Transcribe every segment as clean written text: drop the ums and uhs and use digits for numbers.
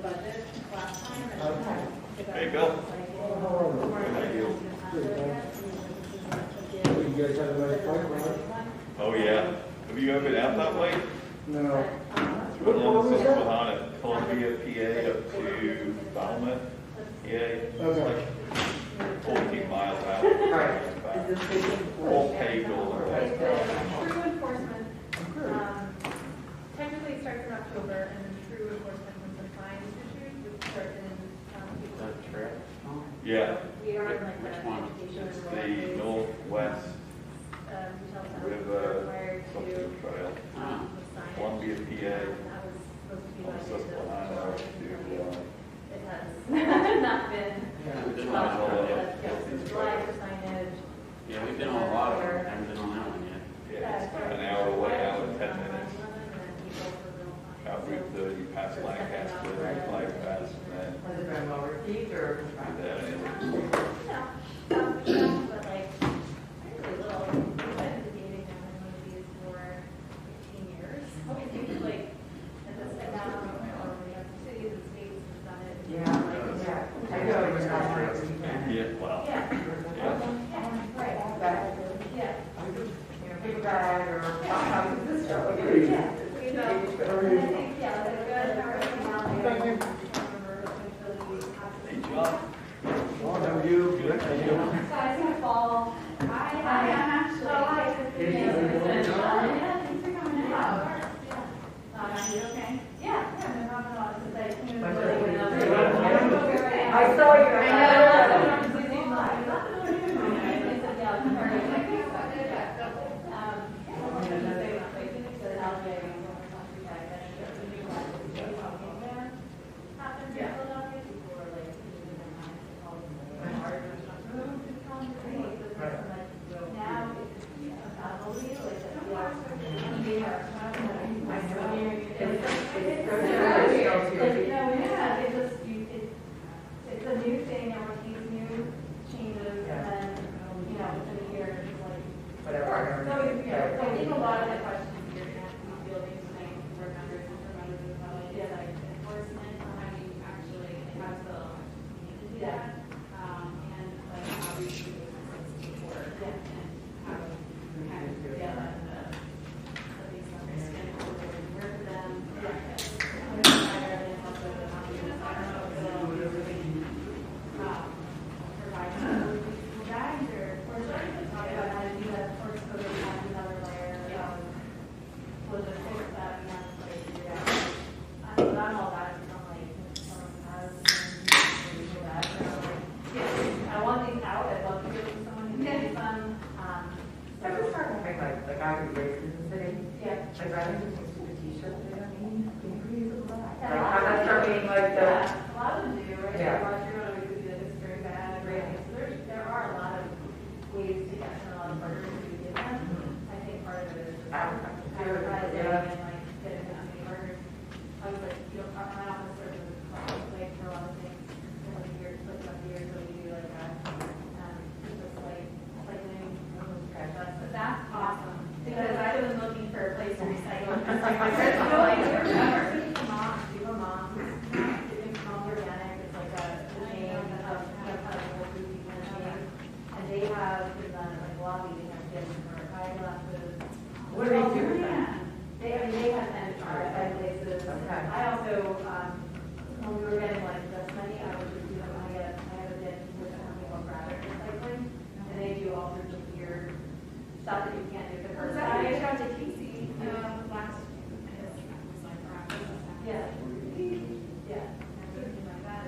budget last time. Hey, Bill. You guys had a nice flight, right? Oh, yeah. Have you ever been out that way? No. It's right along the Susquehanna, Columbia, PA, up to Falmouth, PA. It's like 14 miles out. All paved over. True enforcement, technically it starts in October, and then true enforcement when the fines issued would start in April. Yeah, We are in like Which the one? education. it's the Northwest River something trail, Columbia, PA, from Susquehanna to, It has not been. July for signage. Yeah, we've been on a lot of them, haven't been on that one yet. yeah, it's an hour away, hour and 10 minutes. Out Route 30, past Lancaster, bypass, and then Was it from overseas or? But like, really little, we've been debating on one of these for 15 years. I think like, at this step down, or we have cities and states have done it. Yeah. I know it was not right. yeah, well, Yeah. yeah. Right. Yeah. Big bag or how is this show? Yeah. You know, and I think, yeah, like, good, personality. Thank you. Hey, John. Oh, how are you? Good, how are you? So I think fall. I am actually. Yeah, thanks for coming out. Yeah. Are you okay? Yeah, no problem at all. Since I came I saw you. I it's a new thing, and with these new changes, and then, you know, within a year, it's like, Whatever. so, yeah, so I think a lot of the questions you're gonna have to be fielding tonight, board members and members of the public, is like enforcement, how do you actually have the, you need to do that, and like how we do businesses before, and how we kind of get that, at least understand how we work with them, provide some guides or starting to talk about how to do that, of course, code has another layer of logistics that we have to play figure out. But I'm all about it, I'm like, if someone has, that, I want these out, I'd love to give them to someone who can fun. I just started to think like I could race in the city. Yeah. I'd rather just do the t-shirt, you know what I mean? Reusable bag. Yeah. Like, I'm not starting like the. Yeah, a lot of them do, right? Yeah. Roger, we could do the history bag, right? So there are a lot of ways to get to a lot of partners who give them. I think part of it is just advertising and like getting that many partners. I was like, you know, my office serves as a like for a lot of things. And like years, like about the years, so we do like a, just like cycling, but that's awesome. Because I've been looking for a place to recycle. It's like, moms, people moms, Moms Organic, it's like a chain of whole food people in the chain. And they have done like lobby, they have gifts for eyeglasses. What do they do with that? They have sent RFI places. Okay. I also, when we were getting like this money, I would just do them, I have a bid with a company called Graphic Recycling. And they do all sorts of weird stuff that you can't do. Was that when I got to Casey last? Yeah. Yeah. Something like that.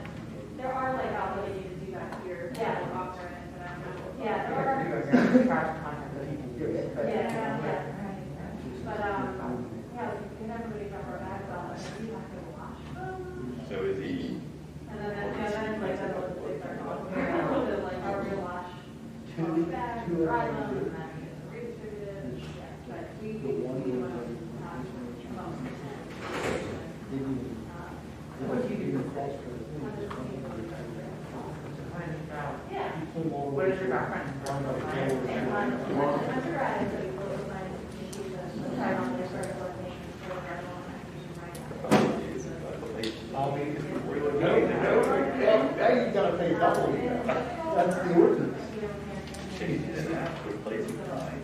There are like outlets you can do that here. Yeah. Like offer it, but I don't know. Yeah, there are. You guys have trash content that you can do it, but. Yeah. But yeah, we can never really cover our bags off, and we have to wash them. So is he, And then like that's what they start talking about, like our real wash. Bags, dry them, and then redistributed. Yeah, but we want to What do you do? yeah. What is your background? I'll be That's the ordinance. She's in that with lazy time.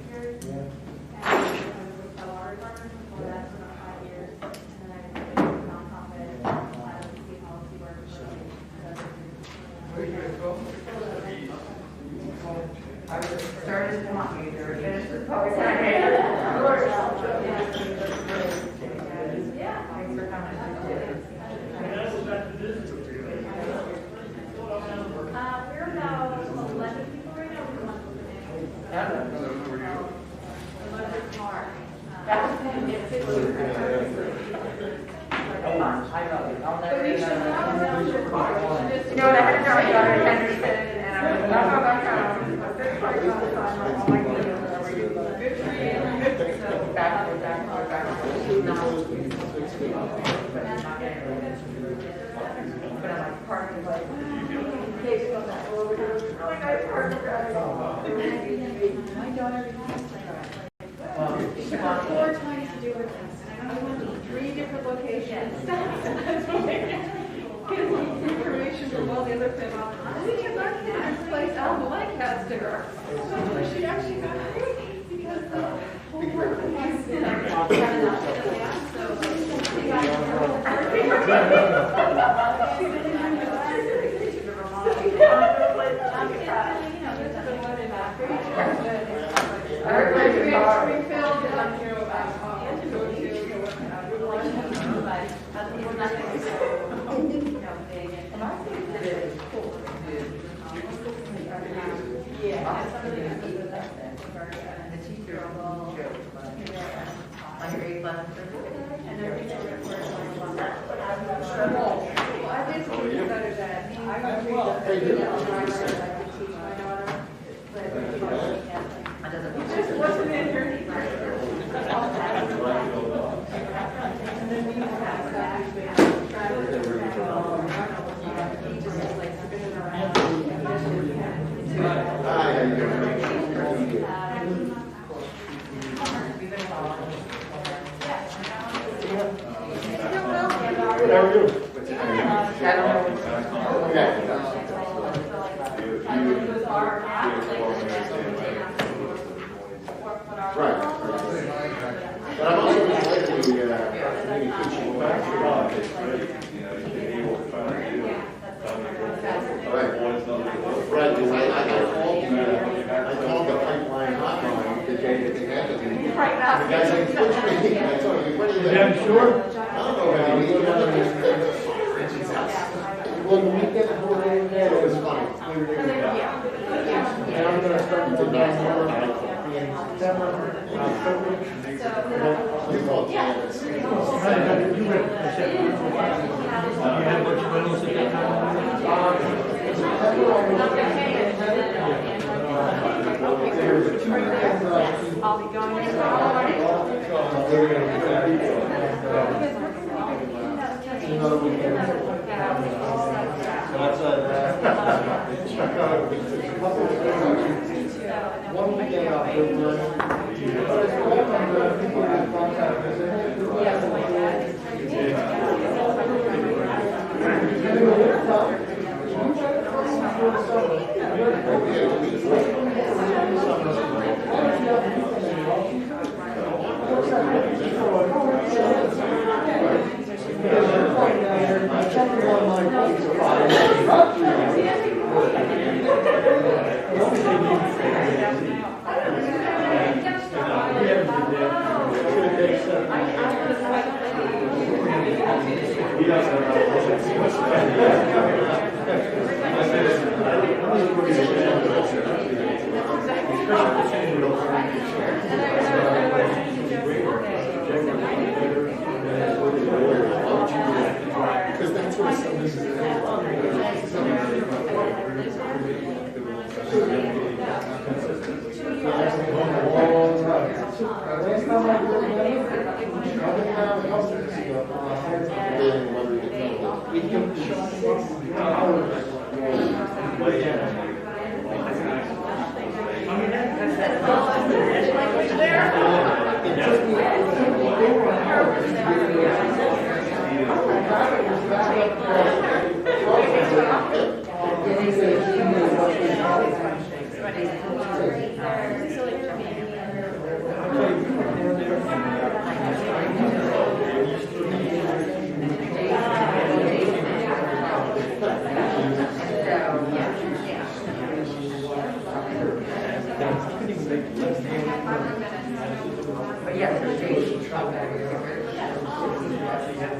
I was started to want me to finish this post. Thanks for coming. We're about 11 people right now. We're not smart. I'll never. But we should not announce your car. We should just. No, I had to tell my daughter Henderson, and I was not going back home. My first part was on all my videos. Good for you. So back. But I'm like, part of like, in case it goes back over here. Oh my God, part of My daughter has 4 times to do her test. I went to 3 different locations. That's getting information from all the other people. We can learn this place out in Lancaster. So she actually got crazy because the whole world was in I'll be going One weekend I'll go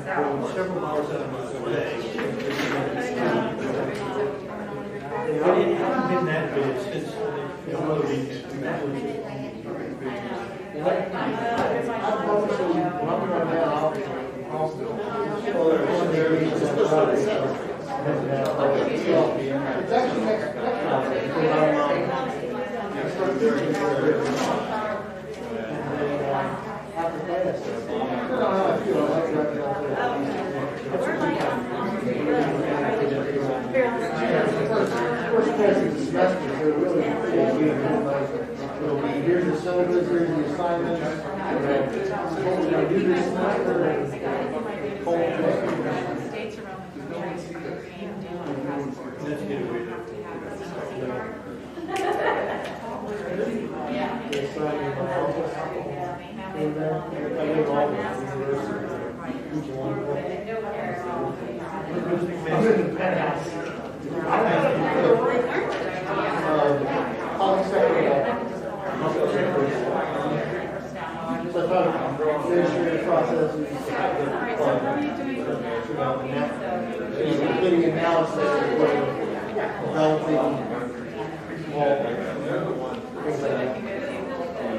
south. Several miles out of my way. It hasn't been that big since the other weekend. That was It's actually next here's the syllabus, here's the assignments. What we're going to do this semester. States around the country are let's get away Administrative process. Including analysis of developing all things like that.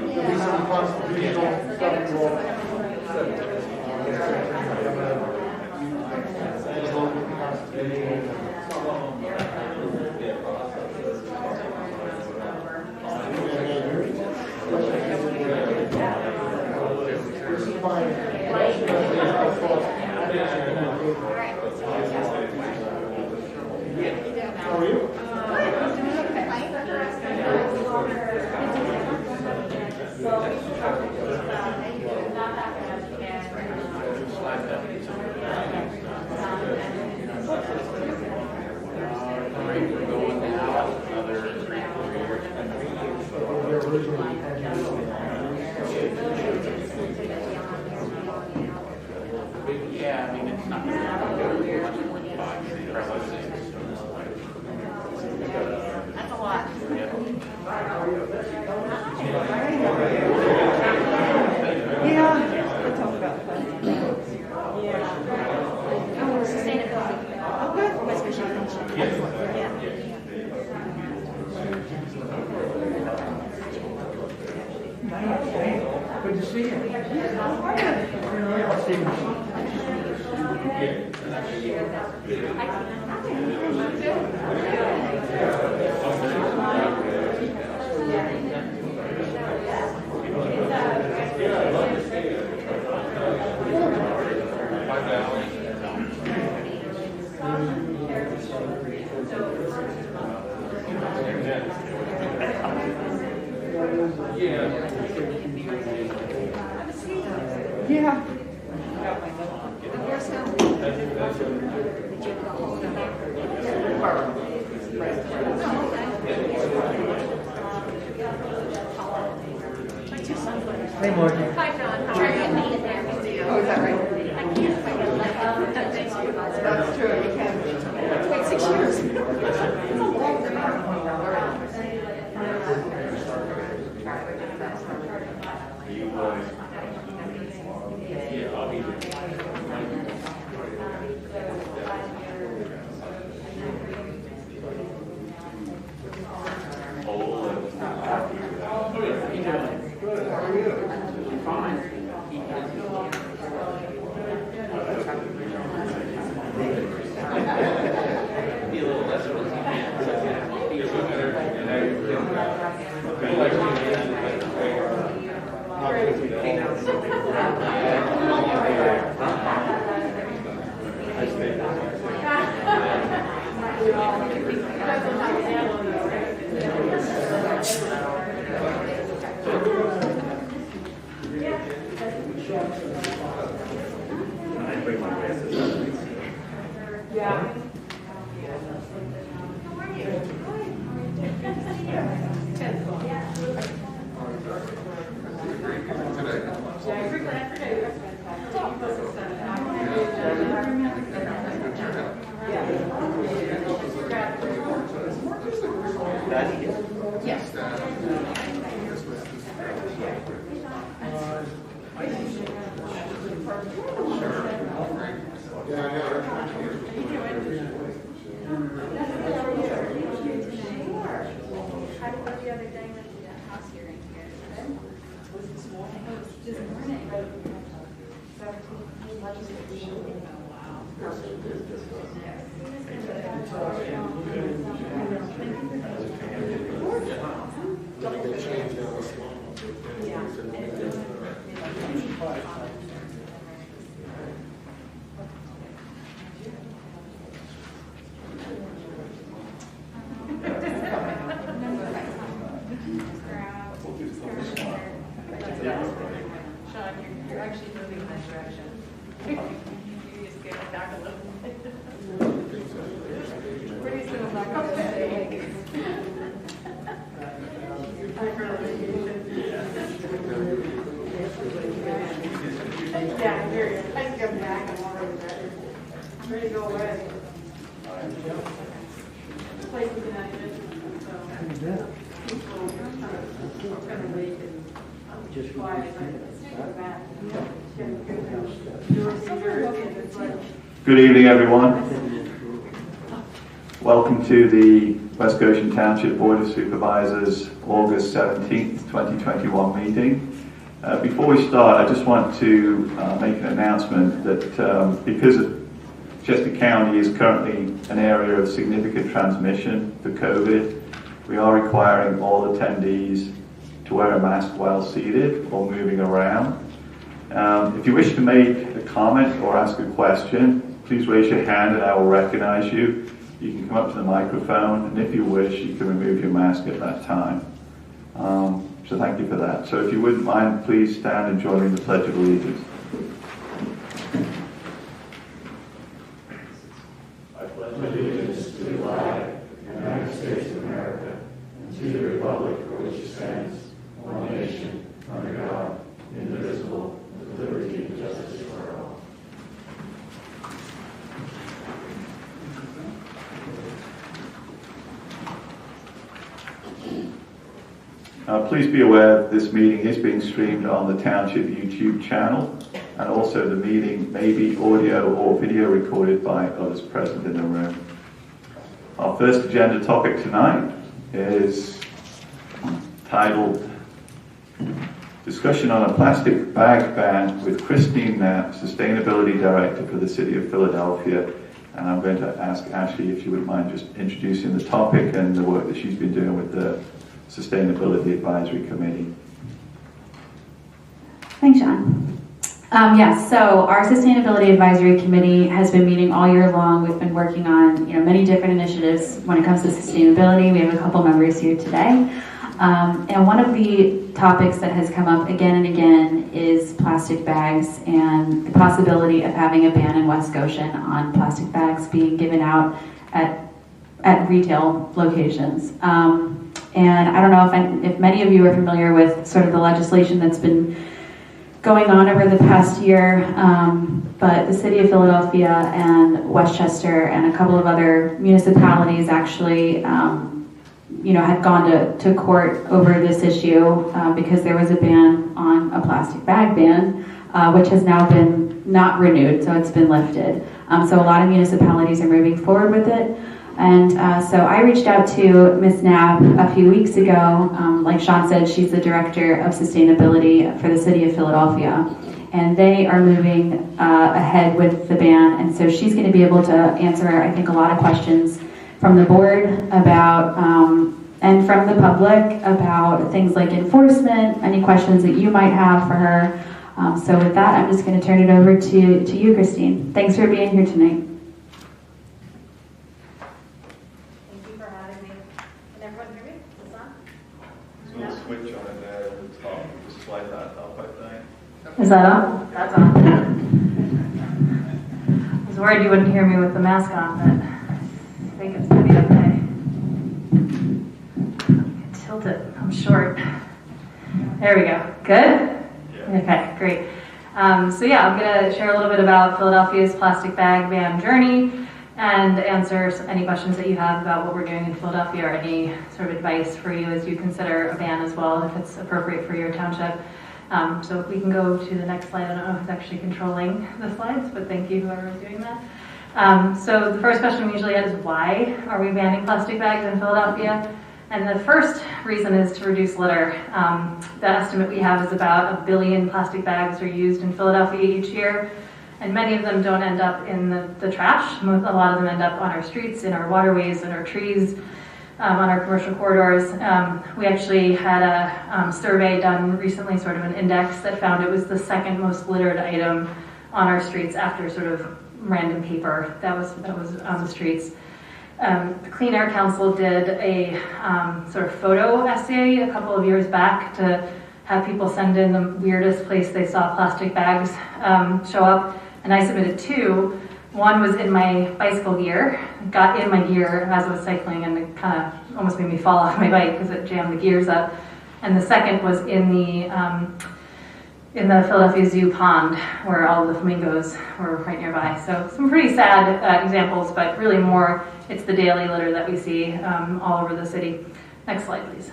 There'll be some constitutional stuff involved. How are you? We're going now another 3-4 years. Yeah, I mean, it's not going to be much more than 5, probably 6. That's a lot. Yeah, we'll talk about that. Sustainability. Okay. West Virginia. Yeah. Good to see you. I'll see you. Yeah. Hey, Margie. Hi, John. How are you? Oh, is that right? I can't find it. That's true, you can. Wait, 6 years. Yes. the other day with the house hearing here? Was this morning? It was this morning. Sean, you're actually moving in that direction. You just get it back a little bit. Pretty soon I'm not going to say yeah, I'm here. I can come back. I'm already ready. I'm ready to go away. This place is united, so people are going to wait and just quiet. Good evening, everyone. Welcome to the West Goshen Township Board of Supervisors August 17th, 2021 meeting. Before we start, I just want to make an announcement that because Chester County is currently an area of significant transmission for COVID, we are requiring all attendees to wear a mask while seated or moving around. If you wish to make a comment or ask a question, please raise your hand and I will recognize you. You can come up to the microphone, and if you wish, you can remove your mask at that time. So thank you for that. So if you wouldn't mind, please stand and join me in the Pledge of Allegiance. I pledge allegiance to the flag of the United States of America and to the republic for which it stands, one nation, under God, indivisible, with liberty and justice for all. Please be aware this meeting is being streamed on the Township YouTube channel, and also the meeting may be audio or video recorded by others present in the room. Our first agenda topic tonight is titled Discussion on a Plastic Bag Ban with Christine Knapp, Sustainability Director for the City of Philadelphia. And I'm going to ask Ashley if she wouldn't mind just introducing the topic and the work that she's been doing with the Sustainability Advisory Committee. Thanks, Sean. Yes, so our Sustainability Advisory Committee has been meeting all year long. We've been working on many different initiatives when it comes to sustainability. We have a couple members here today. And one of the topics that has come up again and again is plastic bags and the possibility of having a ban in West Goshen on plastic bags being given out at retail locations. And I don't know if many of you are familiar with sort of the legislation that's been going on over the past year, but the City of Philadelphia and Westchester and a couple of other municipalities actually had gone to court over this issue because there was a ban on a plastic bag ban, which has now been not renewed, so it's been lifted. So a lot of municipalities are moving forward with it. And so I reached out to Ms. Knapp a few weeks ago. Like Sean said, she's the Director of Sustainability for the City of Philadelphia. And they are moving ahead with the ban. And so she's going to be able to answer, I think, a lot of questions from the board about, and from the public about things like enforcement, any questions that you might have for her. So with that, I'm just going to turn it over to you, Christine. Thanks for being here tonight. Switch on it there at the top, just slide that up, I think. Is that on? That's on. I was worried you wouldn't hear me with the mask on, but I think it's pretty okay. Tilt it, I'm short. There we go. Good? Yeah. Okay, great. So yeah, I'm going to share a little bit about Philadelphia's plastic bag ban journey and answer any questions that you have about what we're doing in Philadelphia or any sort of advice for you as you consider a ban as well, if it's appropriate for your township. So if we can go to the next slide. I don't know if it's actually controlling the slides, but thank you, whoever is doing that. So the first question we usually get is, why are we banning plastic bags in Philadelphia? And the first reason is to reduce litter. The estimate we have is about 1 billion plastic bags are used in Philadelphia each year, and many of them don't end up in the trash. A lot of them end up on our streets, in our waterways, in our trees, on our commercial corridors. We actually had a survey done recently, sort of an index, that found it was the second most littered item on our streets after sort of random paper that was on the streets. The Clean Air Council did a sort of photo essay a couple of years back to have people send in the weirdest place they saw plastic bags show up, and I submitted 2. One was in my bicycle gear, got in my gear as I was cycling, and it kind of almost made me fall off my bike because it jammed the gears up. And the second was in the Philadelphia Zoo pond, where all of the flamingos were right nearby. So some pretty sad examples, but really more, it's the daily litter that we see all over the city. Next slide, please.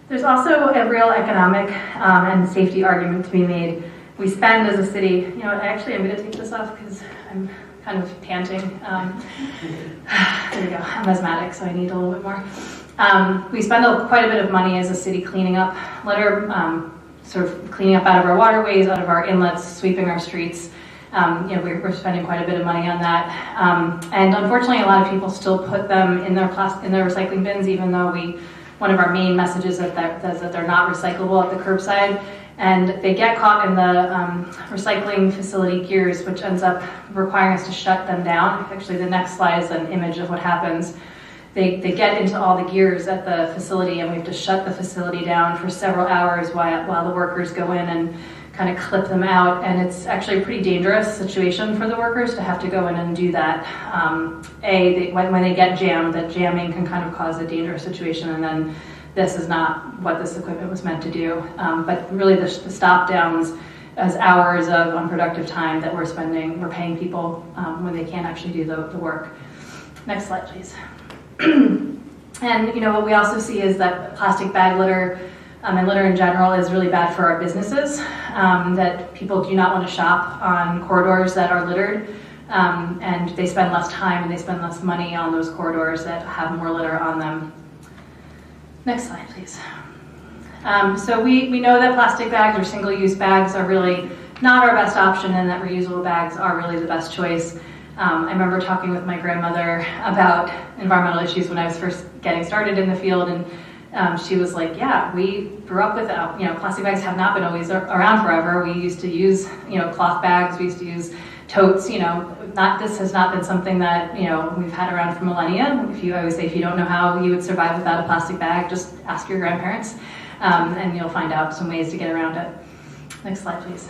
There's also a real economic and safety argument to be made. We spend as a city, actually I'm going to take this off because I'm kind of panting. There we go, I'm asthmatic, so I need a little bit more. We spend quite a bit of money as a city cleaning up litter, sort of cleaning up out of our waterways, out of our inlets, sweeping our streets. We're spending quite a bit of money on that. And unfortunately, a lot of people still put them in their recycling bins, even though one of our main messages is that they're not recyclable at the curbside. And they get caught in the recycling facility gears, which ends up requiring us to shut them down. Actually, the next slide is an image of what happens. They get into all the gears at the facility, and we have to shut the facility down for several hours while the workers go in and kind of clip them out. And it's actually a pretty dangerous situation for the workers to have to go in and do that. When they get jammed, that jamming can kind of cause a dangerous situation, and then this is not what this equipment was meant to do. But really the stop downs as hours of unproductive time that we're paying people when they can't actually do the work. Next slide, please. And what we also see is that plastic bag litter and litter in general is really bad for our businesses, that people do not want to shop on corridors that are littered, and they spend less time and they spend less money on those corridors that have more litter on them. Next slide, please. So we know that plastic bags or single-use bags are really not our best option, and that reusable bags are really the best choice. I remember talking with my grandmother about environmental issues when I was first getting started in the field, and she was like, yeah, we grew up with, plastic bags have not been always around forever. We used to use, cloth bags, we used to use totes, this has not been something that, we've had around for millennia. I always say, if you don't know how you would survive without a plastic bag, just ask your grandparents, and you'll find out some ways to get around it. Next slide, please.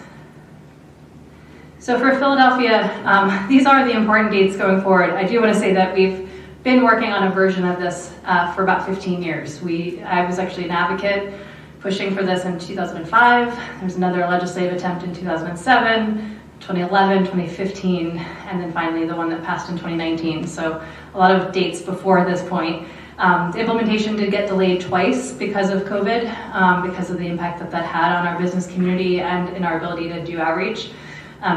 So for Philadelphia, these are the important dates going forward. I do want to say that we've been working on a version of this for about 15 years. I was actually an advocate pushing for this in 2005. There was another legislative attempt in 2007, 2011, 2015, and then finally the one that passed in 2019. So a lot of dates before this point. The implementation did get delayed twice because of COVID, because of the impact that had on our business community and in our ability to do outreach.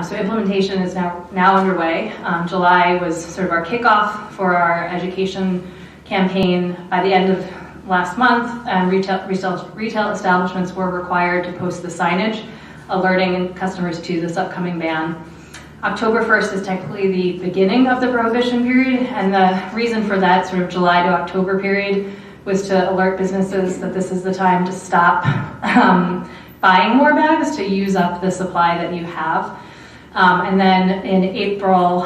So implementation is now underway. July was sort of our kickoff for our education campaign. By the end of last month, retail establishments were required to post the signage alerting customers to this upcoming ban. October 1st is technically the beginning of the prohibition period, and the reason for that sort of July to October period was to alert businesses that this is the time to stop buying more bags, to use up the supply that you have. And then in April,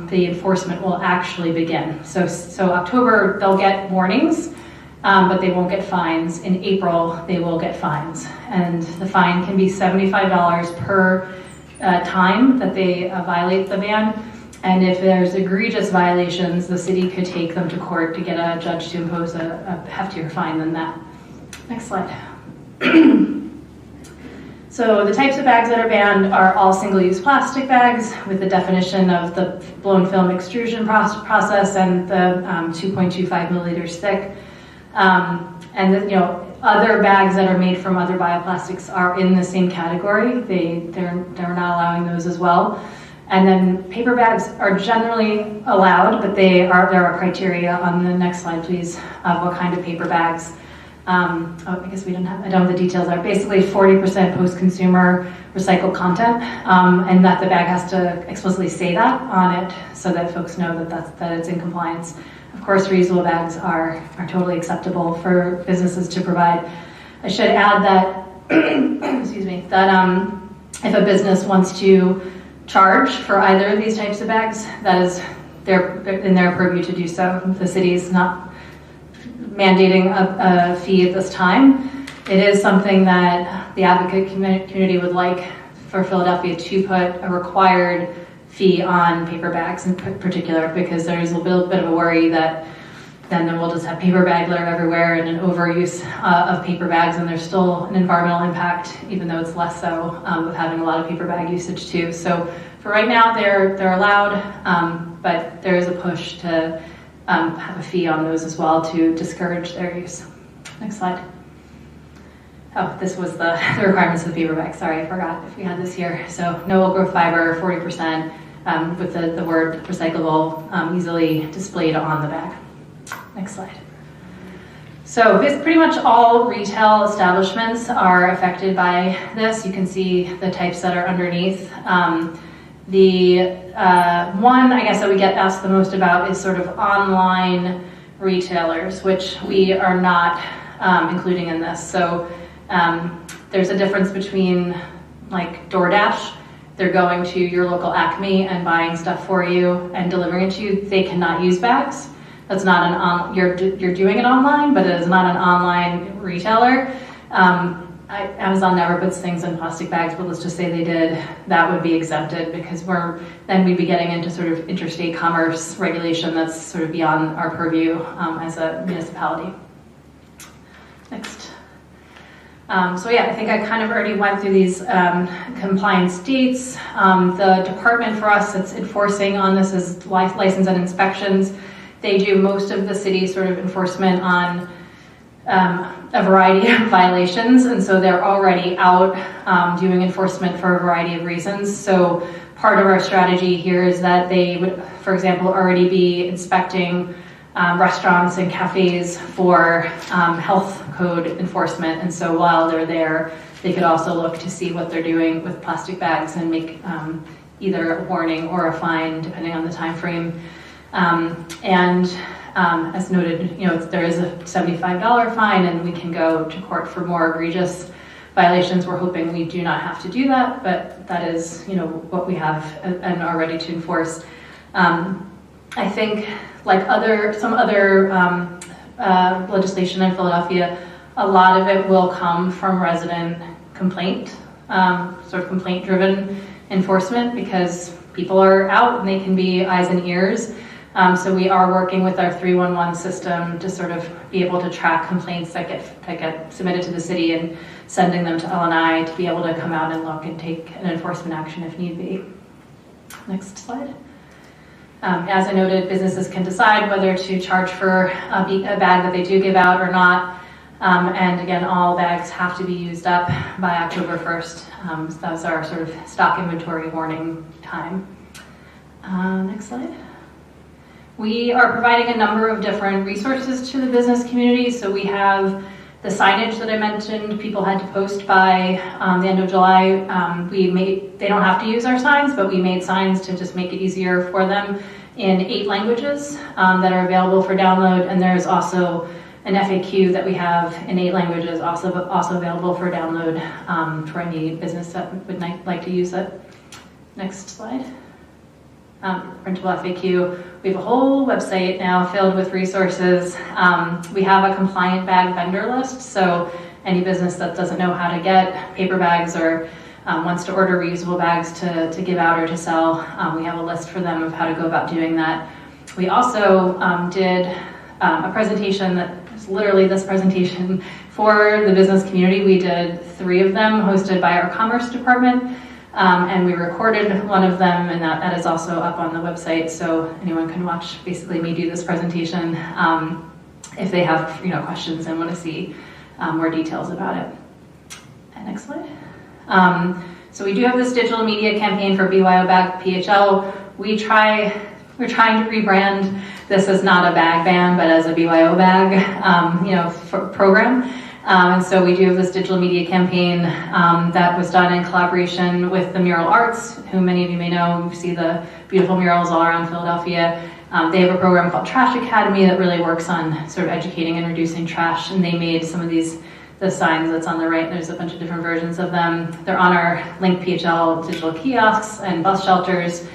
the enforcement will actually begin. So October, they'll get warnings, but they won't get fines. In April, they will get fines. And the fine can be $75 per time that they violate the ban. And if there's egregious violations, the city could take them to court to get a judge to impose a heftier fine than that. Next slide. So the types of bags that are banned are all single-use plastic bags with the definition of the blown film extrusion process and the 2.25 milliliters thick. Other bags that are made from other bioplastics are in the same category. They're not allowing those as well. And then paper bags are generally allowed, but there are criteria on the next slide, please, of what kind of paper bags. I guess I don't have the details there. Basically 40% post-consumer recycled content, and that the bag has to explicitly say that on it so that folks know that it's in compliance. Of course, reusable bags are totally acceptable for businesses to provide. I should add that, excuse me, that if a business wants to charge for either of these types of bags, that is in their purview to do so. The city is not mandating a fee at this time. It is something that the advocate community would like for Philadelphia to put a required fee on paper bags in particular, because there's a little bit of a worry that then we'll just have paper bag litter everywhere and an overuse of paper bags, and there's still an environmental impact, even though it's less so, with having a lot of paper bag usage too. So for right now, they're allowed, but there is a push to have a fee on those as well to discourage their use. Next slide. Oh, this was the requirements of the paper bag. Sorry, I forgot if we had this here. So no old growth fiber, 40%, with the word recyclable easily displayed on the bag. Next slide. So pretty much all retail establishments are affected by this. You can see the types that are underneath. The one, I guess, that we get asked the most about is sort of online retailers, which we are not including in this. So there's a difference between like DoorDash. They're going to your local Acme and buying stuff for you and delivering it to you. They cannot use bags. That's not you're doing it online, but it is not an online retailer. Amazon never puts things in plastic bags, but let's just say they did, that would be exempted, because then we'd be getting into sort of interstate commerce regulation that's sort of beyond our purview as a municipality. Next. So yeah, I think I kind of already went through these compliance dates. The department for us that's enforcing on this is license and inspections. They do most of the city's sort of enforcement on a variety of violations, and so they're already out doing enforcement for a variety of reasons. So part of our strategy here is that they would, for example, already be inspecting restaurants and cafes for health code enforcement, and so while they're there, they could also look to see what they're doing with plastic bags and make either a warning or a fine, depending on the time frame. As noted, there is a $75 fine, and we can go to court for more egregious violations. We're hoping we do not have to do that, but that is, what we have and are ready to enforce. I think, like some other legislation in Philadelphia, a lot of it will come from resident complaint, sort of complaint-driven enforcement, because people are out and they can be eyes and ears. So we are working with our 311 system to sort of be able to track complaints that get submitted to the city and sending them to L&I to be able to come out and look and take an enforcement action if need be. Next slide. As I noted, businesses can decide whether to charge for a bag that they do give out or not. And again, all bags have to be used up by October 1st. So that's our sort of stock inventory warning time. Next slide. We are providing a number of different resources to the business community. So we have the signage that I mentioned. People had to post by the end of July. They don't have to use our signs, but we made signs to just make it easier for them in 8 languages that are available for download. And there's also an FAQ that we have in 8 languages, also available for download for any business that would like to use it. Next slide. Printable FAQ. We have a whole website now filled with resources. We have a compliant bag vendor list, so any business that doesn't know how to get paper bags or wants to order reusable bags to give out or to sell, we have a list for them of how to go about doing that. We also did a presentation that is literally this presentation for the business community. We did 3 of them hosted by our Commerce Department. And we recorded one of them, and that is also up on the website, so anyone can watch basically me do this presentation if they have questions and want to see more details about it. And next slide. So we do have this digital media campaign for BYO Bag PHL. We're trying to rebrand this as not a bag ban, but as a BYO bag, program. And so we do have this digital media campaign that was done in collaboration with the Mural Arts, who many of you may know. You see the beautiful murals all around Philadelphia. They have a program called Trash Academy that really works on sort of educating and reducing trash, and they made some of the signs that's on the right. There's a bunch of different versions of them. They're on our Link PHL digital kiosks and bus shelters.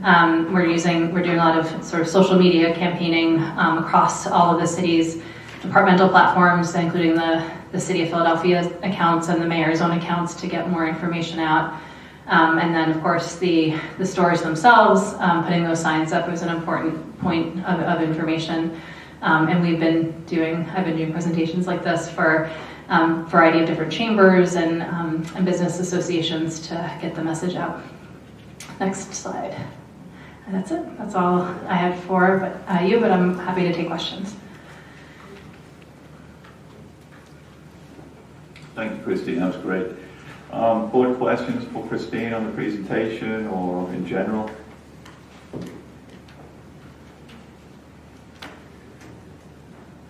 We're doing a lot of sort of social media campaigning across all of the city's departmental platforms, including the City of Philadelphia accounts and the mayor's own accounts, to get more information out. And then, of course, the stores themselves, putting those signs up was an important point of information. And I've been doing presentations like this for a variety of different chambers and business associations to get the message out. Next slide. And that's it. That's all I had for you, but I'm happy to take questions. Thank you, Christine. That was great. Board questions for Christine on the presentation or in general?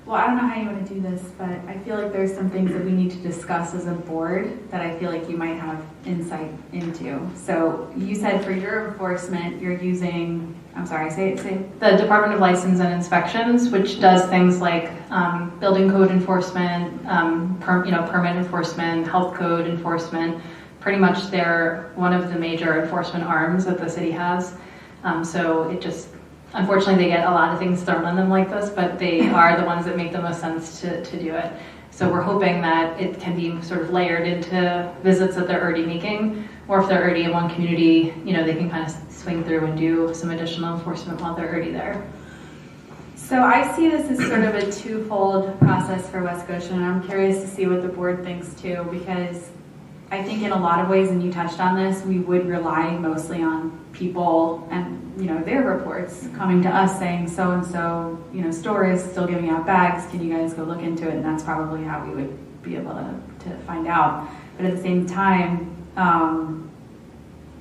Well, I don't know how you want to do this, but I feel like there's some things that we need to discuss as a board that I feel like you might have insight into. So you said for your enforcement, you're using, say the Department of License and Inspections, which does things like building code enforcement, permit enforcement, health code enforcement. Pretty much they're one of the major enforcement arms that the city has. So it just, unfortunately, they get a lot of things thrown on them like this, but they are the ones that make the most sense to do it. So we're hoping that it can be sort of layered into visits that they're already making, or if they're already in one community, they can kind of swing through and do some additional enforcement while they're already there. So I see this as sort of a twofold process for West Goshen, and I'm curious to see what the board thinks too, because I think in a lot of ways, and you touched on this, we would rely mostly on people and their reports coming to us saying so-and-so store is still giving out bags, can you guys go look into it? And that's probably how we would be able to find out. But at the same time,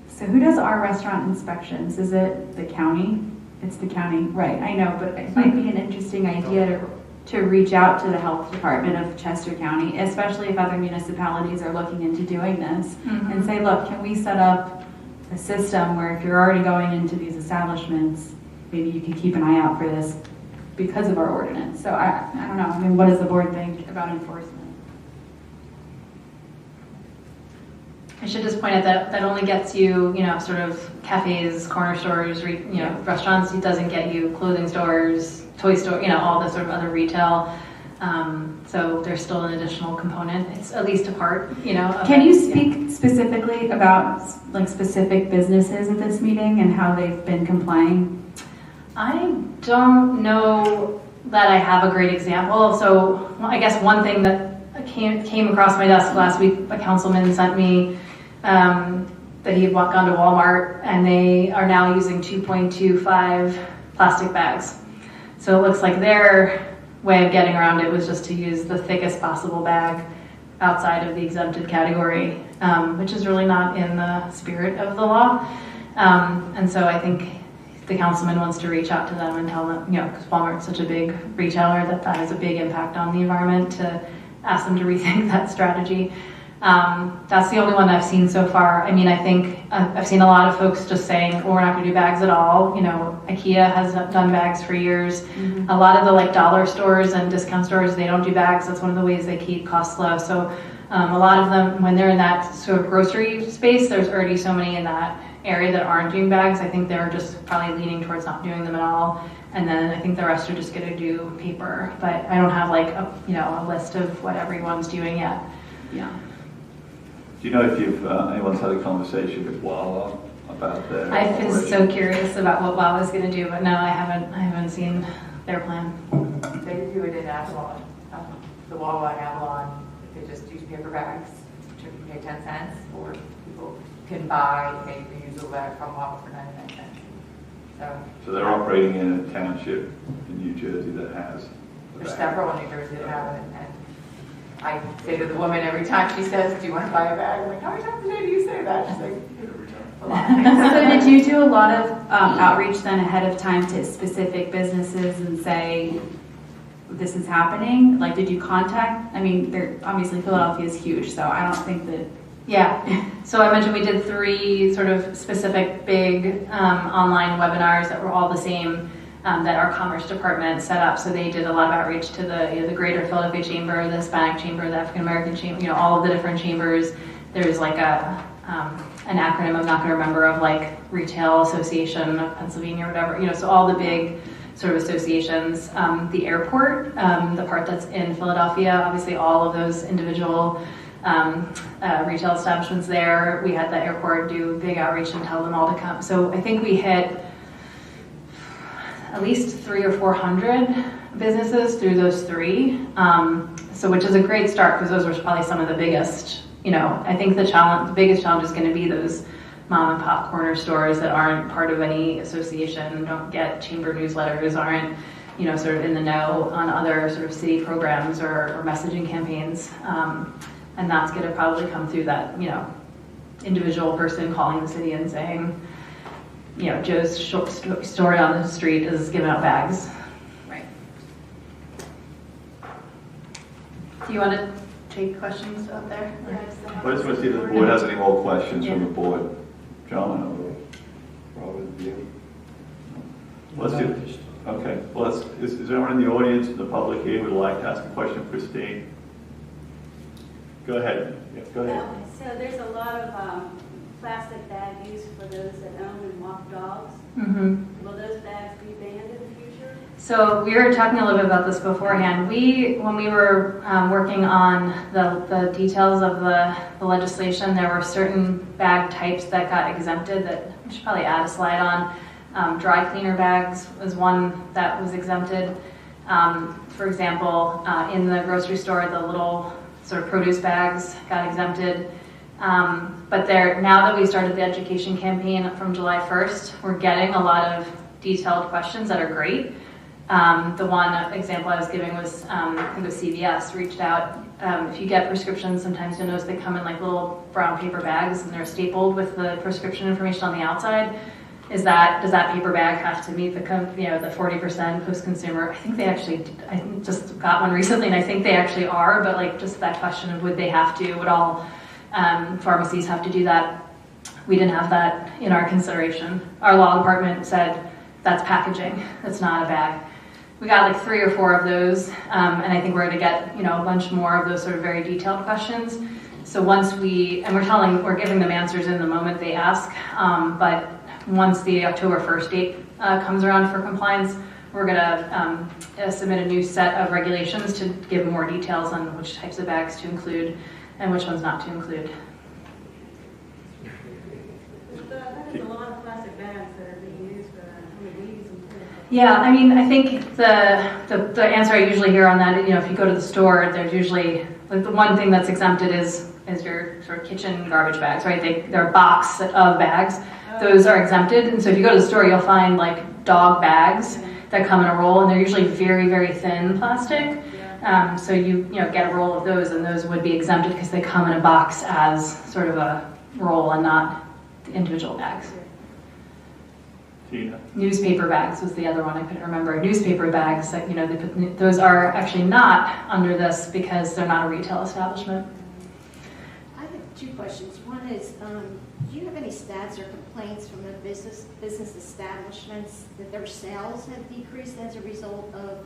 so who does our restaurant inspections? Is it the county? It's the county, right? I know, but it might be an interesting idea to reach out to the health department of Chester County, especially if other municipalities are looking into doing this, and say, look, can we set up a system where if you're already going into these establishments, maybe you can keep an eye out for this because of our ordinance. So I don't know, what does the board think about enforcement? I should just point out that only gets you, sort of cafes, corner stores, restaurants. It doesn't get you clothing stores, toy store, all the sort of other retail. So there's still an additional component. It's at least a part, Can you speak specifically about specific businesses at this meeting and how they've been complying? I don't know that I have a great example. So I guess one thing that came across my desk last week, a councilman sent me that he had gone to Walmart and they are now using 2.25 plastic bags. So it looks like their way of getting around it was just to use the thickest possible bag outside of the exempted category, which is really not in the spirit of the law. And so I think the councilman wants to reach out to them and tell them, because Walmart's such a big retailer that has a big impact on the environment, to ask them to rethink that strategy. That's the only one I've seen so far. I think I've seen a lot of folks just saying, well, we're not going to do bags at all. IKEA has done bags for years. Mm-hmm. A lot of the dollar stores and discount stores, they don't do bags. That's one of the ways they keep costs low. So a lot of them, when they're in that sort of grocery space, there's already so many in that area that aren't doing bags. I think they're just probably leaning towards not doing them at all. And then I think the rest are just going to do paper. But I don't have a list of what everyone's doing yet. Yeah. Do you know if anyone's had a conversation with Wawa about their I've been operation? so curious about what Wawa's going to do, but no, I haven't seen their plan. They do it in Avalon, the Wawa in Avalon. They just use paper bags to pay 10 cents, or people can buy a reusable bag from Wawa for 99 cents. So they're operating in a township in New Jersey that has. There's several in New Jersey that have it, and I say to the woman every time she says, do you want to buy a bag? I'm like, how many times a day do you say that? She's like, a lot. So did you do a lot of outreach then ahead of time to specific businesses and say, this is happening? Like, did you contact, I mean, obviously Philadelphia is huge, so I don't think that, yeah. So I mentioned we did 3 sort of specific big online webinars that were all the same that our Commerce Department set up. So they did a lot of outreach to the Greater Philadelphia Chamber, the Hispanic Chamber, the African American Chamber, all of the different chambers. There's like an acronym I'm not going to remember of like Retail Association of Pennsylvania or whatever, so all the big sort of associations, the airport, the part that's in Philadelphia, obviously all of those individual retail establishments there. We had the airport do big outreach and tell them all to come. So I think we hit at least 300 or 400 businesses through those 3. So which is a great start because those were probably some of the biggest. I think the biggest challenge is going to be those mom and pop corner stores that aren't part of any association, don't get chamber newsletters, aren't, sort of in the know on other sort of city programs or messaging campaigns. And that's going to probably come through that, individual person calling the city and saying, Joe's store on the street is giving out bags. Right. Do you want to take questions out there? I just want to see if the board has any more questions from the board. John or Robert, you? Let's do. Okay. Well, is there anyone in the audience, in the public here, who would like to ask a question of Christine? Go ahead. Yeah, go ahead. So there's a lot of plastic bag use for those that own and walk dogs. Mm-hmm. Will those bags be banned in the future? So we were talking a little bit about this beforehand. When we were working on the details of the legislation, there were certain bag types that got exempted that we should probably add a slide on. Dry cleaner bags was one that was exempted. For example, in the grocery store, the little sort of produce bags got exempted. But now that we started the education campaign from July 1st, we're getting a lot of detailed questions that are great. The one example I was giving was, I think it was CVS reached out. If you get prescriptions, sometimes you'll notice they come in like little brown paper bags and they're stapled with the prescription information on the outside. Does that paper bag have to meet the 40% post-consumer? I think they actually, I just got one recently and I think they actually are, but like just that question of would they have to, would all pharmacies have to do that? We didn't have that in our consideration. Our law department said that's packaging, that's not a bag. We got like 3 or 4 of those, and I think we're going to get a bunch more of those sort of very detailed questions. So once we're giving them answers in the moment they ask, but once the October 1st date comes around for compliance, we're going to submit a new set of regulations to give more details on which types of bags to include and which ones not to include. That is a lot of plastic bags that are being used for weeds and things. Yeah, I mean, I think the answer I usually hear on that, if you go to the store, there's usually, like the one thing that's exempted is your sort of kitchen garbage bags, right? They're a box of bags. Those are exempted. And so if you go to the store, you'll find like dog bags that come in a roll, and they're usually very, very thin plastic. So you get a roll of those, and those would be exempted because they come in a box as sort of a roll and not the individual bags. Tina? Newspaper bags was the other one I couldn't remember. Newspaper bags, that those are actually not under this because they're not a retail establishment. I have 2 questions. One is, do you have any stats or complaints from the business establishments that their sales have decreased as a result of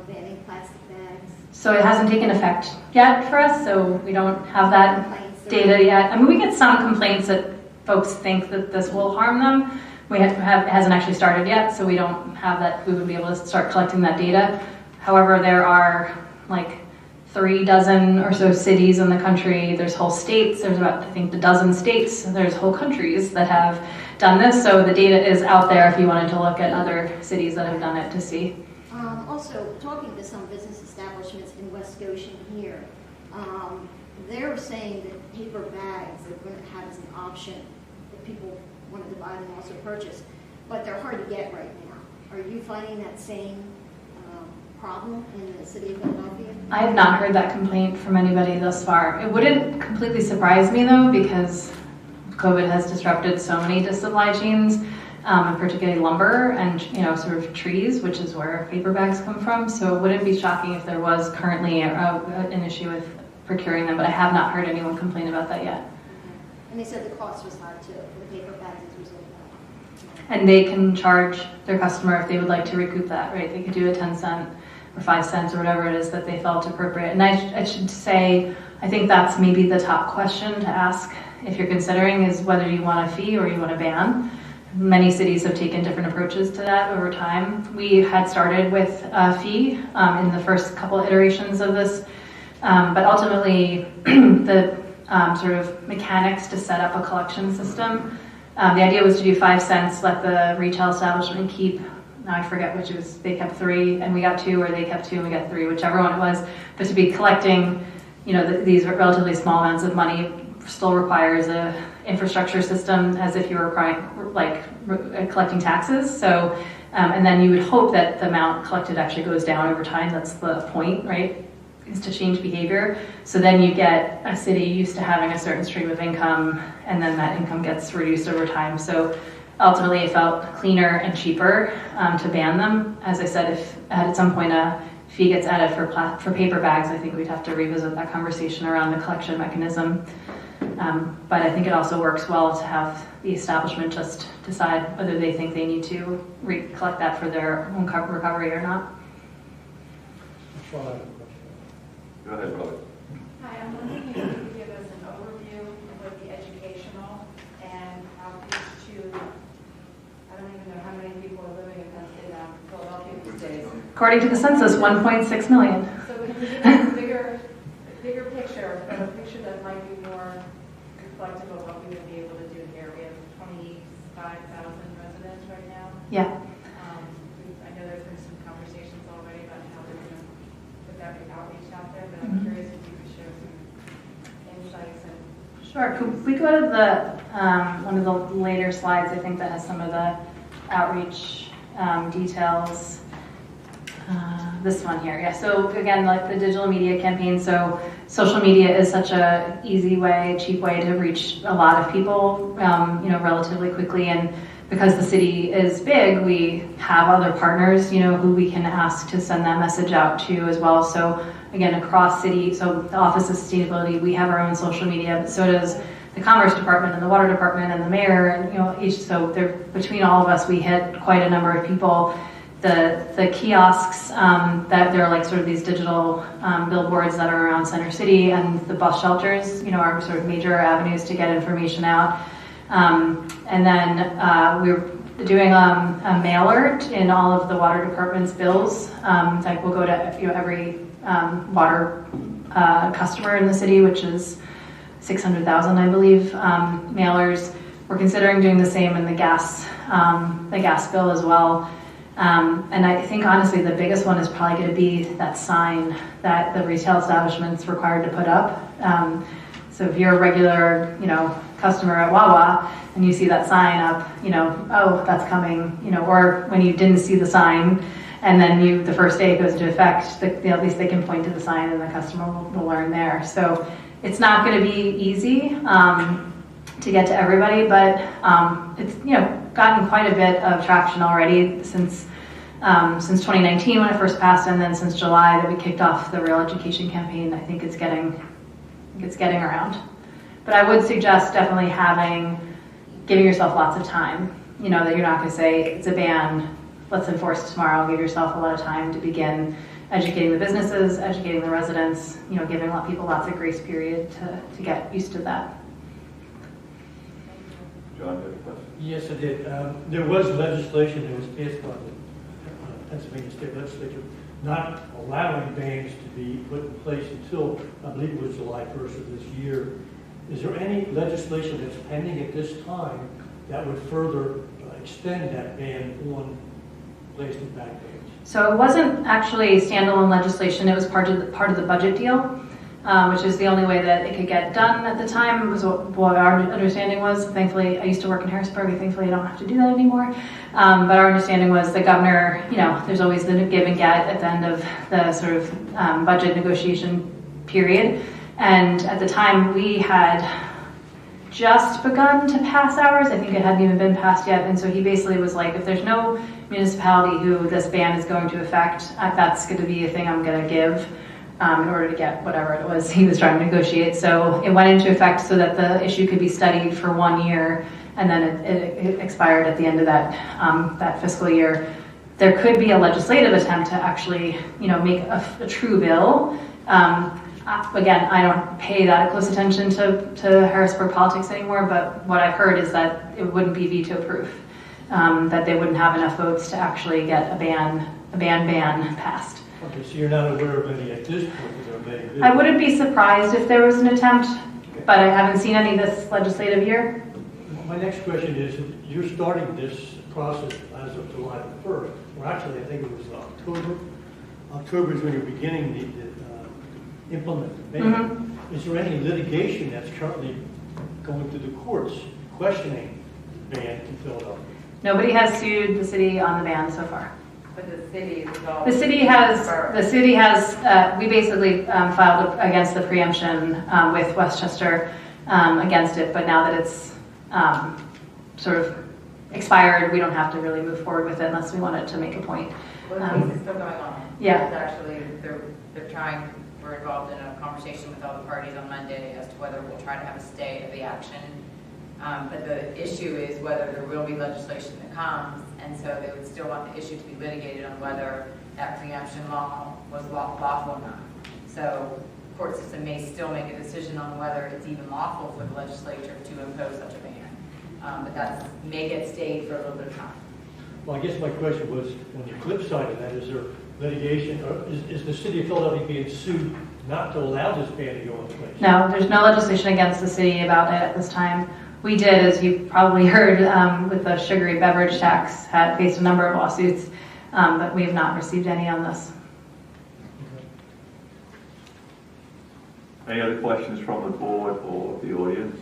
banning plastic bags? So it hasn't taken effect yet for us, so we don't have that data yet. I mean, we get some complaints that folks think that this will harm them. It hasn't actually started yet, so we don't have that. We would be able to start collecting that data. However, there are like 3 dozen or so cities in the country. There's whole states. There's about, I think, a dozen states. There's whole countries that have done this. So the data is out there if you wanted to look at other cities that have done it to see. Also, talking to some business establishments in West Goshen here, they're saying that paper bags they're going to have as an option if people wanted to buy them also purchase, but they're hard to get right now. Are you finding that same problem in the city of Philadelphia? I have not heard that complaint from anybody thus far. It wouldn't completely surprise me though, because COVID has disrupted so many supply chains, and particularly lumber and sort of trees, which is where paper bags come from. So it wouldn't be shocking if there was currently an issue with procuring them, but I have not heard anyone complain about that yet. And they said the cost was high too, for the paper bags as a result of that. And they can charge their customer if they would like to recoup that, right? They could do a 10 cent or 5 cents or whatever it is that they felt appropriate. And I should say, I think that's maybe the top question to ask if you're considering is whether you want a fee or you want a ban. Many cities have taken different approaches to that over time. We had started with a fee in the first couple iterations of this, but ultimately the sort of mechanics to set up a collection system. The idea was to do 5 cents, let the retail establishment keep, now I forget which it was, they kept 3 and we got 2, or they kept 2 and we got 3, whichever one it was. But to be collecting, these relatively small amounts of money still requires a infrastructure system as if you were collecting taxes. So, and then you would hope that the amount collected actually goes down over time. That's the point, right? Is to change behavior. So then you get a city used to having a certain stream of income, and then that income gets reduced over time. So ultimately it felt cleaner and cheaper to ban them. As I said, if at some point a fee gets added for paper bags, I think we'd have to revisit that conversation around the collection mechanism. But I think it also works well to have the establishment just decide whether they think they need to collect that for their own recovery or not. Sean, I have a question. Go ahead, Robert. Hi, I'm wondering if you could give us an overview of what the educational and outreach to, I don't even know how many people are living in Philadelphia these days. According to the census, 1.6 million. So we can give us a bigger picture, but a picture that might be more reflective of what we would be able to do here. We have 25,000 residents right now. Yeah. I know there's been some conversations already about how we're going to put that outreach out there, but I'm curious if you could share some insights. Sure. Could we go to the one of the later slides, I think that has some of the outreach details. This one here, yeah. So again, like the digital media campaign, so social media is such a easy way, cheap way to reach a lot of people, relatively quickly. And because the city is big, we have other partners, who we can ask to send that message out to as well. So again, across city, so the Office of Sustainability, we have our own social media, but so does the Commerce Department and the Water Department and the mayor, and so between all of us, we hit quite a number of people. The kiosks that they're like sort of these digital billboards that are around Center City, and the bus shelters, are sort of major avenues to get information out. And then we're doing a mailer in all of the water department's bills. Like we'll go to every water customer in the city, which is 600,000, I believe, mailers. We're considering doing the same in the gas bill as well. And I think honestly the biggest one is probably going to be that sign that the retail establishment's required to put up. So if you're a regular, customer at Wawa and you see that sign up, oh, that's coming, or when you didn't see the sign and then the first day it goes into effect, at least they can point to the sign and the customer will learn there. So it's not going to be easy to get to everybody, but it's gotten quite a bit of traction already since 2019 when it first passed, and then since July that we kicked off the Real Education campaign. I think it's getting around. But I would suggest definitely giving yourself lots of time. That you're not going to say it's a ban, let's enforce tomorrow. Give yourself a lot of time to begin educating the businesses, educating the residents. Giving people lots of grace period to get used to that. John, you have a question? Yes, I did. There was legislation that was passed by the Pennsylvania State Legislature not allowing bans to be put in place until, I believe it was July 1st of this year. Is there any legislation that's pending at this time that would further extend that ban on plastic bag bans? So it wasn't actually standalone legislation. It was part of the budget deal. which is the only way that it could get done at the time, was what our understanding was. Thankfully, I used to work in Harrisburg, and thankfully I don't have to do that anymore. But our understanding was the governor, there's always the give and get at the end of the sort of budget negotiation period. And at the time, we had just begun to pass ours. I think it hadn't even been passed yet. And so he basically was like, if there's no municipality who this ban is going to affect, that's going to be a thing I'm going to give in order to get whatever it was he was trying to negotiate. So it went into effect so that the issue could be studied for 1 year, and then it expired at the end of that fiscal year. There could be a legislative attempt to actually, make a true bill. Again, I don't pay that close attention to Harrisburg politics anymore, but what I've heard is that it wouldn't be veto proof, that they wouldn't have enough votes to actually get a ban passed. Okay, so you're not aware of any at this point? There are many. I wouldn't be surprised if there was an attempt, but I haven't seen any this legislative year. My next question is, you're starting this process as of July 1st, or actually I think it was October. October is when you're beginning the implement the ban. Mm-hmm. Is there any litigation that's currently going to the courts questioning the ban in Philadelphia? Nobody has sued the city on the ban so far. But the city is involved. The city has, we basically filed against the preemption with Westchester against it, but now that it's sort of expired, we don't have to really move forward with it unless we wanted to make a point. Well, the case is still going on. Yeah. It's actually, they're trying, we're involved in a conversation with all the parties on Monday as to whether we'll try to have a stay of the action. But the issue is whether there will be legislation that comes, and so they would still want the issue to be litigated on whether that preemption law was lawful or not. So the court system may still make a decision on whether it's even lawful for the legislature to impose such a ban. But that may get stayed for a little bit of time. Well, I guess my question was, on the flip side of that, is there litigation, or is the city of Philadelphia being sued not to allow this ban to go into place? No, there's no legislation against the city about it at this time. We did, as you probably heard, with the sugary beverage tax, had faced a number of lawsuits, but we have not received any on this. Any other questions from the board or the audience?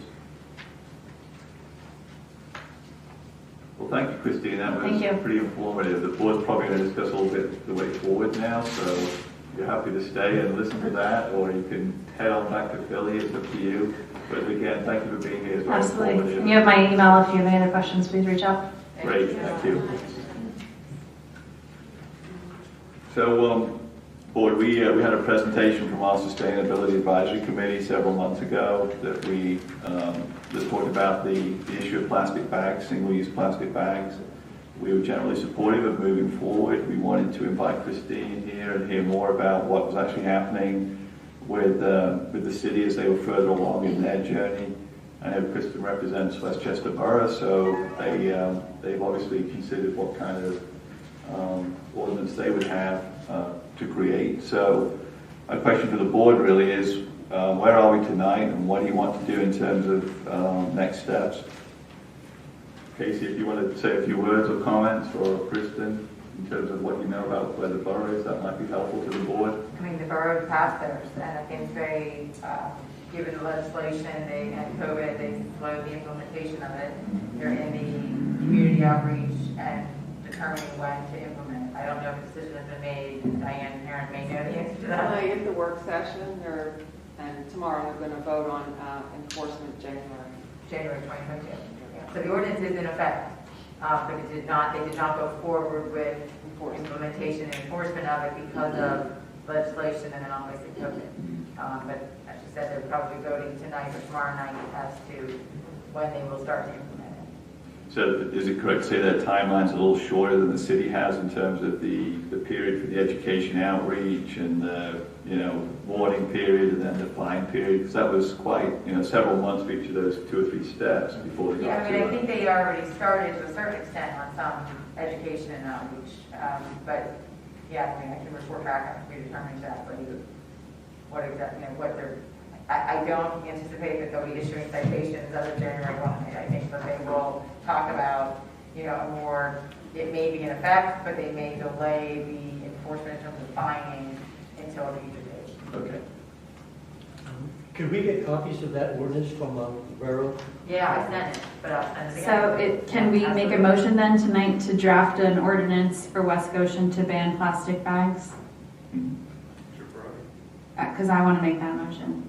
Well, thank you, Christine. That was pretty informative. The board's probably going to discuss a little bit the way forward now, so if you're happy to stay and listen to that, or you can head on back to Philly. It's up to you. But again, thank you for being here. Absolutely. And you have my email. If you have any other questions, please reach out. Great, thank you. So, board, we had a presentation from our Sustainability Advisory Committee several months ago that we just talked about the issue of plastic bags, single-use plastic bags. We were generally supportive of moving forward. We wanted to invite Christine here and hear more about what was actually happening with the city as they were further along in their journey. I know Kristen represents Westchester Borough, so they've obviously considered what kind of ordinance they would have to create. So my question to the board really is, where are we tonight, and what do you want to do in terms of next steps? Casey, if you want to say a few words or comments, or Kristen, in terms of what you know about where the borough is, that might be helpful to the board. I mean, the borough passed theirs, and I think they, given the legislation, they had COVID, they slowed the implementation of it. They're in the community outreach and determining when to implement it. I don't know if a decision has been made. Diane and Aaron may know the answer to that. Tonight at the work session, and tomorrow they're going to vote on enforcement January 2022. Yeah. So the ordinance is in effect. But they did not go forward with implementation and enforcement of it because of legislation and then obviously COVID. But as you said, they're probably voting tonight or tomorrow night as to when they will start to implement it. So is it correct to say that timeline's a little shorter than the city has in terms of the period for the education outreach and the warning period and then the fine period? Because that was quite several months for each of those 2 or 3 steps before they got to it. I think they already started to a certain extent on some education and outreach. But yeah, I can report back after we determine exactly what exactly what they're. I don't anticipate that they'll be issuing citations as of January 1. I think that they will talk about a more. It may be in effect, but they may delay the enforcement in terms of fining until a future date. Okay. Could we get copies of that ordinance from the borough? Yeah, I sent it, but I'll send it So again. can we make a motion then tonight to draft an ordinance for West Goshen to ban plastic bags? Because I want to make that motion.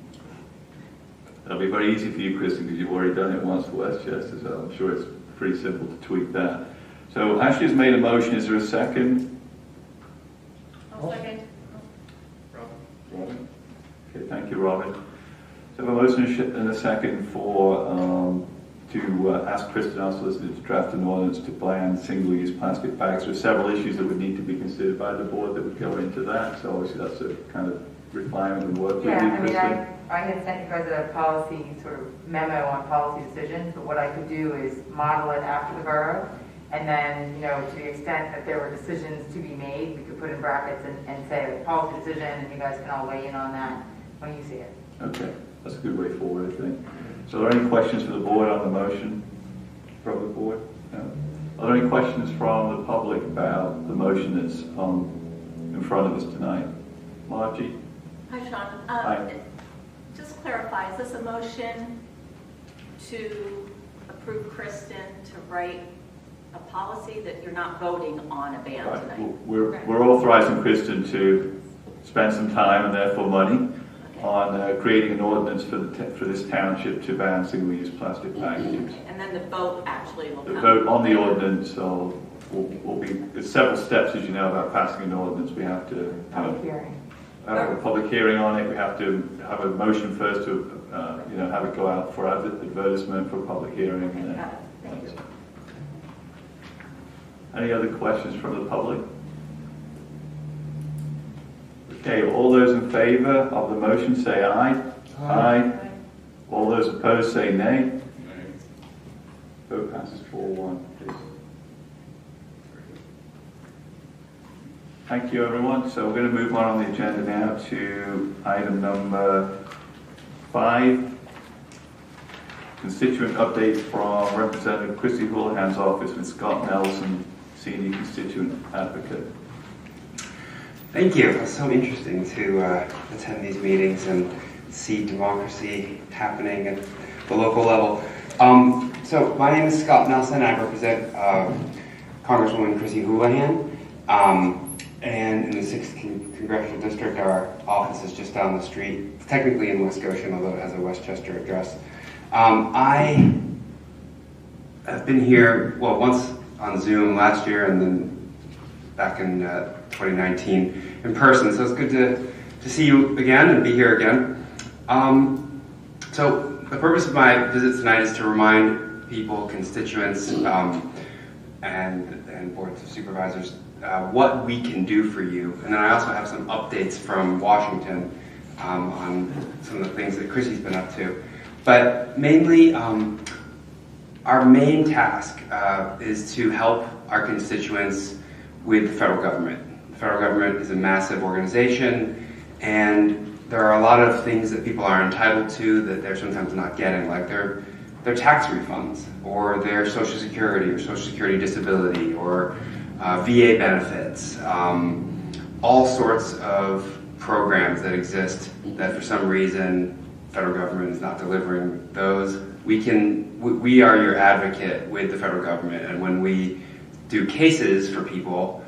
That'll be very easy for you, Kristen, because you've already done it once for Westchester, so I'm sure it's pretty simple to tweak that. So Ashley's made a motion. Is there a second? I'll second. Robin? Okay, thank you, Robin. So a motion and a second for to ask Kristen, our solicitor, to draft an ordinance to ban single-use plastic bags. There are several issues that would need to be considered by the board that would go into that. So obviously that's a kind of requirement and work with Yeah, you, I mean, Kristen. I had sent you guys a policy sort of memo on policy decisions, but what I could do is model it after the borough. And then, to the extent that there were decisions to be made, we could put in brackets and say policy decision, and you guys can all weigh in on that when you see it. Okay, that's a good way forward, I think. So are there any questions for the board on the motion from the board? No? Are there any questions from the public about the motion that's in front of us tonight? Margie? Hi, Sean. Hi. Just clarify, is this a motion to approve Kristen to write a policy that you're not voting on a ban Right. tonight? We're authorizing Kristen to spend some time and therefore money on creating an ordinance for this township to ban single-use plastic packaging. Okay. And then the vote actually will come. The vote on the ordinance will be, there's several steps, as you know, about passing an ordinance. We have to Public hearing. have a public hearing on it. We have to have a motion first to, have it go out for advertisement for a public hearing. Okay, got it. Thank you. Any other questions from the public? Okay, all those in favor of the motion say aye. Aye. All those opposed say nay. Vote passes 4-1, please. Thank you, everyone. So we're going to move on the agenda now to item number 5. Constituent update from Representative Christy Houlihan's office with Scott Nelson, Senior Constituent Advocate. Thank you. It's so interesting to attend these meetings and see democracy happening at the local level. So my name is Scott Nelson. I represent Congresswoman Christy Houlihan. And in the 6th Congressional District, our office is just down the street. It's technically in West Goshen, although it has a Westchester address. I have been here, well, once on Zoom last year and then back in 2019 in person. So it's good to see you again and be here again. So the purpose of my visit tonight is to remind people, constituents, and boards of supervisors what we can do for you. And then I also have some updates from Washington on some of the things that Chrissy's been up to. But mainly, our main task is to help our constituents with the federal government. The federal government is a massive organization, and there are a lot of things that people are entitled to that they're sometimes not getting, like their tax refunds, or their Social Security, or Social Security disability, or VA benefits, all sorts of programs that exist that for some reason the federal government is not delivering those. We are your advocate with the federal government, and when we do cases for people,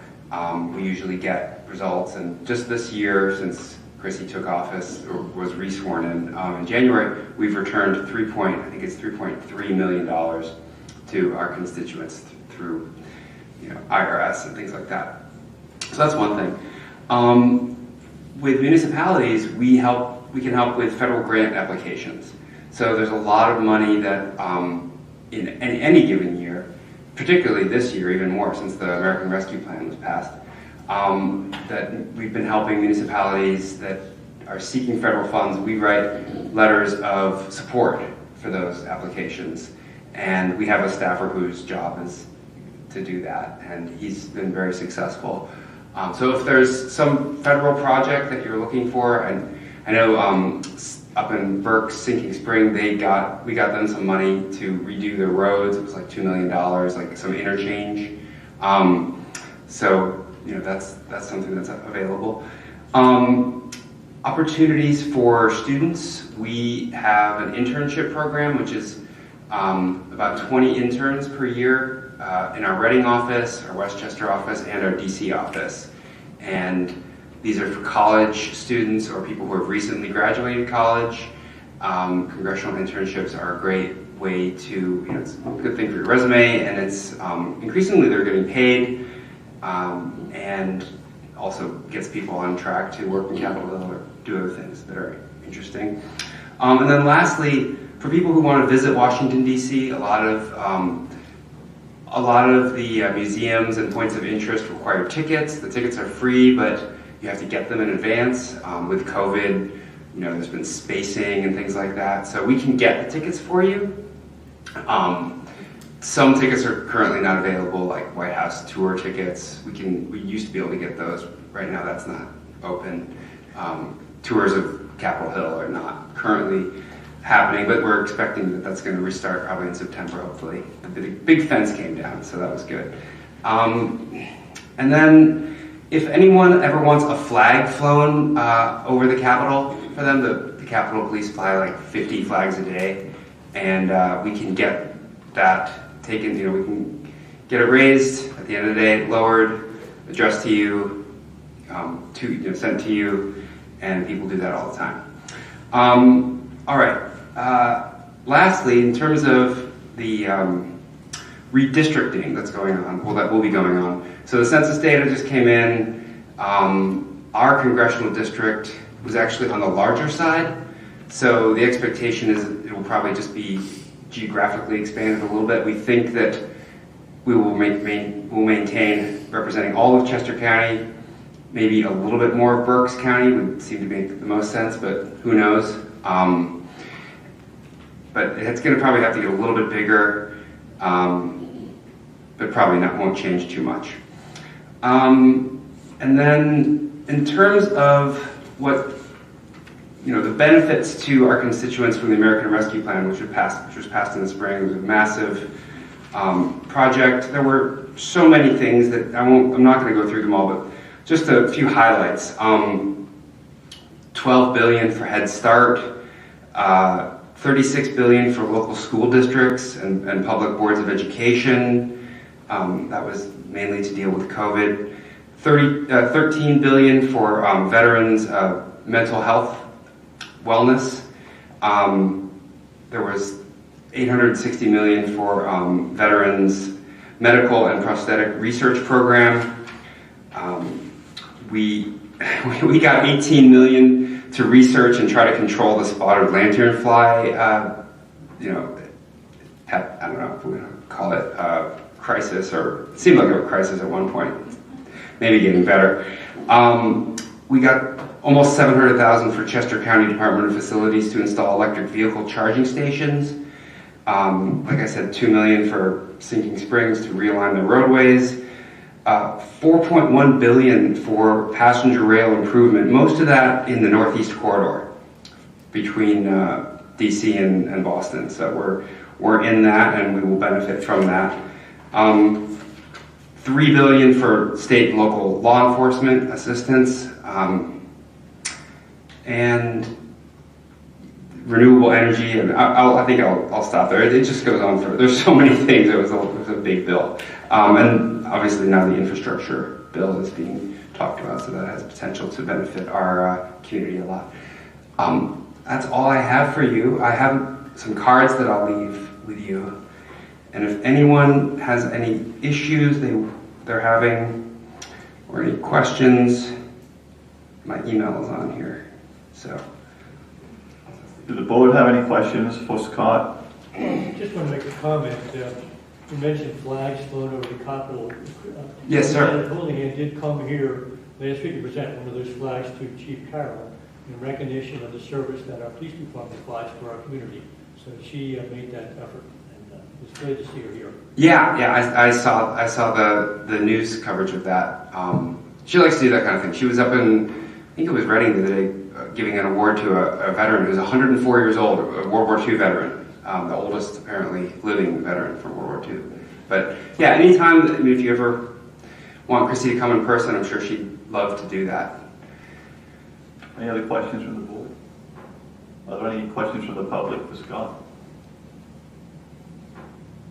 we usually get results. And just this year, since Chrissy took office or was resworn in January, we've returned $3.3 million to our constituents through IRS and things like that. So that's one thing. With municipalities, we can help with federal grant applications. So there's a lot of money that in any given year, particularly this year, even more since the American Rescue Plan was passed, that we've been helping municipalities that are seeking federal funds. We write letters of support for those applications, and we have a staffer whose job is to do that, and he's been very successful. So if there's some federal project that you're looking for, and I know up in Berks, Sinking Spring, we got them some money to redo their roads. It was like $2 million, like some interchange. So that's something that's available. Opportunities for students. We have an internship program, which is about 20 interns per year in our Reading office, our Westchester office, and our DC office. And these are for college students or people who have recently graduated college. Congressional internships are a great way to, it's a good thing for your resume, and it's increasingly they're getting paid, and also gets people on track to work in Capitol Hill or do other things that are interesting. And then lastly, for people who want to visit Washington, D.C., a lot of the museums and points of interest require tickets. The tickets are free, but you have to get them in advance. With COVID, there's been spacing and things like that. So we can get the tickets for you. Some tickets are currently not available, like White House tour tickets. We used to be able to get those. Right now, that's not open. Tours of Capitol Hill are not currently happening, but we're expecting that that's going to restart probably in September, hopefully. The big fence came down, so that was good. And then, if anyone ever wants a flag flown over the Capitol for them, the Capitol Police fly like 50 flags a day, and we can get that taken, we can get it raised at the end of the day, lowered, addressed to you, sent to you, and people do that all the time. All right. Lastly, in terms of the redistricting that's going on, that will be going on. So the census data just came in. Our congressional district was actually on the larger side. So the expectation is it will probably just be geographically expanded a little bit. We think that we will maintain representing all of Chester County. Maybe a little bit more of Berks County would seem to make the most sense, but who knows? But it's going to probably have to get a little bit bigger, but probably won't change too much. And then in terms of what, the benefits to our constituents from the American Rescue Plan, which was passed in the spring, it was a massive project. There were so many things that I'm not going to go through them all, but just a few highlights. $12 billion for Head Start, $36 billion for local school districts and public boards of education. That was mainly to deal with COVID. $13 billion for veterans' mental health wellness. There was $860 million for veterans' medical and prosthetic research program. We got $18 million to research and try to control the spotted lanternfly. I don't know if we're going to call it a crisis, or it seemed like a crisis at one point. Maybe getting better. We got almost $700,000 for Chester County Department of Facilities to install electric vehicle charging stations. Like I said, $2 million for Sinking Springs to realign the roadways. $4.1 billion for passenger rail improvement, most of that in the Northeast Corridor between DC and Boston. So we're in that, and we will benefit from that. $3 billion for state and local law enforcement assistance, and renewable energy. And I think I'll stop there. It just goes on for. There's so many things. It was a big bill, and obviously now the infrastructure bill is being talked about, so that has potential to benefit our community a lot. That's all I have for you. I have some cards that I'll leave with you. And if anyone has any issues they're having, or any questions, my email is on here. So, do the board have any questions for Scott? Just want to make a comment. You mentioned flags flown over the Capitol. Yes, sir. Houlihan did come here last week to present one of those flags to Chief Carroll in recognition of the service that our police department provides for our community. So she made that effort. It's great to see her here. Yeah, I saw the news coverage of that. She likes to do that kind of thing. She was up in, I think it was Reading the other day, giving an award to a veteran who's 104 years old, a World War II veteran, the oldest apparently living veteran from World War II. But yeah, anytime, if you ever want Chrissy to come in person, I'm sure she'd love to do that. Any other questions from the board? Are there any questions from the public for Scott?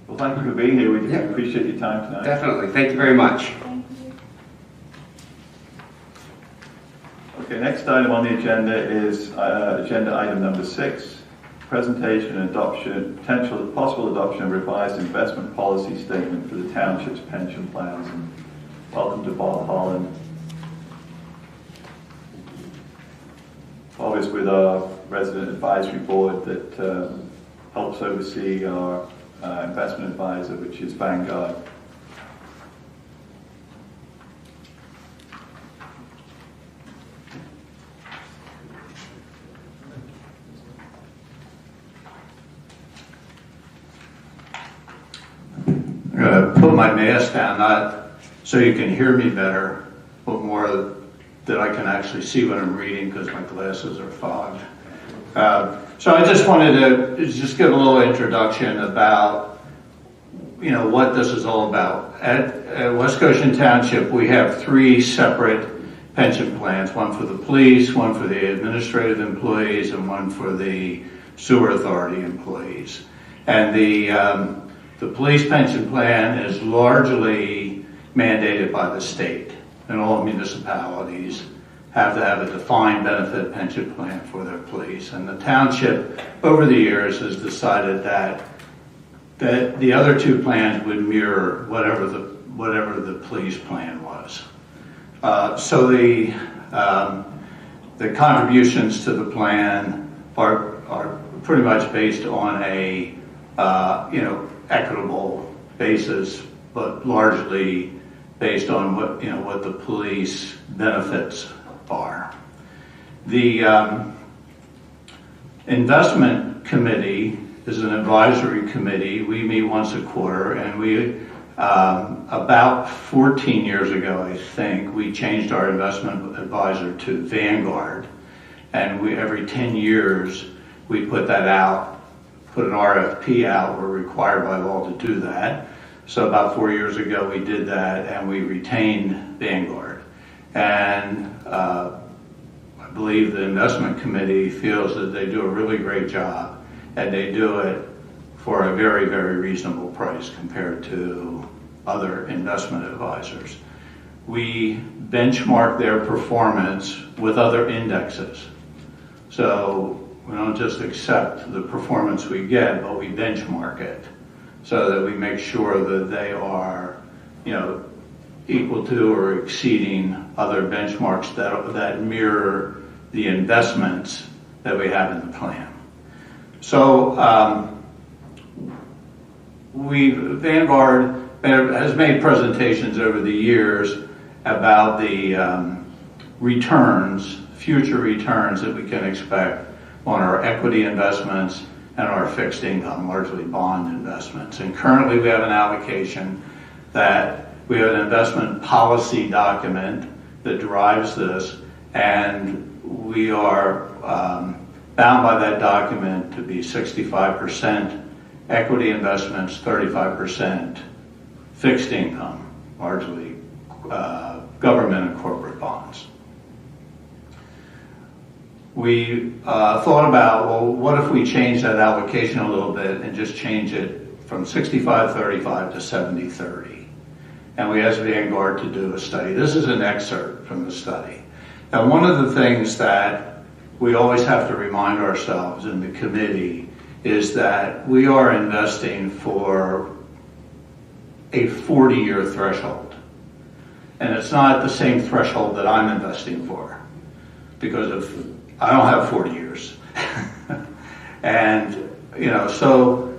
Well, thank you for being here. We appreciate your time tonight. Definitely. Thank you very much. Okay, next item on the agenda is agenda item number 6, presentation and adoption, possible adoption of revised investment policy statement for the township's pension plans. And welcome to Bob Holland. Bob is with our resident advisory board that helps oversee our investment advisor, which is Vanguard. I'm going to put my mask down, not so you can hear me better, but more that I can actually see what I'm reading because my glasses are fogged. So I just wanted to just give a little introduction about, what this is all about. At West Goshen Township, we have 3 separate pension plans, one for the police, one for the administrative employees, and one for the sewer authority employees. And the police pension plan is largely mandated by the state, and all municipalities have to have a defined benefit pension plan for their police. And the township, over the years, has decided that the other 2 plans would mirror whatever the police plan was. So the contributions to the plan are pretty much based on a equitable basis, but largely based on what the police benefits are. The investment committee is an advisory committee. We meet once a quarter, and we about 14 years ago, I think, we changed our investment advisor to Vanguard, and every 10 years we put that out, put an RFP out. We're required by law to do that. So about 4 years ago we did that, and we retained Vanguard. And I believe the investment committee feels that they do a really great job, and they do it for a very, very reasonable price compared to other investment advisors. We benchmark their performance with other indexes. So we don't just accept the performance we get, but we benchmark it so that we make sure that they are, equal to or exceeding other benchmarks that mirror the investments that we have in the plan. So Vanguard has made presentations over the years about the returns, future returns that we can expect on our equity investments and our fixed income, largely bond investments. And currently we have an allocation that we have an investment policy document that drives this, and we are bound by that document to be 65% equity investments, 35% fixed income, largely government and corporate bonds. We thought about, well, what if we change that allocation a little bit and just change it from 65-35 to 70-30? And we asked Vanguard to do a study. This is an excerpt from the study. Now, one of the things that we always have to remind ourselves in the committee is that we are investing for a 40-year threshold. And it's not the same threshold that I'm investing for, because I don't have 40 years. And, so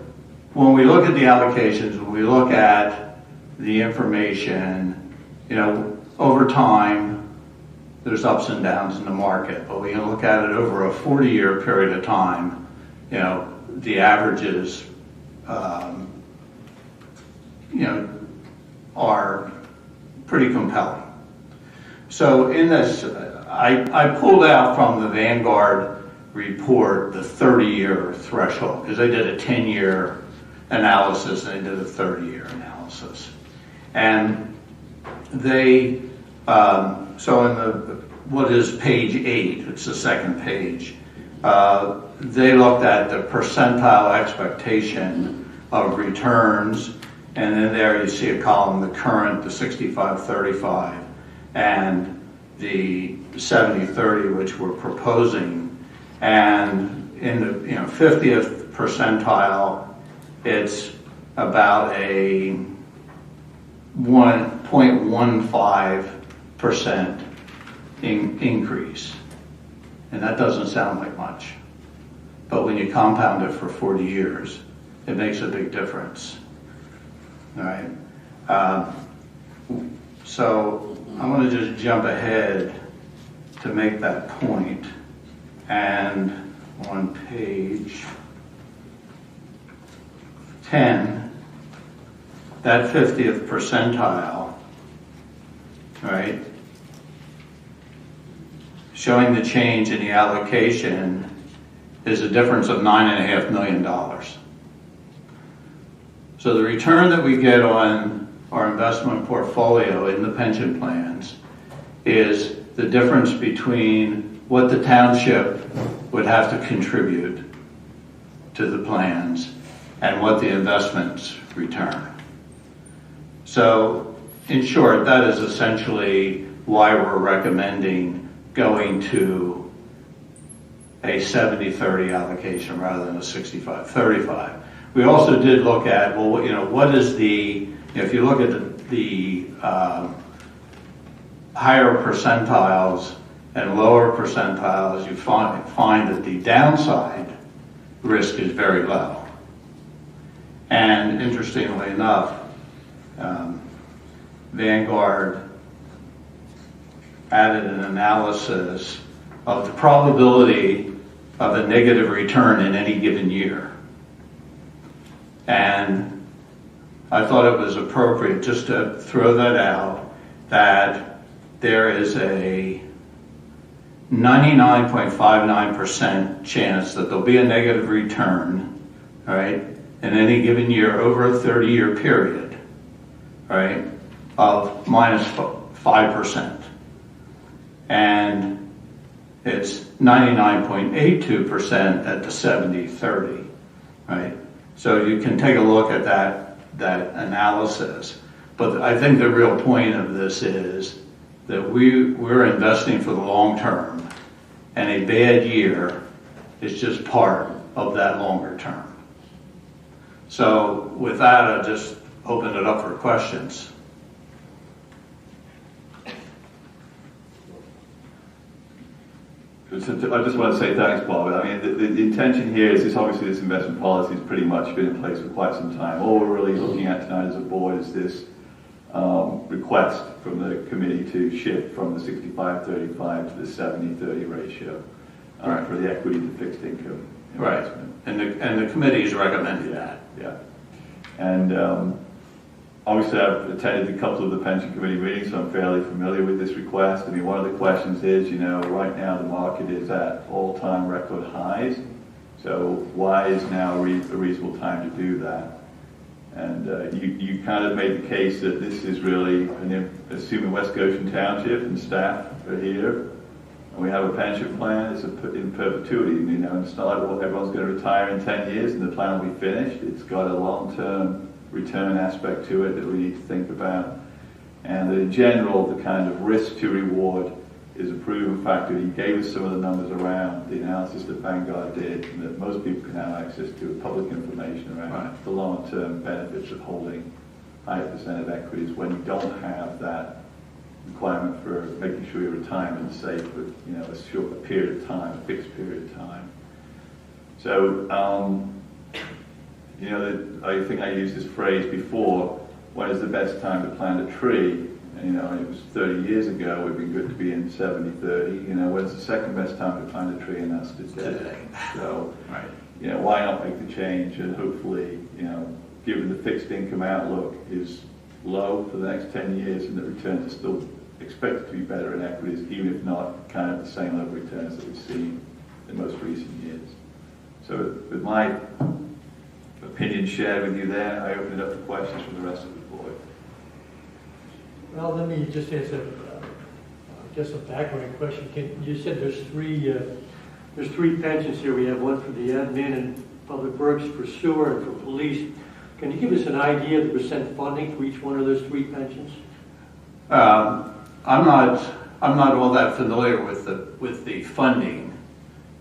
when we look at the allocations, when we look at the information, over time, there's ups and downs in the market, but we can look at it over a 40-year period of time, the averages, are pretty compelling. So in this, I pulled out from the Vanguard report the 30-year threshold, because they did a 10-year analysis and they did a 30-year analysis. And they, so in what is page 8, it's the second page. They looked at the percentile expectation of returns, and then there you see a column, the current, the 65-35, and the 70-30, which we're proposing. And in the 50th percentile, it's about a 1.15% increase. And that doesn't sound like much. But when you compound it for 40 years, it makes a big difference. All right? So I'm going to just jump ahead to make that point. And on page 10, that 50th percentile, right, showing the change in the allocation is a difference of $9.5 million. So the return that we get on our investment portfolio in the pension plans is the difference between what the township would have to contribute to the plans and what the investments return. So, in short, that is essentially why we're recommending going to a 70-30 allocation rather than a 65-35. We also did look at, well, what is the, if you look at the higher percentiles and lower percentiles, you find that the downside risk is very low. And interestingly enough, Vanguard added an analysis of the probability of a negative return in any given year. And I thought it was appropriate just to throw that out, that there is a 99.59% chance that there'll be a negative return, right, in any given year over a 30-year period, right, of minus 5%. And it's 99.82% at the 70-30, right? So you can take a look at that analysis. But I think the real point of this is that we're investing for the long term, and a bad year is just part of that longer term. So with that, I'll just open it up for questions. I just want to say thanks, Bob. I mean, the intention here is this, obviously this investment policy has pretty much been in place for quite some time. All we're really looking at tonight as a board is this request from the committee to shift from the 65-35 to the 70-30 ratio for the equity to fixed income investment. Right, and the committee's recommended that. Yeah, and obviously I've attended a couple of the pension committee meetings, so I'm fairly familiar with this request. I mean, one of the questions is, right now the market is at all-time record highs, so why is now a reasonable time to do that? And you kind of made the case that this is really, assuming West Goshen Township and staff are here, and we have a pension plan, it's in perpetuity. It's not like everyone's going to retire in 10 years and the plan will be finished. It's got a long-term return aspect to it that we need to think about. And in general, the kind of risk to reward is a proven factor. He gave us some of the numbers around the analysis that Vanguard did, and that most people can have access to public information around the long-term benefits of holding higher percent of equities when you don't have that requirement for making sure your retirement is safe with a short period of time, a fixed period of time. So I think I used this phrase before, when is the best time to plant a tree? And, it was 30 years ago, it would be good to be in 70-30. When's the second best time to plant a tree? And that's today. So, why not make the change? And hopefully, given the fixed income outlook is low for the next 10 years and the returns are still expected to be better in equities, even if not kind of the same level of returns that we've seen in most recent years. So with my opinion shared with you there, I open it up to questions from the rest of the board. Well, let me just answer Just a background question. You said there's three pensions here. We have one for the admin and public works, for sewer, and for police. Can you give us an idea of the percent funding for each one of those three pensions? I'm not all that familiar with the funding.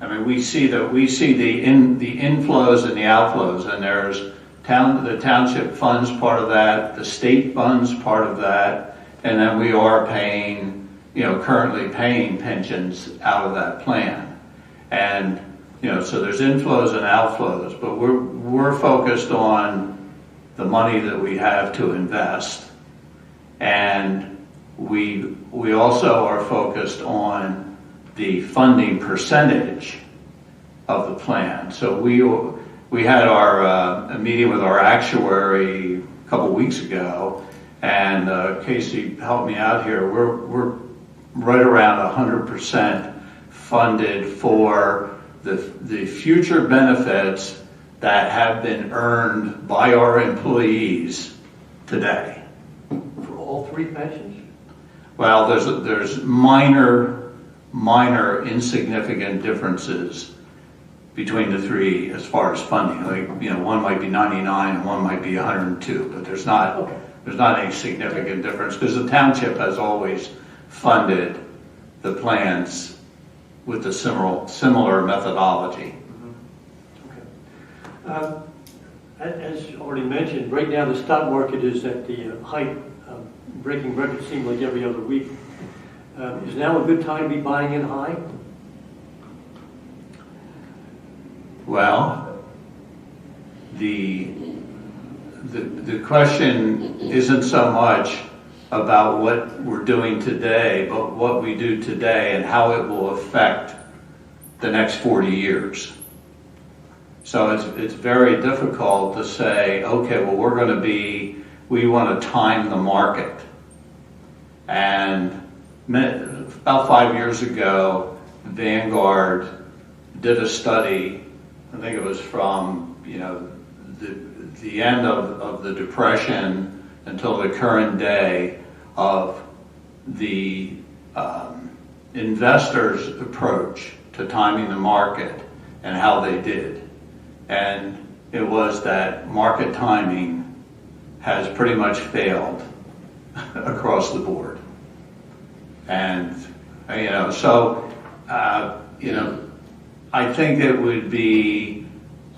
I mean, we see the inflows and the outflows, and there's the township funds part of that, the state funds part of that, and then we are paying, currently paying pensions out of that plan. And, so there's inflows and outflows, but we're focused on the money that we have to invest. And we also are focused on the funding percentage of the plan. So we had a meeting with our actuary a couple weeks ago, and Casey helped me out here. We're right around 100% funded for the future benefits that have been earned by our employees today. For all three pensions? Well, there's minor insignificant differences between the three as far as funding. Like, one might be 99 and one might be 102, but there's not any significant difference because the township has always funded the plans with the similar methodology. Okay. As already mentioned, right now the stock market is at the height, breaking records seem like every other week. Is now a good time to be buying in high? Well, the question isn't so much about what we're doing today, but what we do today and how it will affect the next 40 years. So it's very difficult to say, okay, well, we want to time the market. And about 5 years ago, Vanguard did a study, I think it was from, the end of the Depression until the current day, of the investors' approach to timing the market and how they did. And it was that market timing has pretty much failed across the board. And, I think it would be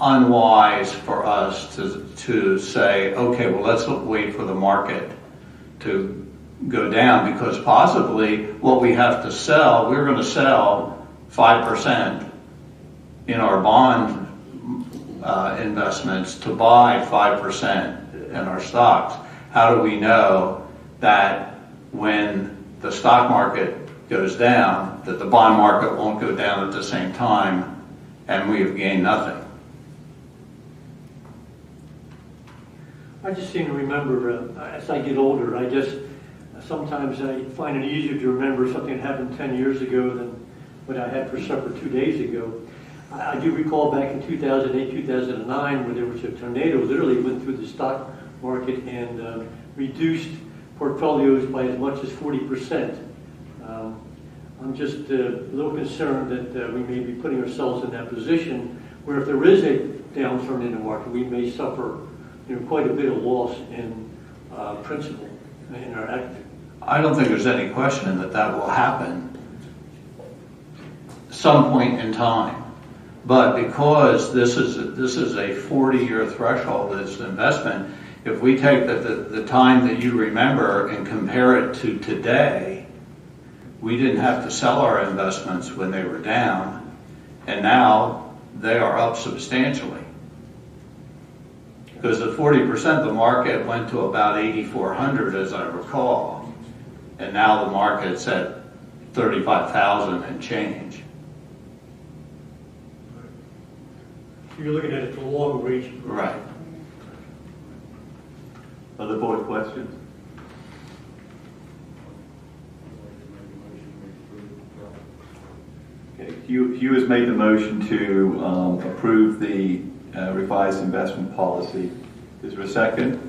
unwise for us to say, okay, well, let's wait for the market to go down, because possibly what we have to sell, we're going to sell 5% in our bond investments to buy 5% in our stocks. How do we know that when the stock market goes down, that the bond market won't go down at the same time and we have gained nothing? I just seem to remember, as I get older, sometimes I find it easier to remember something that happened 10 years ago than what I had for supper 2 days ago. I do recall back in 2008, 2009, where there was a tornado, literally went through the stock market and reduced portfolios by as much as 40%. I'm just a little concerned that we may be putting ourselves in that position where if there is a downturn in the market, we may suffer quite a bit of loss in principal in our active. I don't think there's any question that will happen some point in time. But because this is a 40-year threshold, this investment, if we take the time that you remember and compare it to today, we didn't have to sell our investments when they were down, and now they are up substantially. Because the 40% of the market went to about 8,400, as I recall, and now the market's at 35,000 and change. You're looking at it for long range. Right. Other board questions? Okay, Hugh has made the motion to approve the revised investment policy. Is there a second?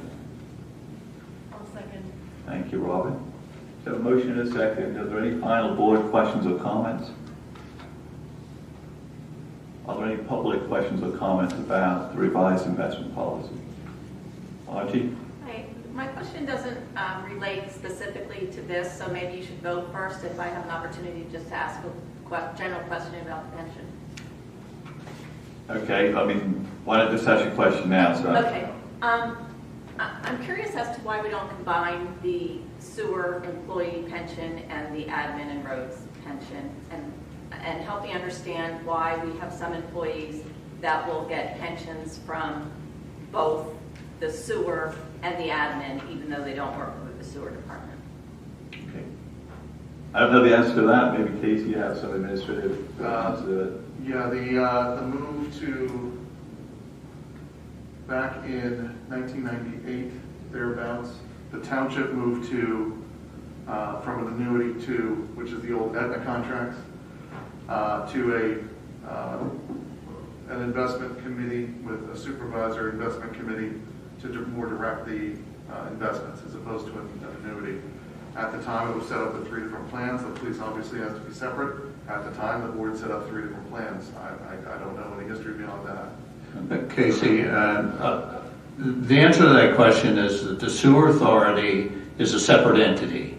I'll second. Thank you, Robin. So a motion and a second. Are there any final board questions or comments? Are there any public questions or comments about the revised investment policy? Archie? Hi. My question doesn't relate specifically to this, so maybe you should vote first if I have an opportunity just to ask a general question about the pension. Okay, I mean, why don't just ask your question now? So. Okay. I'm curious as to why we don't combine the sewer employee pension and the admin and roads pension, and help me understand why we have some employees that will get pensions from both the sewer and the admin, even though they don't work with the sewer department. Okay. I don't know the answer to that. Maybe Casey, you have some administrative answer to it. Yeah, the move to back in 1998, thereabouts, the township moved to from an annuity to, which is the old Aetna contracts, to an investment committee with a supervisor investment committee to more direct the investments as opposed to an annuity. At the time, it was set up with 3 different plans. The police obviously has to be separate. At the time, the board set up 3 different plans. I don't know any history beyond that. Casey, the answer to that question is that the sewer authority is a separate entity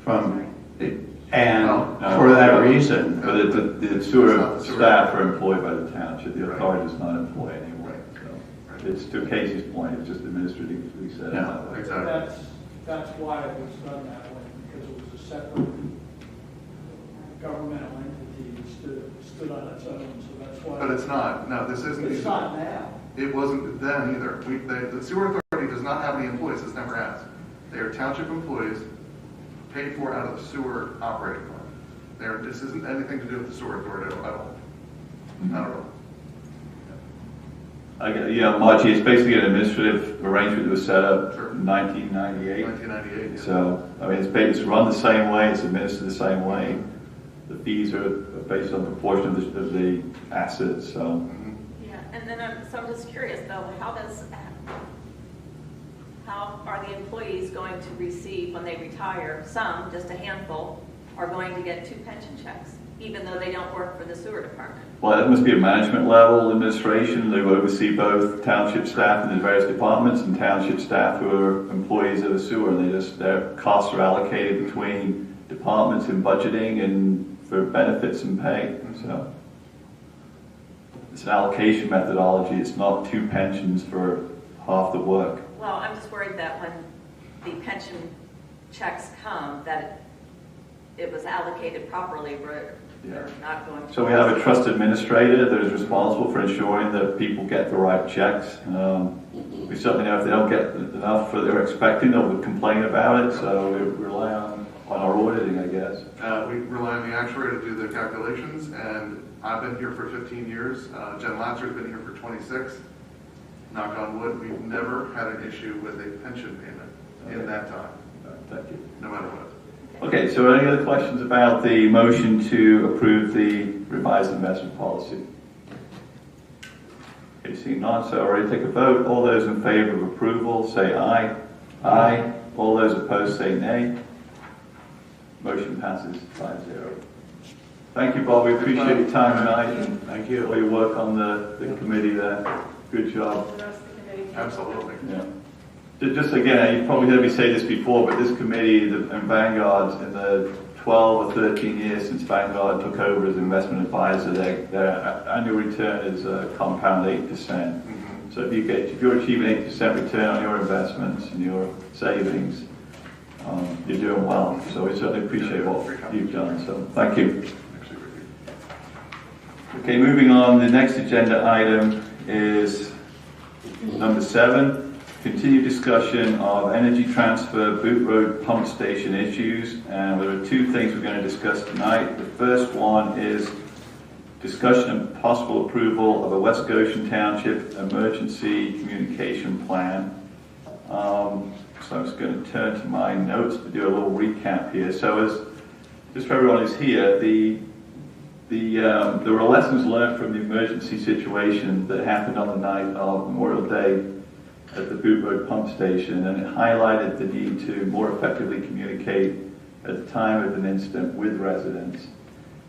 from it, and for that reason. But the sewer staff are employed by the township. The authority does not employ anyone. So it's to Casey's point. It's just administratively set up. Exactly. That's why it was done that way, because it was a separate governmental entity that stood on its own, so that's why. But it's not. No, this isn't. It's not now. It wasn't then either. The sewer authority does not have any employees. It's never has. They are township employees paid for out of the sewer operating fund. This isn't anything to do with the sewer authority at all. Not at all. Yeah, Margie, it's basically an administrative arrangement that was set up in 1998. 1998, yeah. So, I mean, it's run the same way, it's administered the same way. The fees are based on proportion of the assets, so. Yeah, and then I'm just curious though, how are the employees going to receive when they retire? Some, just a handful, are going to get 2 pension checks, even though they don't work for the sewer department. Well, that must be a management level administration. They oversee both township staff in the various departments and township staff who are employees of the sewer. Their costs are allocated between departments in budgeting and for benefits and pay. So it's an allocation methodology. It's not 2 pensions for half the work. Well, I'm just worried that when the pension checks come, that it was allocated properly, where they're not going to. So we have a trust administrator that is responsible for ensuring that people get the right checks. We certainly know if they don't get enough for they're expecting, they'll complain about it. So we rely on our auditing, I guess. We rely on the actuary to do the calculations, and I've been here for 15 years. Jen Latcher's been here for 26. Knock on wood, we've never had an issue with a pension payment in that time. Thank you. No matter what. Okay, so any other questions about the motion to approve the revised investment policy? Okay, seeing none, so ready to take a vote. All those in favor of approval say aye. Aye. All those opposed say nay. Motion passes 5-0. Thank you, Bob. We appreciate your time tonight. And thank you for your work on the committee there. Good job. Absolutely. Yeah. Just again, you've probably heard me say this before, but this committee and Vanguard, in the 12 or 13 years since Vanguard took over as investment advisor, their annual return is compound 8%. So if you're achieving 8% return on your investments and your savings, you're doing well. So we certainly appreciate what you've done. So thank you. Okay, moving on. The next agenda item is number 7. Continued discussion of energy transfer Boot Road pump station issues, and there are 2 things we're going to discuss tonight. The first one is discussion and possible approval of a West Goshen Township emergency communication plan. So I'm just going to turn to my notes to do a little recap here. So just for everyone who's here, there were lessons learned from the emergency situation that happened on the night of Memorial Day at the Boot Road pump station, and it highlighted the need to more effectively communicate at the time of an incident with residents.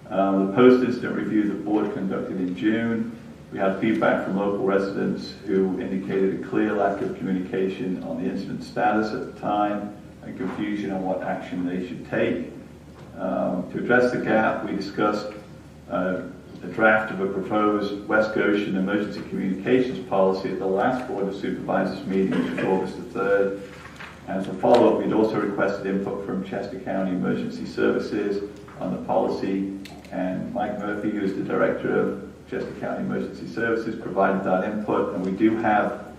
The post-incident review the board conducted in June, we had feedback from local residents who indicated a clear lack of communication on the incident status at the time and confusion on what action they should take. To address the gap, we discussed a draft of a proposed West Goshen emergency communications policy at the last Board of Supervisors meeting, which was August the 3rd. And as a follow-up, we'd also requested input from Chester County Emergency Services on the policy, and Mike Murphy, who is the Director of Chester County Emergency Services, provided that input, and we do have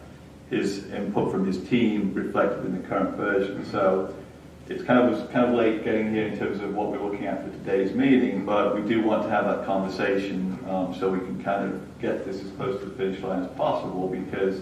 his input from his team reflected in the current version. So it's kind of late getting here in terms of what we're looking at for today's meeting, but we do want to have that conversation so we can kind of get this as close to the finish line as possible, because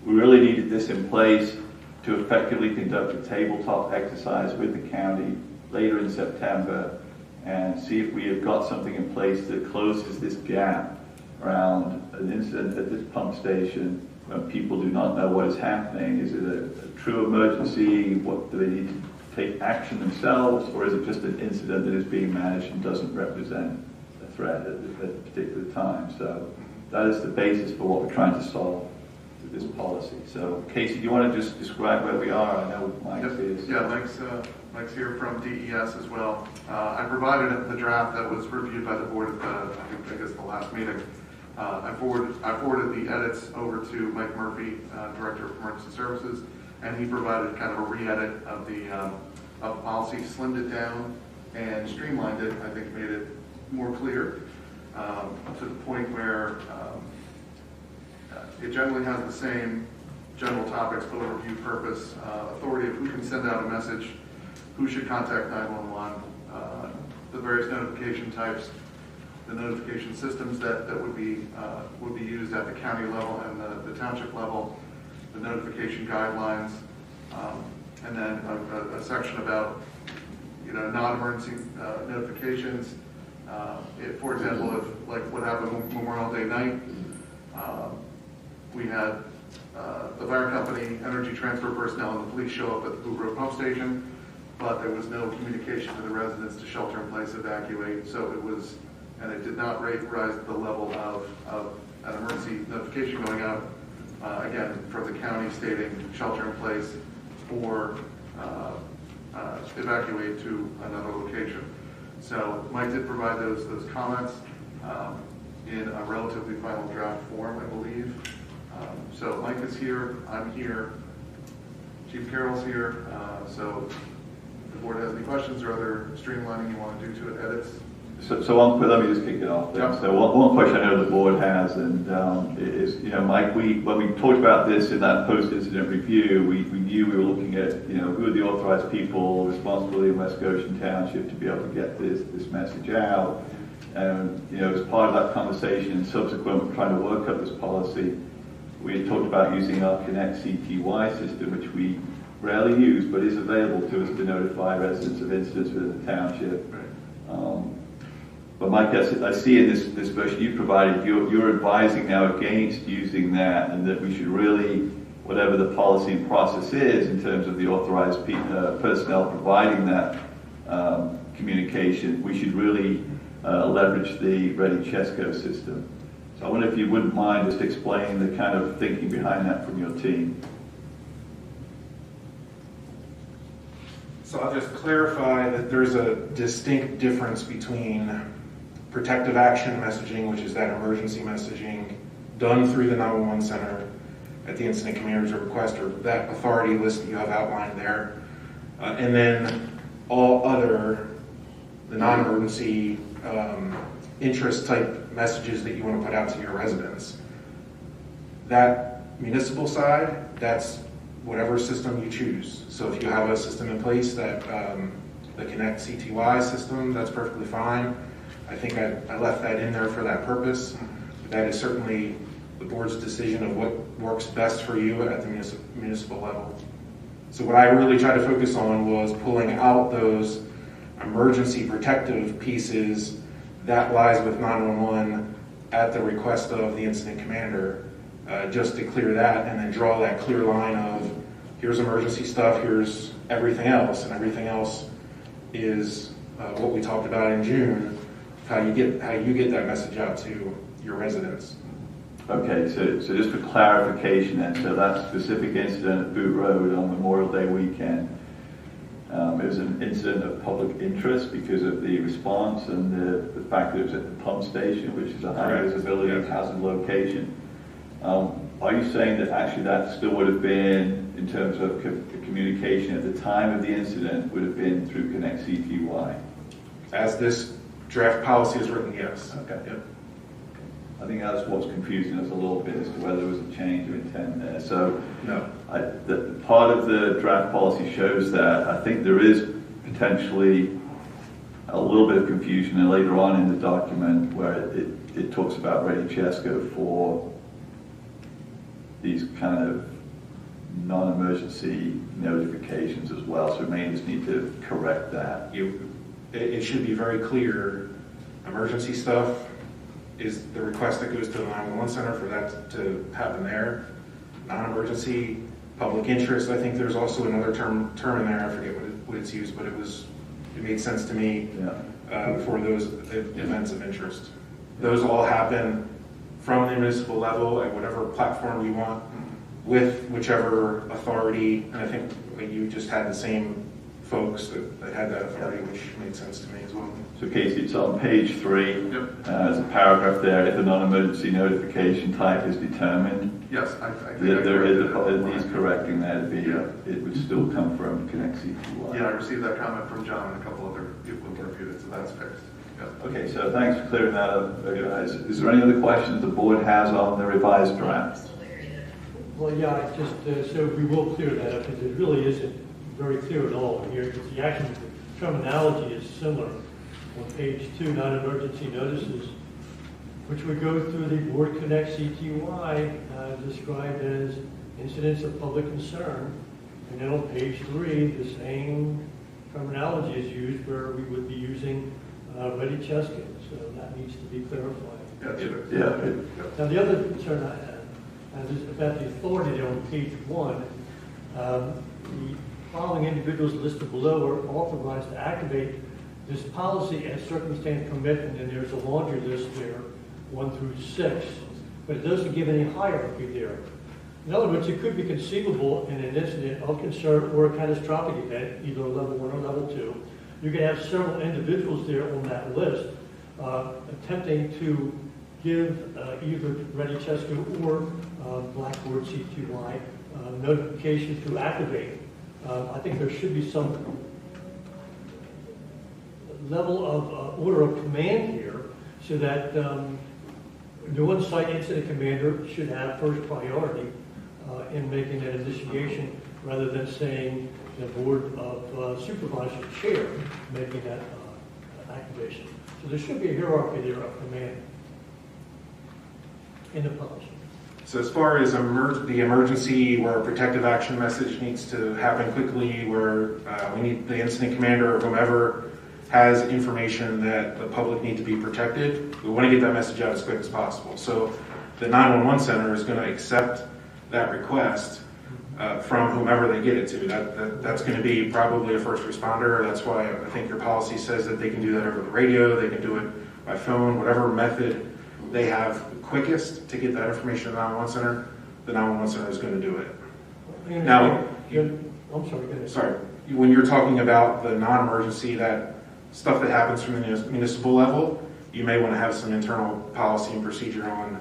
we really needed this in place to effectively conduct a tabletop exercise with the county later in September and see if we have got something in place that closes this gap around an incident at this pump station when people do not know what is happening. Is it a true emergency? What do they need to take action themselves, or is it just an incident that is being managed and doesn't represent a threat at a particular time? So that is the basis for what we're trying to solve with this policy. So Casey, do you want to just describe where we are? I know Mike is. Yeah, Mike's here from DES as well. I provided the draft that was reviewed by the board at I guess the last meeting. I forwarded the edits over to Mike Murphy, Director of Emergency Services, and he provided kind of a re-edit of the policy, slimmed it down and streamlined it. I think made it more clear to the point where it generally has the same general topics, overview, purpose, authority of who can send out a message, who should contact 911, the various notification types, the notification systems that would be used at the county level and the township level, the notification guidelines, and then a section about non-emergency notifications. For example, if like what happened Memorial Day night, we had the fire company, energy transfer personnel, and the police show up at the Boot Road pump station, but there was no communication to the residents to shelter in place, evacuate. So it did not rise the level of an emergency notification going out, again, from the county stating shelter in place or evacuate to another location. So Mike did provide those comments in a relatively final draft form, I believe. So Mike is here, I'm here, Chief Carroll's here. So if the board has any questions or other streamlining you want to do to it, edits. So let me just kick it off then. Yep. So one question I know the board has, and is, Mike, when we talked about this in that post-incident review, we knew we were looking at, who are the authorized people responsible in West Goshen Township to be able to get this message out. And, as part of that conversation and subsequent trying to work up this policy, we had talked about using our Connect CTY system, which we rarely use, but is available to us to notify residents of incidents within the township. But Mike, I see in this version you provided, you're advising now against using that, and that we should really, whatever the policy and process is in terms of the authorized personnel providing that communication, we should really leverage the Ready Chesco system. So I wonder if you wouldn't mind just explaining the kind of thinking behind that from your team. So I'll just clarify that there's a distinct difference between protective action messaging, which is that emergency messaging done through the 911 center at the incident commander's request, or that authority list that you have outlined there, and then all other, the non-emergency interest type messages that you want to put out to your residents. That municipal side, that's whatever system you choose. So if you have a system in place that the Connect CTY system, that's perfectly fine. I think I left that in there for that purpose. That is certainly the board's decision of what works best for you at the municipal level. So what I really tried to focus on was pulling out those emergency protective pieces that lies with 911 at the request of the incident commander. just to clear that and then draw that clear line of here's emergency stuff, here's everything else, and everything else is what we talked about in June, how you get that message out to your residents. Okay, so just for clarification then, so that specific incident at Boot Road on Memorial Day weekend, it was an incident of public interest because of the response and the fact that it was at the pump station, which is a high visibility hazard location. Are you saying that actually that still would have been, in terms of the communication at the time of the incident, would have been through Connect CTY? As this draft policy is written, yes. Okay. Yep. I think that's what's confusing us a little bit as to whether there was a change of intent there. So, no. The part of the draft policy shows that. I think there is potentially a little bit of confusion, and later on in the document where it talks about Ready Chesco for these kind of non-emergency notifications as well. So we may just need to correct that. It should be very clear. Emergency stuff is the request that goes to the 911 center for that to happen there. Non-emergency, public interest. I think there's also another term in there. I forget what it's used, but it made sense to me for those events of interest. Those all happen from the municipal level at whatever platform you want, with whichever authority. And I think you just had the same folks that had that authority, which made sense to me as well. So Casey, it's on page 3. There's a paragraph there. If a non-emergency notification type is determined, yes, I think it needs correcting that. It would still come from Connect CTY. Yeah, I received that comment from John and a couple other people who reviewed it, so that's fixed. Okay, so thanks for clearing that up, guys. Is there any other questions the board has on the revised draft? Well, yeah, so we will clear that up, because it really isn't very clear at all here, because the actual terminology is similar. On page 2, non-emergency notices, which would go through the Board Connect CTY, described as incidents of public concern. And then on page 3, the same terminology is used where we would be using Ready Chesco, so that needs to be clarified. Now, the other concern I have is about the authority there on page 1. The following individuals listed below are authorized to activate this policy as circumstance permit, and then there's a laundry list there, 1 through 6, but it doesn't give any hierarchy there. In other words, it could be conceivable in an incident of concern or a catastrophic event, either level 1 or level 2. You can have several individuals there on that list attempting to give either Ready Chesco or Blackboard CTY notification to activate. I think there should be some level of order of command here, so that the on-site incident commander should have first priority in making that initiation, rather than saying the board of supervisors chair making that activation. So there should be a hierarchy there of command in the policy. So as far as the emergency where a protective action message needs to happen quickly, where we need the incident commander or whomever has information that the public need to be protected, we want to get that message out as quick as possible. So the 911 center is going to accept that request from whomever they get it to. That's going to be probably a first responder. That's why I think your policy says that they can do that over the radio, they can do it by phone, whatever method they have quickest to get that information to the 911 center, the 911 center is going to do it. Now, I'm sorry. Sorry. When you're talking about the non-emergency, that stuff that happens from the municipal level, you may want to have some internal policy and procedure on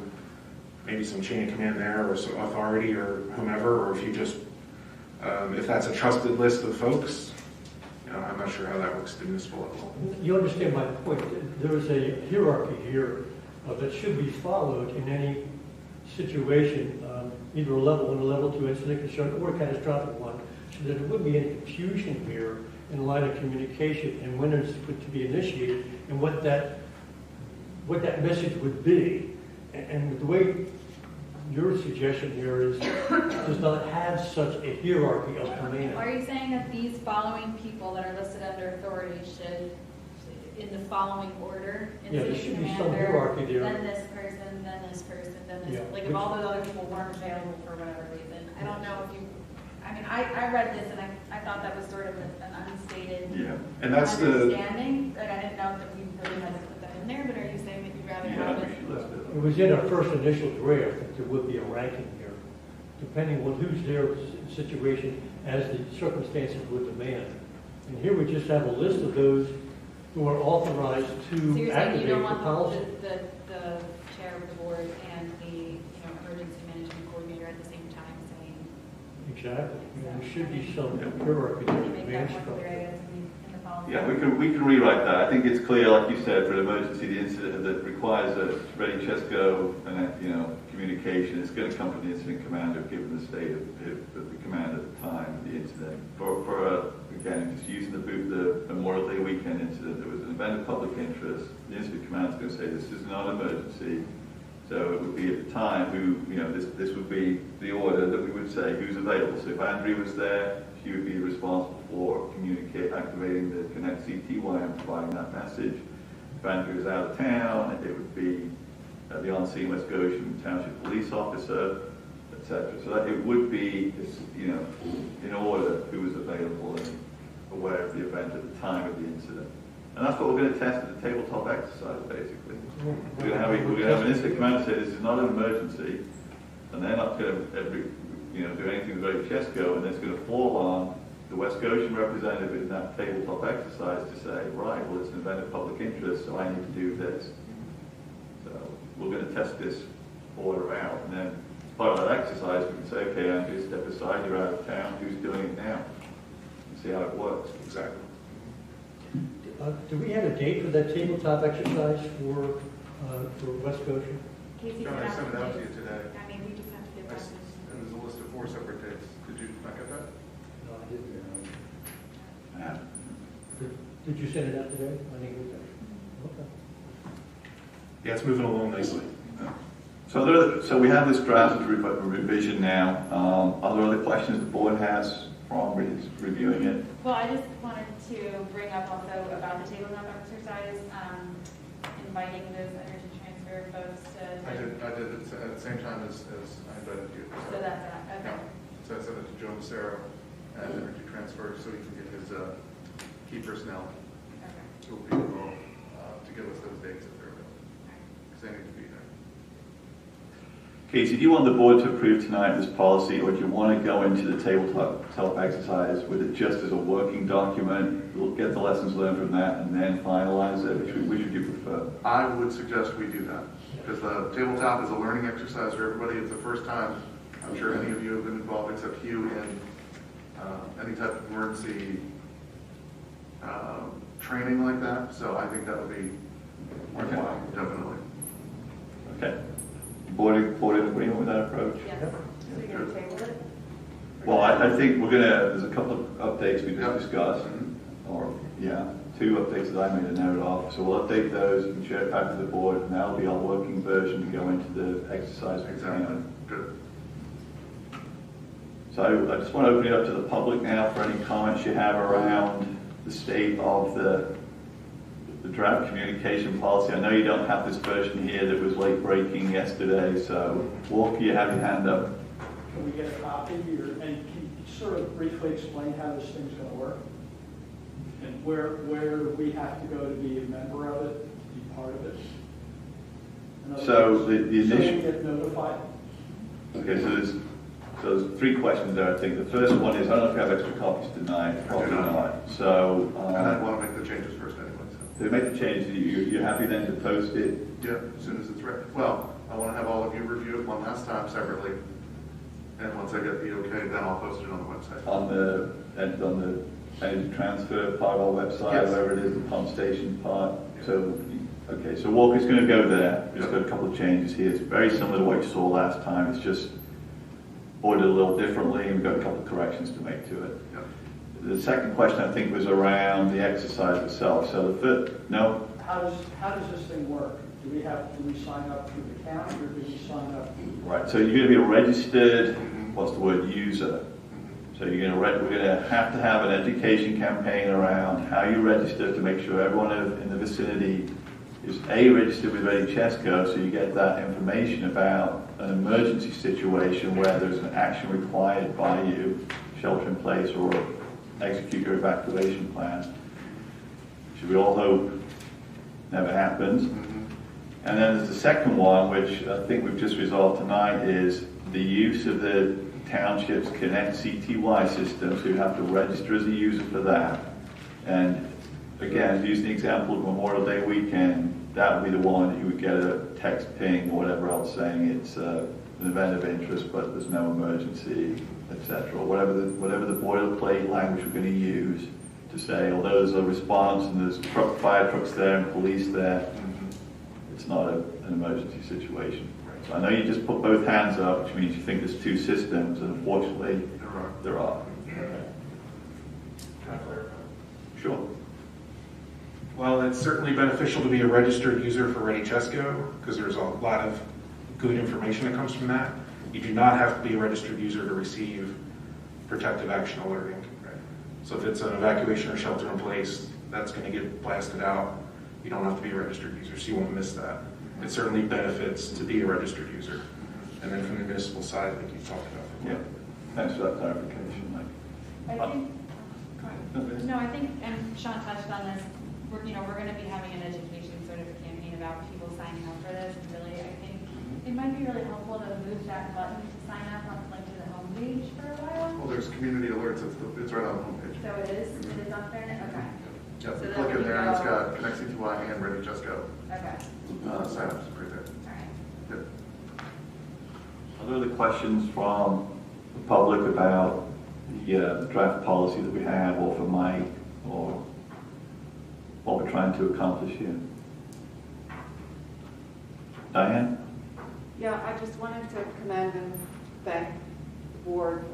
maybe some chain of command there, or some authority, or whomever, or if you just, if that's a trusted list of folks, I'm not sure how that works at the municipal level. You understand my point. There is a hierarchy here that should be followed in any situation, either a level 1 or level 2 incident concern or a catastrophic one, so that there wouldn't be any confusion here in line of communication and when it's to be initiated and what that message would be. And the way your suggestion here is does not have such a hierarchy of command. Are you saying that these following people that are listed under authority should in the following order. Yeah, there should be some commander, hierarchy there. Then this person, then this person, then this, Yeah. like if all those other people weren't available for whatever reason. I don't know if you, I mean, I read this and I thought that was sort of an unstated Yeah, and that's the, understanding. Like I didn't know that we really had to put that in there, but are you saying that you'd rather have it? It was in our first initial draft that there would be a ranking here, depending on who's there, situation as the circumstances would demand. And here we just have a list of those who are authorized So to you're saying you activate don't the want policy. the chair of the board and the, emergency management coordinator at the same time saying, Exactly. There should be some hierarchy can you there, make demand that more clear, I structure. guess, in the policy? Yeah, we can rewrite that. I think it's clear, like you said, for an emergency, the incident that requires a ready, chest, go, and communication. It's going to come from the incident commander, given the state of the command at the time of the incident. Again, just using the Memorial Day weekend incident, there was an event of public interest. The incident commander is going to say this is not an emergency. So it would be at the time this would be the order that we would say who's available. So if Andrea was there, she would be responsible for activating the Connect CTY and providing that message. If Andrea was out of town, it would be the on-scene West Goshen Township Police Officer, etc. So that it would be, in order who was available and aware of the event at the time of the incident. And that's what we're going to test at the tabletop exercise, basically. We're going to have an incident commander say this is not an emergency, and they're not going to do anything with ready chest go, and it's going to fall on the West Goshen representative in that tabletop exercise to say, right, well, it's an event of public interest, so I need to do this. So we're going to test this order out, and then as part of that exercise, we can say, okay, Andrew, step aside, you're out of town, who's doing it now? And see how it works. Exactly. Do we have a date for that tabletop exercise for West Goshen? Casey, John, I sent it out to you today. I mean, we just have to get back. And there's a list of 4 separate dates. Did you not get that? No, I didn't. Did you send it out today? I didn't get that. Okay. Yeah, it's moving along nicely. So we have this draft revision now. Are there other questions the board has from reviewing it? Well, I just wanted to bring up also about the tabletop exercise, inviting those energy transfer folks to. I did it at the same time as I invited you. So that's okay. Yeah. So I sent it to Joe Macero at Energy Transfer so he can get his key personnel who will be involved to give us those dates if they're available. Because they need to be there. Casey, do you want the board to approve tonight this policy, or do you want to go into the tabletop exercise with it just as a working document, get the lessons learned from that, and then finalize it? Which would you prefer? I would suggest we do that because the tabletop is a learning exercise for everybody. It's the first time I'm sure any of you have been involved except Hugh in any type of emergency training like that. So I think that would be worthwhile, definitely. Okay. Board in agreement with that approach? Yes. So you're going to table it? Well, I think there's a couple of updates we just discussed, or, 2 updates that I made a note of. So we'll update those and share it back to the board, and that'll be our working version to go into the exercise. Exactly. Good. So I just want to open it up to the public now for any comments you have around the state of the draft communication policy. I know you don't have this version here that was late breaking yesterday, so Walker, you have your hand up. Can we get a copy, and can you sort of briefly explain how this thing's going to work? And where we have to go to be a member of it, to be part of it? So the initial... So we get notified? Okay, so there's 3 questions there, I think. The first one is, I don't know if you have extra copies tonight. Probably not. So... and I want to make the changes first anyway. So you make the changes. You're happy then to post it? Yeah, as soon as it's ready. Well, I want to have all of you review it one last time separately. And once I get the okay, then I'll post it on the website. On the energy transfer part of our website, yes. Wherever it is, the pump station part. Yeah. So, okay, so Walker's going to go there. Just got a couple of changes here. It's very similar to what you saw last time. It's just ordered a little differently, and we've got a couple of corrections to make to it. Yeah. The second question, I think, was around the exercise itself. So the first, no? How does this thing work? Do we sign up through the county, or do we sign up? Right, so you're going to be a registered, what's the word, user. So we're going to have an education campaign around how you register to make sure everyone in the vicinity is registered with Ready Chesco, so you get that information about an emergency situation where there's an action required by you, shelter in place or execute your evacuation plan, which we all hope never happens. And then there's the second one, which I think we've just resolved tonight, is the use of the township's Connect CTY system, so you have to register as a user for that. And again, using the example of Memorial Day weekend, that would be the one that you would get a text ping or whatever else saying it's an event of interest, but there's no emergency, etc. Or whatever the boilerplate language we're going to use to say, although there's a response and there's fire trucks there and police there, it's not an emergency situation. So I know you just put both hands up, which means you think there's two systems, and unfortunately, there are. Can I clarify? Sure. Well, it's certainly beneficial to be a registered user for Ready Chesco because there's a lot of good information that comes from that. You do not have to be a registered user to receive protective action alerting. So if it's an evacuation or shelter in place, that's going to get blasted out. You don't have to be a registered user, so you won't miss that. It certainly benefits to be a registered user. And then from the municipal side, like you talked about. Yeah, thanks for that clarification, Mike. I think, no, I think, and Sean touched on this, we're going to be having an education sort of campaign about people signing up for this, and really, I think it might be really helpful to move that button to sign up on like to the homepage for a while. Well, there's community alerts, it's right on the homepage. So it is up there, okay. Yep, So you then click when in you there and it's go- got Connect CTY and Ready Chesco. Okay. Sign ups right there. All right. Yep. Are there other questions from the public about the draft policy that we have, or for Mike, or what we're trying to accomplish here? Diane? Yeah, I just wanted to commend and thank the board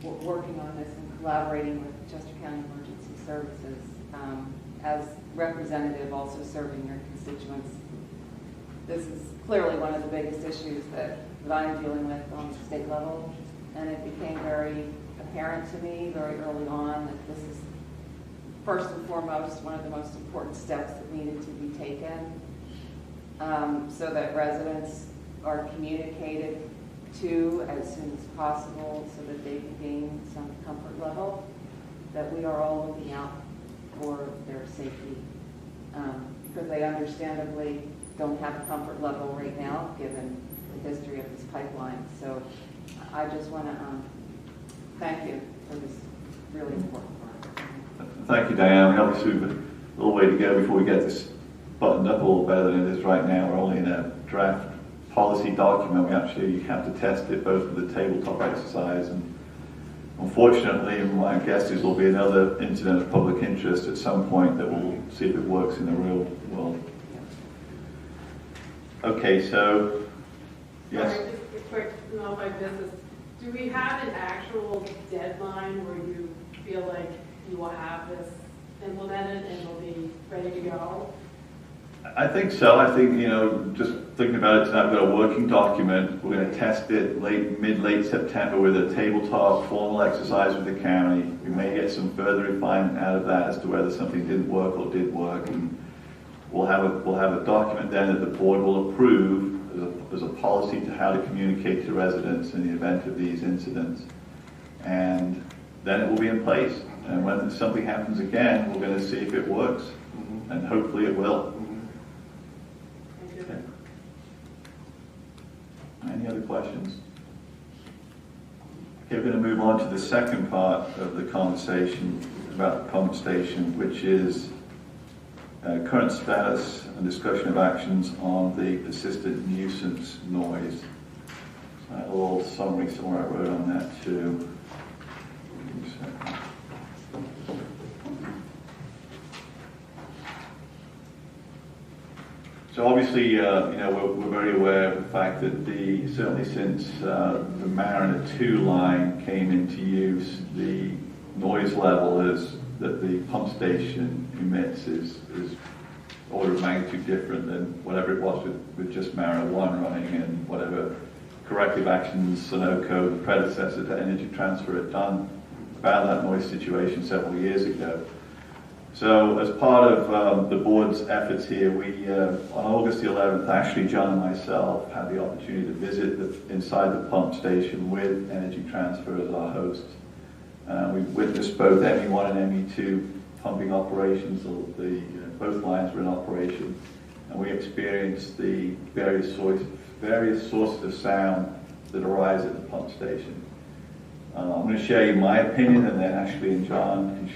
for working on this and collaborating with Chester County Emergency Services. As representative, also serving your constituents, this is clearly one of the biggest issues that I'm dealing with on the state level, and it became very apparent to me very early on that this is first and foremost one of the most important steps that needed to be taken so that residents are communicated to as soon as possible so that they can gain some comfort level that we are all looking out for their safety, because they understandably don't have a comfort level right now given the history of this pipeline. So I just want to thank you for this really important work. Thank you, Diane. Obviously, we've a little way to go before we get this buttoned up a little better than it is right now. We're only in a draft policy document. We actually have to test it both with the tabletop exercise, and unfortunately, my guess is there'll be another incident of public interest at some point that we'll see if it works in the real world. Okay, so, yes? Sorry, just a quick, not my business. Do we have an actual deadline where you feel like you will have this implemented and will be ready to go? I think so. I think, just thinking about it tonight, we've got a working document. We're going to test it mid-late September with a tabletop formal exercise with the county. We may get some further refinement out of that as to whether something didn't work or did work. And we'll have a document then that the board will approve as a policy to how to communicate to residents in the event of these incidents. And then it will be in place. And when something happens again, we're going to see if it works. And hopefully it will. Okay. Any other questions? Okay, we're going to move on to the second part of the conversation about the pump station, which is current status and discussion of actions on the persistent nuisance noise. A little summary somewhere I wrote on that too. So obviously, we're very aware of the fact that certainly since the Mariner 2 line came into use, the noise level that the pump station emits is order of magnitude different than whatever it was with just Mariner 1 running and whatever corrective actions Sunoco, the predecessor to Energy Transfer, had done about that noise situation several years ago. So as part of the board's efforts here, we, on August the 11th, actually John and myself had the opportunity to visit inside the pump station with Energy Transfer as our host. We witnessed both ME1 and ME2 pumping operations, both lines were in operation, and we experienced the various sources of sound that arise at the pump station. I'm going to share you my opinion, and then Ashley and John can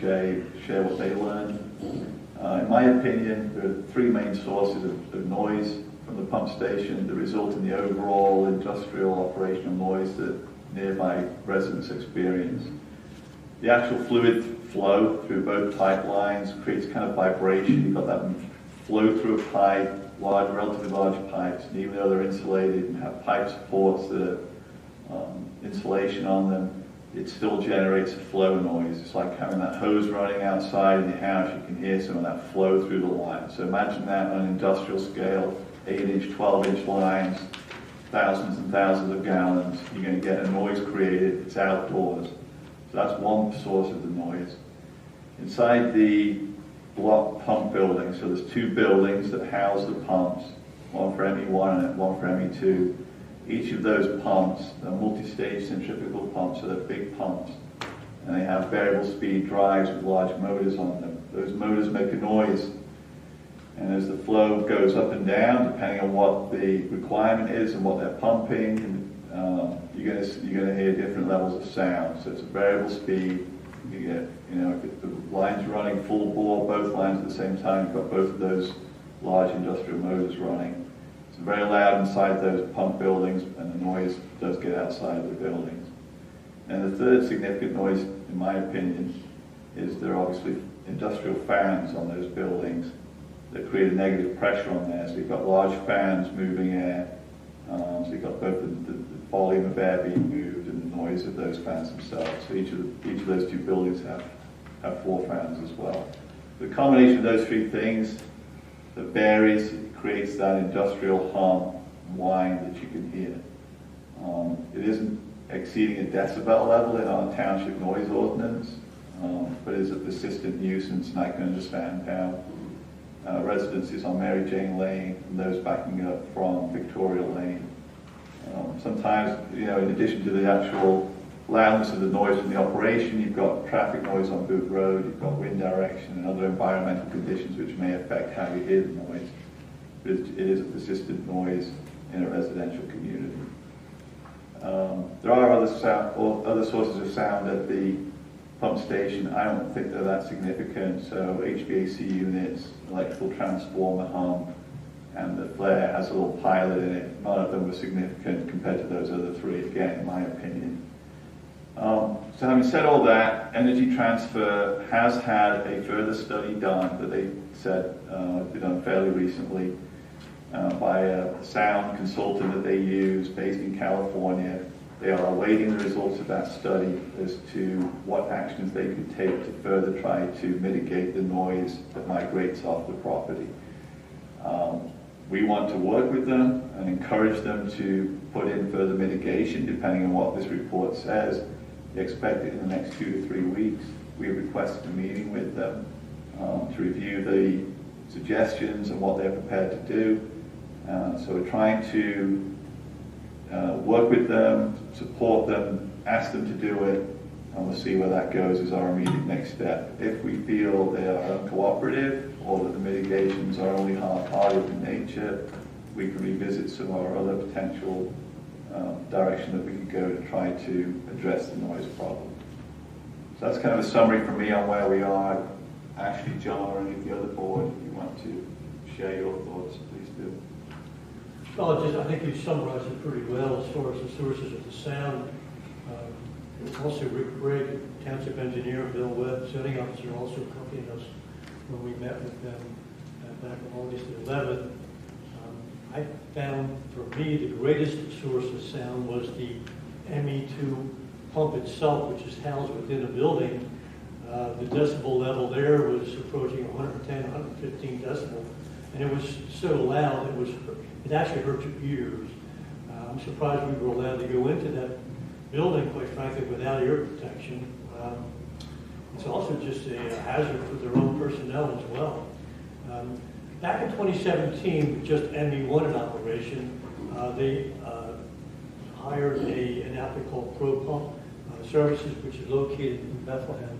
share what they learned. In my opinion, there are three main sources of noise from the pump station that result in the overall industrial operational noise that nearby residents experience. The actual fluid flow through both pipelines creates kind of vibration. You've got that flow through a pipe, relatively large pipes, and even though they're insulated and have pipe supports that are insulation on them, it still generates a flow noise. It's like having that hose running outside in your house. You can hear some of that flow through the line. So imagine that on an industrial scale, 8-inch, 12-inch lines, thousands and thousands of gallons. You're going to get a noise created. It's outdoors. So that's one source of the noise. Inside the block pump building, so there's two buildings that house the pumps, one for ME1 and one for ME2. Each of those pumps are multi-stage centrifugal pumps, so they're big pumps. And they have variable speed drives with large motors on them. Those motors make a noise. And as the flow goes up and down, depending on what the requirement is and what they're pumping, you're going to hear different levels of sound. So it's a variable speed. You get, if the line's running full bore, both lines at the same time, you've got both of those large industrial motors running. It's very loud inside those pump buildings, and the noise does get outside of the buildings. And the third significant noise, in my opinion, is there are obviously industrial fans on those buildings that create a negative pressure on there. So you've got large fans moving air. So you've got both the volume of air being moved and the noise of those fans themselves. So each of those two buildings have 4 fans as well. The combination of those three things that varies creates that industrial hum and whine that you can hear. It isn't exceeding a decibel level in our township noise ordinance, but is a persistent nuisance, and I can understand how residences on Mary Jane Lane and those backing up from Victoria Lane. Sometimes, in addition to the actual loudness of the noise from the operation, you've got traffic noise on Boot Road, you've got wind direction and other environmental conditions which may affect how you hear the noise. But it is a persistent noise in a residential community. There are other sources of sound at the pump station. I don't think they're that significant. So HVAC units, electrical transformer hum, and the flare has a little pilot in it. None of them were significant compared to those other three, again, in my opinion. So having said all that, Energy Transfer has had a further study done that they said been done fairly recently by a sound consultant that they use based in California. They are awaiting the results of that study as to what actions they could take to further try to mitigate the noise that migrates off the property. We want to work with them and encourage them to put in further mitigation depending on what this report says. They expect it in the next 2 to 3 weeks. We have requested a meeting with them to review the suggestions and what they're prepared to do. So we're trying to work with them, support them, ask them to do it, and we'll see where that goes as our immediate next step. If we feel they are uncooperative or that the mitigations are only half-hearted in nature, we can revisit some of our other potential direction that we can go to try to address the noise problem. So that's kind of a summary from me on where we are. Ashley, John, or any of the other board, if you want to share your thoughts, please do. Well, I think you summarized it pretty well as far as the sources of the sound. Also, Rick Brigg, Township Engineer, Bill Webb, Zoning Officer, also accompanied us when we met with them back on August 11th. I found, for me, the greatest source of sound was the ME2 pump itself, which is housed within a building. The decibel level there was approaching 110, 115 decibel, and it was so loud it actually hurt your ears. I'm surprised we were allowed to go into that building, quite frankly, without ear protection. It's also just a hazard for their own personnel as well. Back in 2017, with just ME1 in operation, they hired an outfit called Pro Pump Services, which is located in Bethlehem.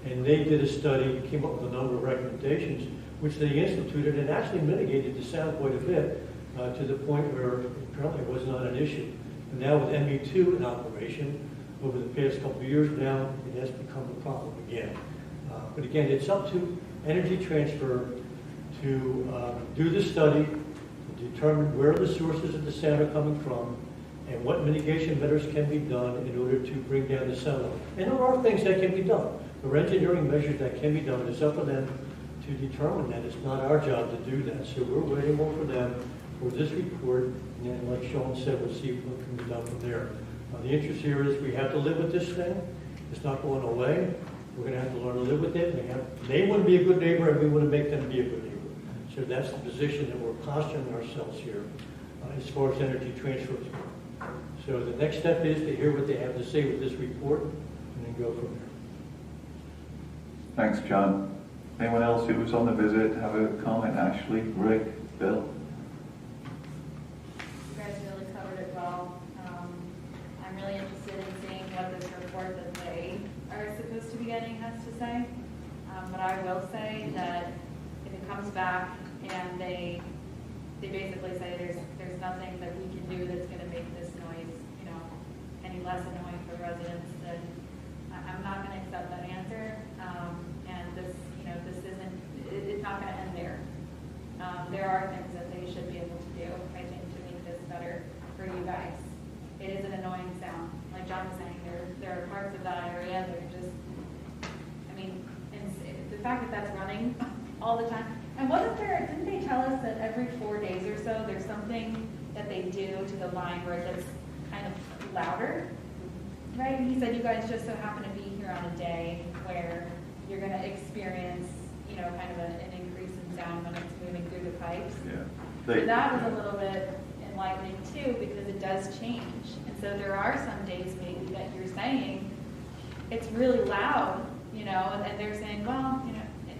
And they did a study, came up with a number of recommendations, which they instituted and actually mitigated the sound quite a bit to the point where apparently it was not an issue. And now with ME2 in operation, over the past couple of years now, it has become a problem again. But again, it's up to Energy Transfer to do the study, to determine where the sources of the sound are coming from, and what mitigation measures can be done in order to bring down the sound level. And there are things that can be done. There are engineering measures that can be done. It's up to them to determine that. It's not our job to do that. So we're waiting more for them for this report. And like Sean said, we'll see what can be done from there. The interest here is we have to live with this thing. It's not going away. We're going to have to learn to live with it. They want to be a good neighbor, and we want to make them be a good neighbor. So that's the position that we're posturing ourselves here as far as Energy Transfer is concerned. So the next step is to hear what they have to say with this report and then go from there. Thanks, John. Anyone else who was on the visit have a comment? Ashley, Rick, Bill? You guys really covered it well. I'm really interested in seeing what this report that they are supposed to be getting has to say. But I will say that if it comes back and they basically say there's nothing that we can do that's going to make this noise, any less annoying for residents, then I'm not going to accept that answer. And this isn't, it's not going to end there. There are things that they should be able to do, I think, to make this better for you guys. It is an annoying sound. Like John was saying, there are parts of that area that are just, and the fact that that's running all the time. And didn't they tell us that every 4 days or so, there's something that they do to the line where it gets kind of louder? Right? He said you guys just so happen to be here on a day where you're going to experience, kind of an increase in sound when it's moving through the pipes. Yeah. So that was a little bit enlightening too, because it does change. And so there are some days maybe that you're saying it's really loud, and they're saying, well,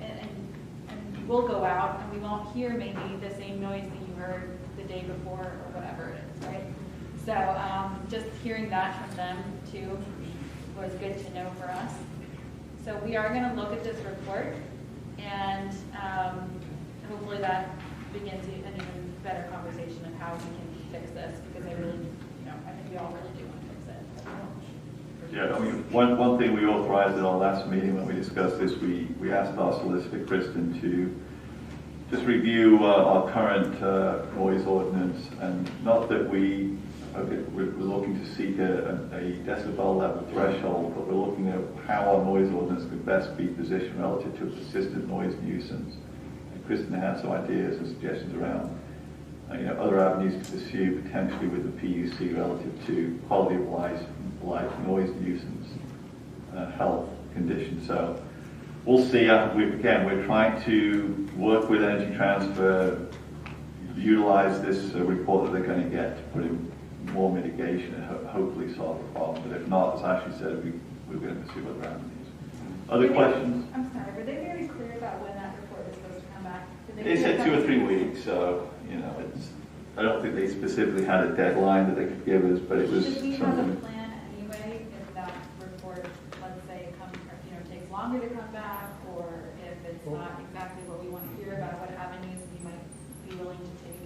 and we'll go out and we won't hear maybe the same noise that you heard the day before or whatever it is, right? So just hearing that from them too was good to know for us. So we are going to look at this report, and hopefully that begins an even better conversation of how we can fix this, because I really, I think we all really do want to fix it. Yeah, one thing we authorized at our last meeting when we discussed this, we asked our solicitor, Kristen, to just review our current noise ordinance, and not that we're looking to seek a decibel level threshold, but we're looking at how our noise ordinance could best be positioned relative to a persistent noise nuisance. And Kristen had some ideas and suggestions around other avenues to pursue potentially with the PUC relative to quality of life, noise nuisance, health conditions. So we'll see. We're trying to work with Energy Transfer, utilize this report that they're going to get to put in more mitigation and hopefully solve the problem. But if not, as Ashley said, we're going to pursue other avenues. Other questions? I'm sorry, were they very clear about when that report is supposed to come back? They said 2 or 3 weeks, so I don't think they specifically had a deadline that they could give us, but it was Should we have a something. plan anyway if that report, let's say, takes longer to come back, or if it's not exactly what we want to hear about, what avenues we might be willing to take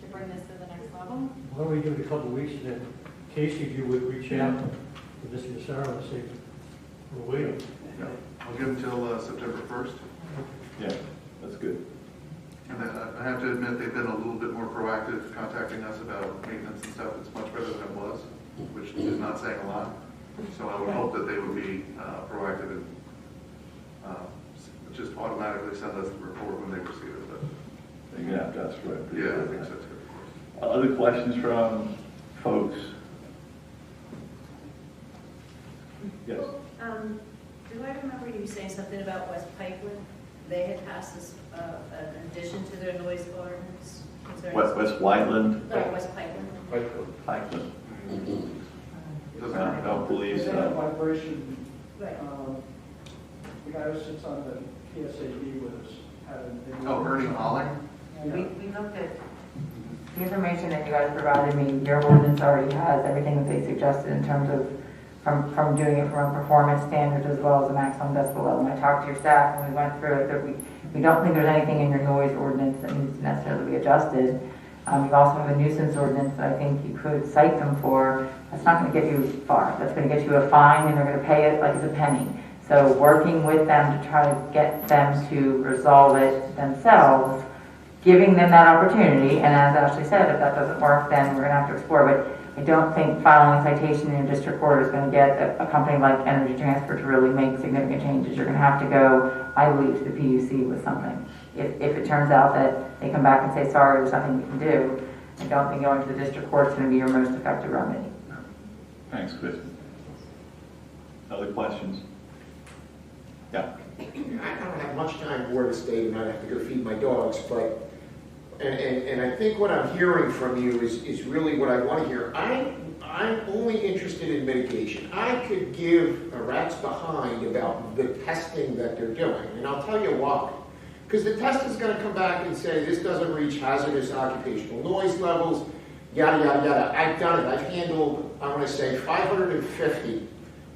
to bring this to the next level? Why don't we give it a couple of weeks, and then Casey, if you would reach out to Mr. Massaro and say, we're waiting. Yeah. I'll give them till September 1st. Yeah, that's good. And then I have to admit, they've been a little bit more proactive contacting us about maintenance and stuff. It's much better than it was, which is not saying a lot. So I would hope that they would be proactive and just automatically send us the report when they receive it. But You're going to have to ask for it. yeah, I think that's good, of course. Other questions from folks? Yes. Do I remember you saying something about West Pikeland? They had passed this, an addition to their noise ordinance concerning... West Whiteland? No, West Pikeland. Pikeland. I don't believe They have so. vibration Right. The guy who sits on the PSAB with us had an. Oh, Ernie Holling? We looked at the information that you guys provided me. Your ordinance already has everything that they suggested in terms of from doing it from a performance standard as well as a maximum decibel level. And I talked to your staff and we went through it that we don't think there's anything in your noise ordinance that needs to necessarily be adjusted. You also have a nuisance ordinance that I think you could cite them for. That's not going to get you far. That's going to get you a fine and they're going to pay it like it's a penny. So working with them to try to get them to resolve it themselves, giving them that opportunity, and as Ashley said, if that doesn't work, then we're going to have to explore. But I don't think filing a citation in a district court is going to get a company like Energy Transfer to really make significant changes. You're going to have to go, I believe, to the PUC with something. If it turns out that they come back and say, sorry, there's nothing we can do, I don't think going to the district court is going to be your most effective remedy. Thanks, Chris. Other questions? Yeah. I don't have much time for this day tonight. I have to go feed my dogs, but and I think what I'm hearing from you is really what I want to hear. I'm only interested in mitigation. I could give a rat's behind about the testing that they're doing, and I'll tell you why. Because the test is going to come back and say this doesn't reach hazardous occupational noise levels, yada, yada, yada. I've done it. I've handled, I want to say, 550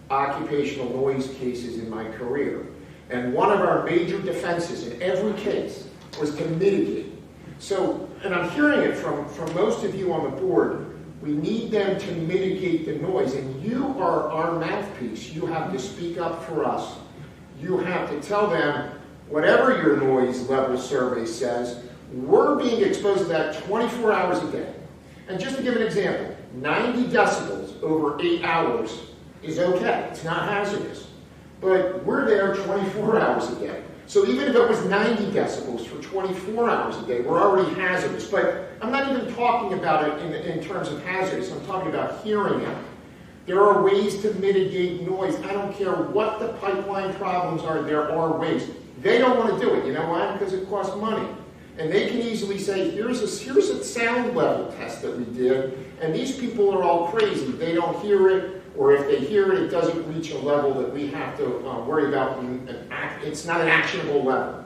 occupational noise cases in my career. And one of our major defenses in every case was to mitigate. So, and I'm hearing it from most of you on the board, we need them to mitigate the noise. And you are our mouthpiece. You have to speak up for us. You have to tell them, whatever your noise level survey says, we're being exposed to that 24 hours a day. And just to give an example, 90 decibels over 8 hours is okay. It's not hazardous. But we're there 24 hours a day. So even if it was 90 decibels for 24 hours a day, we're already hazardous. But I'm not even talking about it in terms of hazardous. I'm talking about hearing it. There are ways to mitigate noise. I don't care what the pipeline problems are, there are ways. They don't want to do it. You know why? Because it costs money. And they can easily say, here's a sound level test that we did, and these people are all crazy. They don't hear it, or if they hear it, it doesn't reach a level that we have to worry about. It's not an actionable level.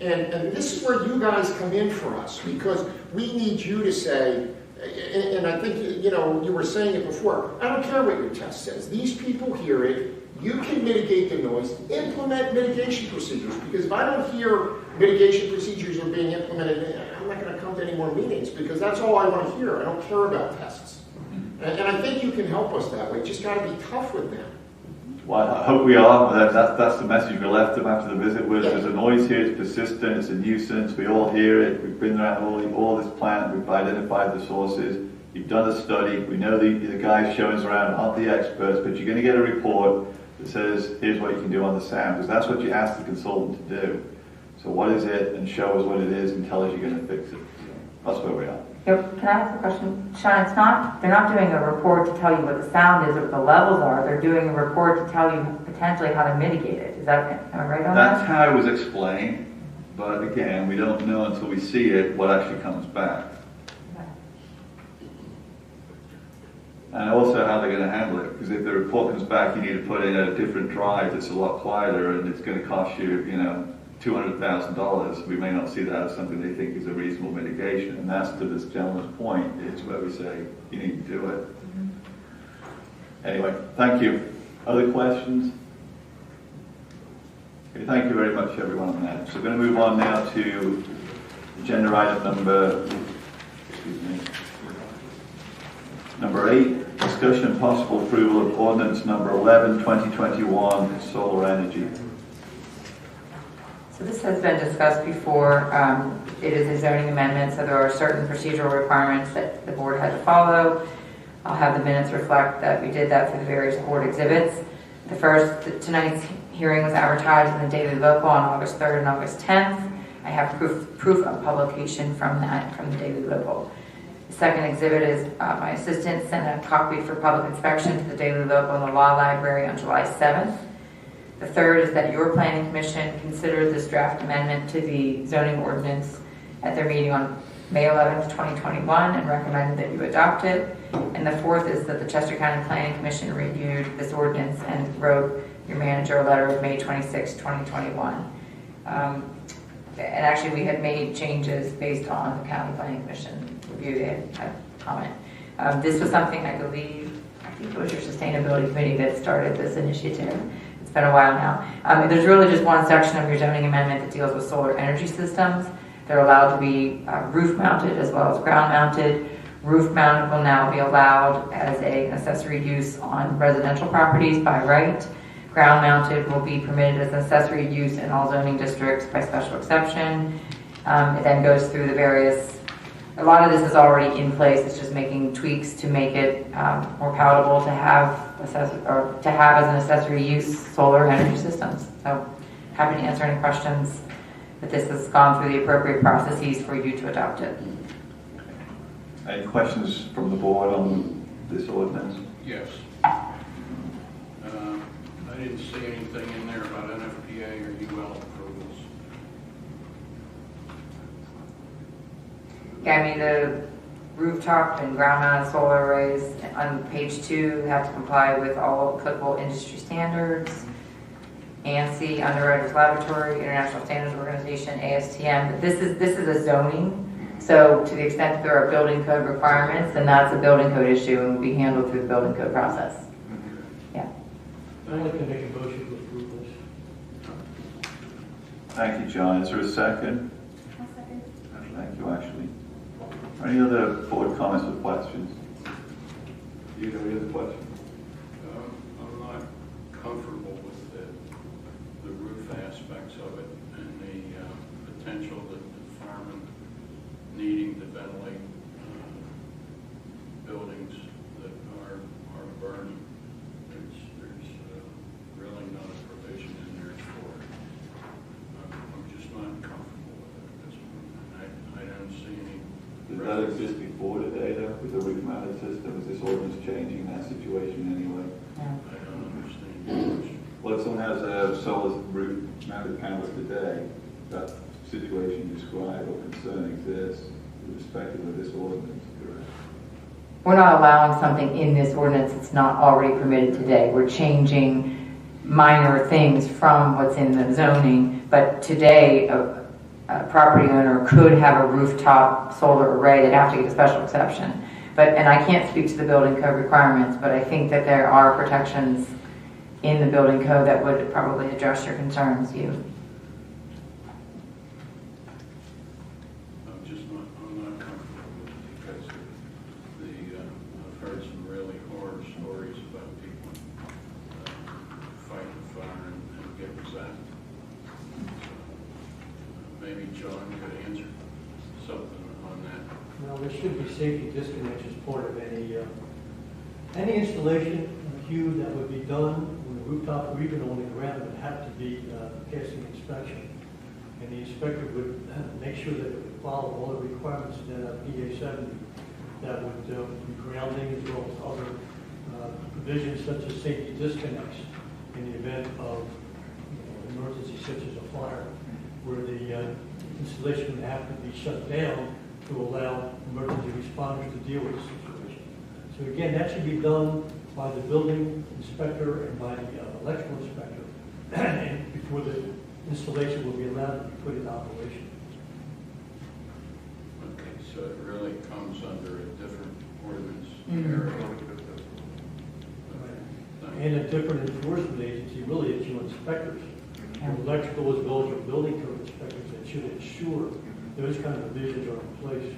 And this is where you guys come in for us, because we need you to say, and I think, you know, you were saying it before, I don't care what your test says. These people hear it. You can mitigate the noise, implement mitigation procedures, because if I don't hear mitigation procedures are being implemented, I'm not going to come to any more meetings, because that's all I want to hear. I don't care about tests. And I think you can help us that way. Just got to be tough with them. Well, I hope we are. That's the message we left them after the visit was there's a noise here, it's persistent, it's a nuisance, we all hear it, we've been around all this plant, we've identified the sources, you've done a study, we know the guys showing us around aren't the experts, but you're going to get a report that says, here's what you can do on the sound, because that's what you asked the consultant to do. So what is it, and show us what it is, and tell us you're going to fix it. That's where we are. Can I ask a question? Sean, they're not doing a report to tell you what the sound is or what the levels are. They're doing a report to tell you potentially how to mitigate it. Is that, am I right on that? That's how it was explained, but again, we don't know until we see it what actually comes back. And also how they're going to handle it, because if the report comes back, you need to put in a different drive that's a lot quieter, and it's going to cost you, you know, $200,000. We may not see that as something they think is a reasonable mitigation, and that's to this gentleman's point. It's where we say you need to do it. Anyway, thank you. Other questions? Okay, thank you very much, everyone, on that. So we're going to move on now to agenda item number 8, discussion and possible approval of ordinance number 11, 2021, solar energy. So this has been discussed before. It is a zoning amendment, so there are certain procedural requirements that the board had to follow. I'll have the minutes reflect that we did that for the various board exhibits. Tonight's hearing was advertised in the Daily Local on August 3rd and August 10th. I have proof of publication from the Daily Local. The second exhibit is my assistant sent a copy for public inspection to the Daily Local and the Law Library on July 7th. The third is that your Planning Commission considered this draft amendment to the zoning ordinance at their meeting on May 11th, 2021 and recommended that you adopt it. And the fourth is that the Chester County Planning Commission reviewed this ordinance and wrote your manager a letter of May 26, 2021. And actually, we had made changes based on the County Planning Commission review. They had comment. This was something I think it was your Sustainability Committee that started this initiative. It's been a while now. There's really just one section of your zoning amendment that deals with solar energy systems. They're allowed to be roof-mounted as well as ground-mounted. Roof-mounted will now be allowed as an accessory use on residential properties by right. Ground-mounted will be permitted as an accessory use in all zoning districts by special exception. It then goes through the various. A lot of this is already in place. It's just making tweaks to make it more palatable to have as an accessory use solar energy systems. So happy to answer any questions, but this has gone through the appropriate processes for you to adopt it. Any questions from the board on this ordinance? Yes. I didn't see anything in there about NFPA or UL approvals. Yeah, I mean, the rooftop and ground-mounted solar arrays on page 2 have to comply with all applicable industry standards. ANSI, Underwriters Laboratory, International Standards Organization, ASTM. But this is a zoning. So to the extent that there are building code requirements, then that's a building code issue and will be handled through the building code process. Yeah. I'd like to make a motion to approve this. Thank you, John. Is there a second? I'll second. Thank you, Ashley. Any other board comments or questions? Do you have any other questions? I'm not comfortable with the roof aspects of it and the potential that the firemen needing to ventilate buildings that are burning. There's really not a provision in there for it. I'm just not comfortable with it at this point. I don't see any. Does that exist before today, though, with the roof-mounted system? Is this ordinance changing that situation anyway? I don't understand. Well, if someone has a solar roof-mounted panel today, that situation described or concern exists irrespective of this ordinance, correct? We're not allowing something in this ordinance that's not already permitted today. We're changing minor things from what's in the zoning, but today a property owner could have a rooftop solar array. They'd have to get a special exception. And I can't speak to the building code requirements, but I think that there are protections in the building code that would probably address your concerns, you. I'm not comfortable with it because I've heard some really horror stories about people fighting fire and getting zapped. So maybe John could answer something on that. Well, there should be safety disconnects as part of any installation, Hugh, that would be done on the rooftop or even on the ground would have to be passing inspection. And the inspector would make sure that it would follow all the requirements in PA 70 that would be grounding as well as other provisions such as safety disconnects in the event of emergency such as a fire, where the installation would have to be shut down to allow emergency responders to deal with the situation. So again, that should be done by the building inspector and by the electrical inspector and before the installation will be allowed to be put in operation. Okay, so it really comes under a different ordinance area. And a different enforcement agency, really, it's your inspectors. Your electrical as well as your building code inspectors that should ensure those kind of provisions are in place.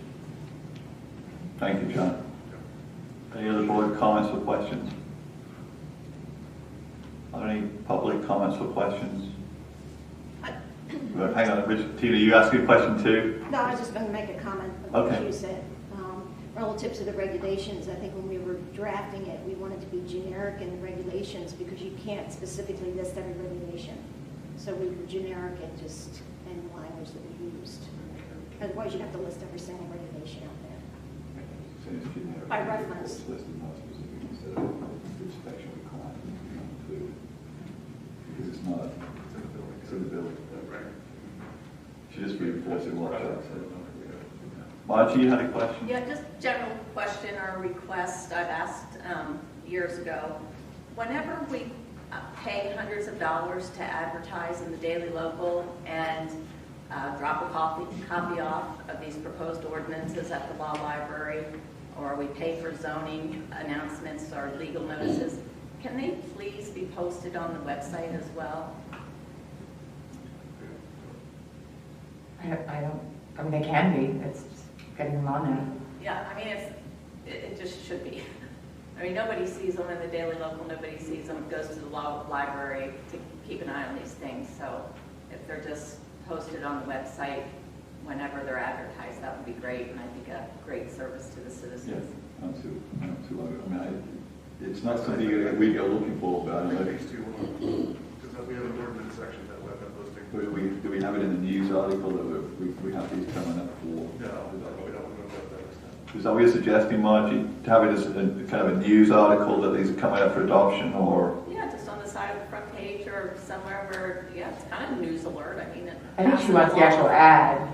Thank you, John. Any other board comments or questions? Are there any public comments or questions? Hang on, Tina, you asking a question too? No, I was just going to make a comment on what you said. Relative to the regulations, I think when we were drafting it, we wanted to be generic in the regulations because you can't specifically list every regulation. So we were generic in the language that we used. Otherwise, you'd have to list every single regulation out there. By reference. Because it's not in the building. Should just be enforcing what Chuck said. Margie, you had a question? Yeah, just general question or request I've asked years ago. Whenever we pay hundreds of dollars to advertise in the Daily Local and drop a copy off of these proposed ordinances at the law library, or we pay for zoning announcements or legal notices, can they please be posted on the website as well? I mean, they can be, it's just getting them on there. Yeah, I mean, it just should be. I mean, nobody sees them in the Daily Local, nobody sees them, goes to the law library to keep an eye on these things. So if they're just posted on the website whenever they're advertised, that would be great, and I think a great service to the citizens. Yeah, not too long. I mean, it's not something that we go looking for, but I don't know. Because we have an ordinance section that web posting. Do we have it in the news article that we have these coming up for? No, we don't know about that. Is that what you're suggesting, Margie? To have it as a kind of a news article that these are coming up for adoption, or? Yeah, just on the side of the front page or somewhere where, yeah, it's kind of a news alert. I mean, I think she wants the actual ad.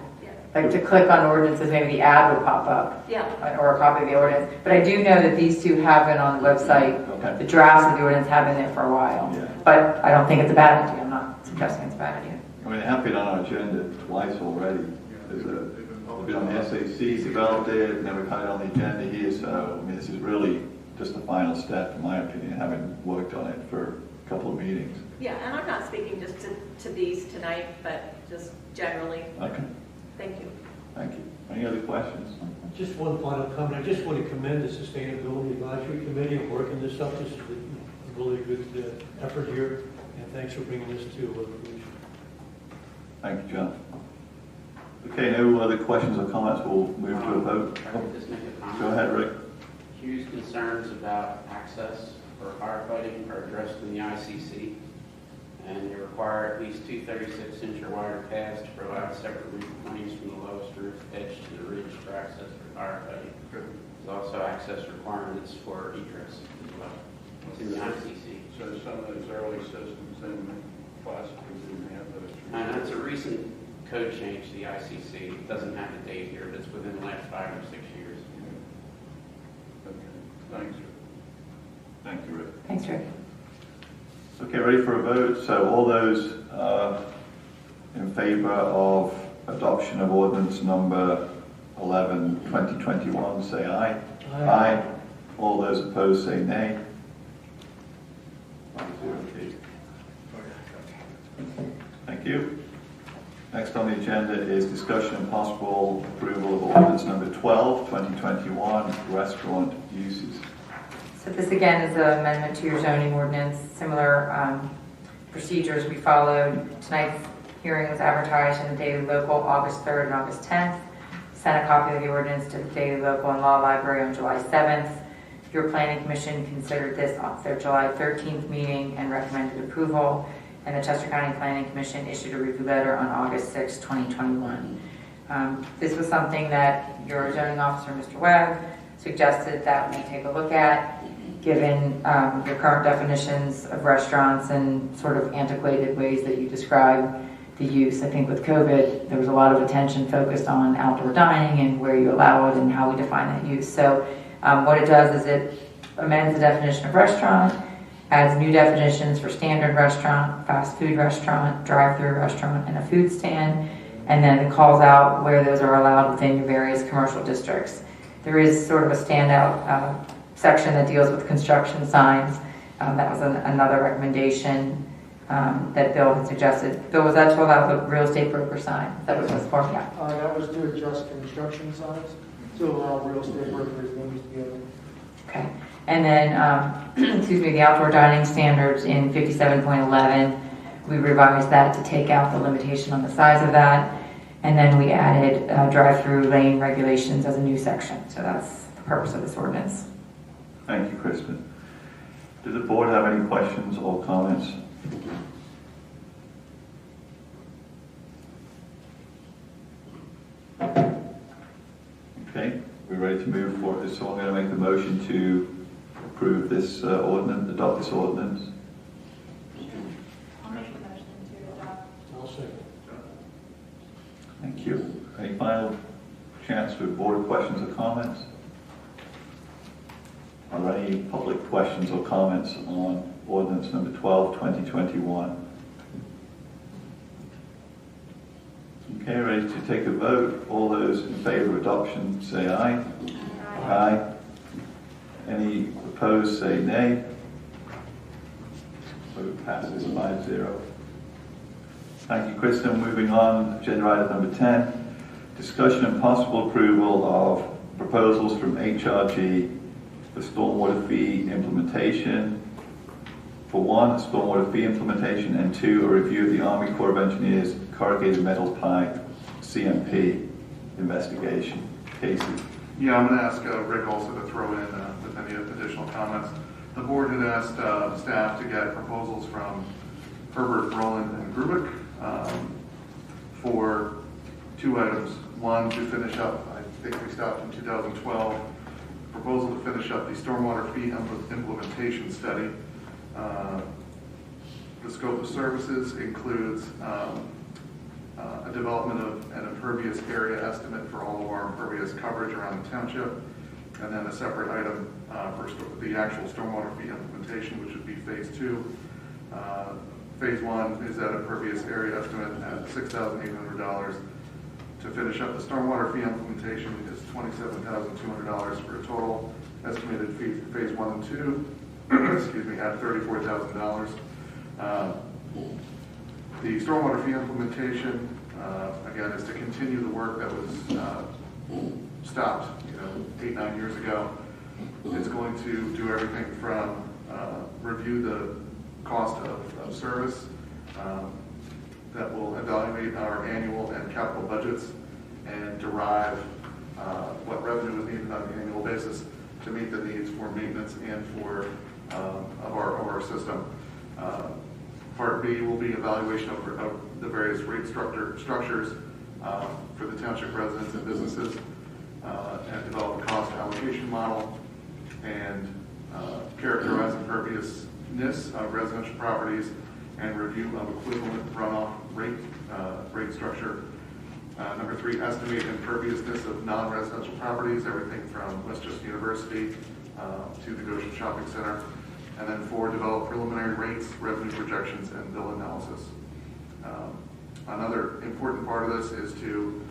Like to click on ordinances, maybe the ad would pop up. Yeah. Or a copy of the ordinance. But I do know that these two have been on the website. Okay. The drafts of the ordinance have been there for a while. Yeah. But I don't think it's a bad idea. I'm not suggesting it's a bad idea. I mean, they have been on our agenda twice already. They've been on the SAC, developed it, and then we've had it on the agenda here. So, I mean, this is really just the final step, in my opinion, having worked on it for a couple of meetings. Yeah, and I'm not speaking just to these tonight, but just generally. Okay. Thank you. Thank you. Any other questions? Just one final comment. I just want to commend the Sustainability Advisory Committee on working this up. This is a really good effort here, and thanks for bringing this to fruition. Thank you, John. Okay, no other questions or comments. We'll move to a vote. Just make a comment. Go ahead, Rick. Hugh's concerns about access for firefighting are addressed in the ICC, and they require at least two 36-inch or wider paths to provide separate roof planes from the lowest roof edge to the ridge for access for firefighting. There's also access requirements for egress as well. It's in the ICC. So some of those early systems in classically didn't have those. And that's a recent code change to the ICC. It doesn't have a date here, but it's within the last 5 or 6 years. Okay, thanks. Thank you, Rick. Thanks, Rick. Okay, ready for a vote? So all those in favor of adoption of ordinance number 11, 2021, say aye. Aye. All those opposed say nay. 5-0. Thank you. Next on the agenda is discussion and possible approval of ordinance number 12, 2021, restaurant uses. So this again is an amendment to your zoning ordinance, similar procedures we followed. Tonight's hearing was advertised in the Daily Local August 3rd and August 10th. Sent a copy of the ordinance to the Daily Local and Law Library on July 7th. Your Planning Commission considered this on their July 13th meeting and recommended approval. And the Chester County Planning Commission issued a review letter on August 6, 2021. This was something that your zoning officer, Mr. Webb, suggested that we take a look at, given your current definitions of restaurants and sort of antiquated ways that you describe the use. I think with COVID, there was a lot of attention focused on outdoor dining and where you allow it and how we define that use. So what it does is it amends the definition of restaurant, adds new definitions for standard restaurant, fast food restaurant, drive-through restaurant, and a food stand, and then it calls out where those are allowed within your various commercial districts. There is sort of a standout section that deals with construction signs. That was another recommendation that Bill had suggested. Bill, was that to allow the real estate broker sign? That was for, yeah. That was to adjust construction signs to allow real estate brokers names to be able. Okay. And then, excuse me, the outdoor dining standards in 57.11, we revised that to take out the limitation on the size of that. And then we added drive-through lane regulations as a new section. So that's the purpose of this ordinance. Thank you, Kristen. Does the board have any questions or comments? Okay, we're ready to move forward. So I'm going to make the motion to approve this ordinance, adopt this ordinance. I'll make the motion to adopt. I'll second. Thank you. Any final chance for board questions or comments? Are there any public questions or comments on ordinance number 12, 2021. Okay, ready to take a vote. All those in favor of adoption say aye. Aye. Any opposed say nay. Vote passes 5-0. Thank you, Kristen. Moving on, agenda item number 10. Discussion and possible approval of proposals from HRG for stormwater fee implementation. For one, a stormwater fee implementation, and two, a review of the Army Corps of Engineers corrugated metal pipe CMP investigation. Casey. Yeah, I'm going to ask Rick also to throw in with any additional comments. The board had asked staff to get proposals from Herbert, Roland, and Grubik for two items. One, to finish up, I think we stopped in 2012, proposal to finish up the stormwater fee implementation study. The scope of services includes a development of an impervious area estimate for all of our impervious coverage around the township, and then a separate item for the actual stormwater fee implementation, which would be phase 2. Phase 1 is that impervious area estimate at $6,800. To finish up the stormwater fee implementation is $27,200 for a total estimated fee for phase 1 and 2, excuse me, at $34,000. The stormwater fee implementation, again, is to continue the work that was stopped, 8-9 years ago. It's going to do everything from review the cost of service, that will evaluate our annual and capital budgets and derive what revenue is needed on an annual basis to meet the needs for maintenance and for of our system. Part B will be evaluation of the various rate structures for the township residents and businesses, and develop a cost allocation model, and characterize imperviousness of residential properties, and review of equivalent runoff rate structure. Number 3, estimate imperviousness of non-residential properties, everything from Westchester University to the Goshen Shopping Center. And then 4, develop preliminary rates, revenue projections, and bill analysis. Another important part of this is to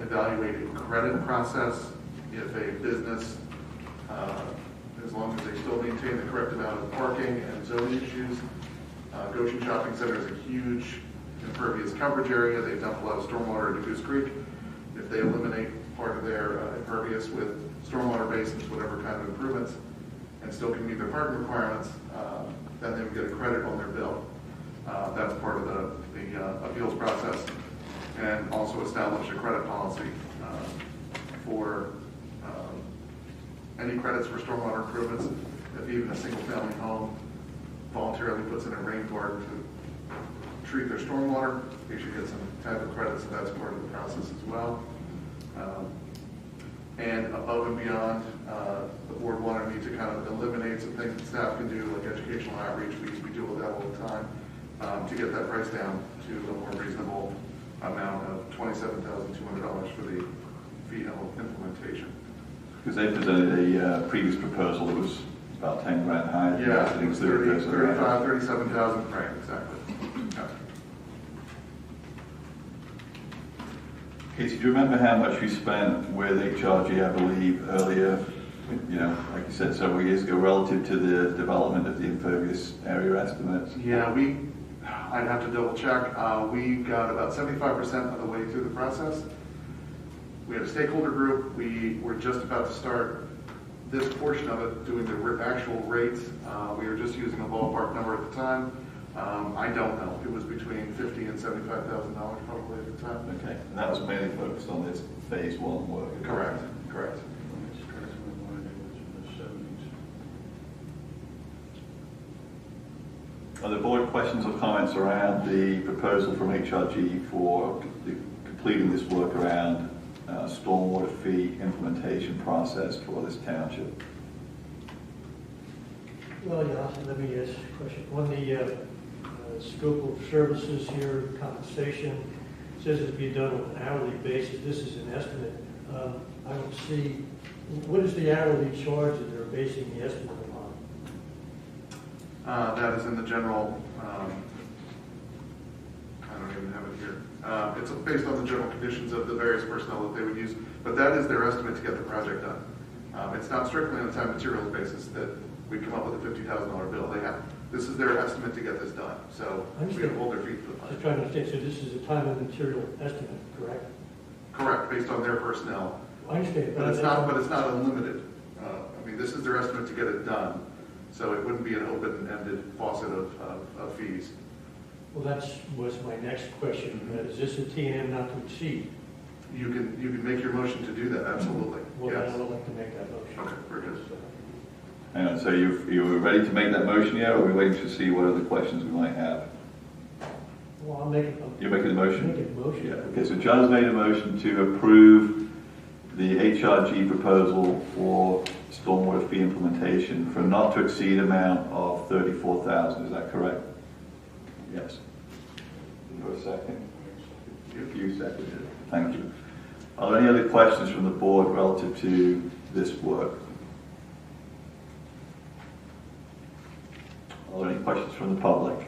evaluate a credit process. If a business, as long as they still maintain the correct amount of parking and zoning issues, Goshen Shopping Center is a huge impervious coverage area. They dump a lot of stormwater into Goose Creek. If they eliminate part of their impervious with stormwater basins, whatever kind of improvements, and still can meet their parking requirements, then they would get a credit on their bill. That's part of the appeals process. And also establish a credit policy for any credits for stormwater improvements. If even a single family home voluntarily puts in a rain garden to treat their stormwater, they should get some type of credit, so that's part of the process as well. And above and beyond, the board wanted me to kind of eliminate some things that staff can do, like educational outreach. We deal with that all the time, to get that price down to a more reasonable amount of $27,200 for the fee implementation. Because they presented a previous proposal that was about 10 grand higher. Yeah, it was 35, 37,000, right, exactly. Yeah. Casey, do you remember how much we spent with HRG, I believe, earlier, like you said, several years ago, relative to the development of the impervious area estimates? Yeah, I'd have to double check. We got about 75% of the way through the process. We had a stakeholder group. We were just about to start this portion of it, doing the actual rates. We were just using a ballpark number at the time. I don't know. It was between $50,000 and $75,000 probably at the time. Okay, and that was mainly focused on this phase 1 work. Correct. Are there board questions or comments around the proposal from HRG for completing this work around stormwater fee implementation process for this township? Well, yeah, let me ask a question. On the scope of services here, compensation, it says it's being done on an hourly basis. This is an estimate. I don't see, what is the hourly charge that they're basing the estimate on? That is in the general, I don't even have it here. It's based on the general conditions of the various personnel that they would use, but that is their estimate to get the project done. It's not strictly on a time materials basis that we come up with a $50,000 bill. This is their estimate to get this done, so we have hold their feet to the fire. Just trying to understand, so this is a time and material estimate, correct? Correct, based on their personnel. I understand. But it's not unlimited. I mean, this is their estimate to get it done, so it wouldn't be an open-ended faucet of fees. Well, was my next question. Is this a T&M not to exceed? You can make your motion to do that, absolutely. Well, Yes. then I would like to make that motion. Okay, very good. Hang on, so you were ready to make that motion yet, or are we waiting to see what other questions we might have? Well, I'll make it. You're making the motion? Make a motion. Yeah, okay, so John's made a motion to approve the HRG proposal for stormwater fee implementation for a not to exceed amount of $34,000, is that correct? Yes. For a second? You seconded it. Thank you. Are there any other questions from the board relative to this work? Are there any questions from the public?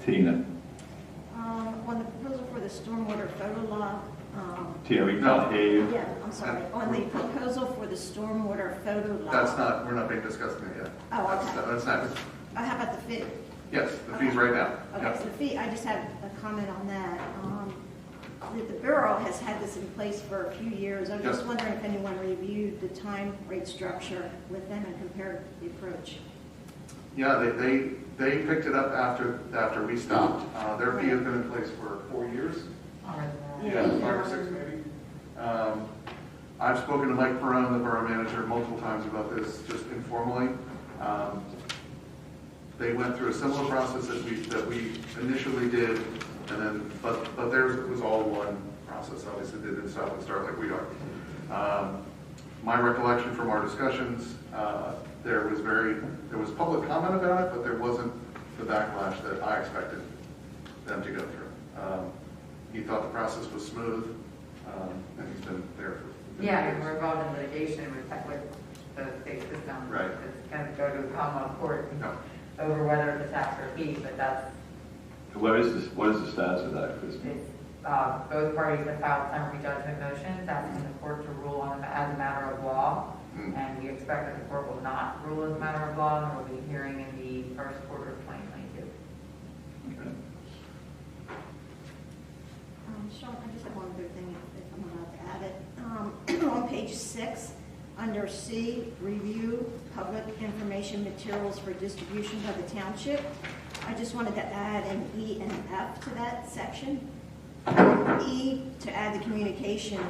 Tina? On the proposal for the stormwater photo law. Tina, we can't hear you. Yeah, I'm sorry. On the proposal for the stormwater photo law. We're not being discussing it yet. Oh, okay. That's not, How about the fee? yes, the fees right now. Okay, Yep. so the fee, I just have a comment on that. The borough has had this in place for a few years. I'm just Yes. wondering if anyone reviewed the time rate structure with them and compared the approach. Yeah, they picked it up after we stopped. Their fee has been in place for 4 years. Yeah, 5 or 6 maybe. I've spoken to Mike Perone, the borough manager, multiple times about this, just informally. They went through a similar process that we initially did, and then but theirs was all one process. Obviously, they didn't stop and start like we are. My recollection from our discussions, there was public comment about it, but there wasn't the backlash that I expected them to go through. He thought the process was smooth, and he's been there for Yeah, years. and we're involved in litigation with the state system. Right. It's going to go to a Commonwealth court No. over whether it's a tax or fee, but that's, What is the status of that, Christine? it's, both parties have filed summary judgment motions asking the court to rule on it as a matter of law. And we expect that the court will not rule as a matter of law, and we'll be hearing in the first quarter of 2022. Okay. Sean, I just have one other thing, if I'm allowed to add it. On page 6, under C, review public information materials for distribution by the township. I just wanted to add an E and an F to that section. E, to add the communication,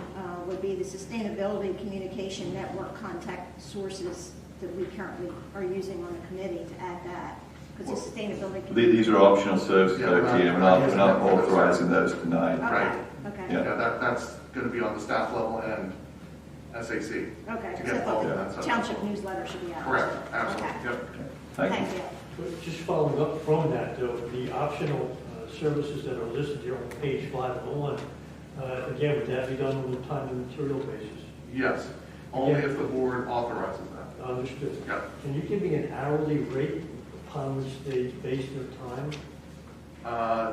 would be the sustainability communication network contact sources that we currently are using on the committee, to add that. Because the sustainability. These are optional services, Yeah, though, Tina. We're not authorizing those tonight. Right. Okay. Yeah. Yeah, that's going to be on the staff level and SAC. Okay, To so get I thought all of the that stuff. township newsletter should be out. Correct, absolutely. Okay. Yep. Thank you. But just following up from that, though, the optional services that are listed here on page 501, again, would that be done on a time and material basis? Yes, only if the board authorizes that. Understood. Yep. Can you give me an hourly rate upon which they base their time?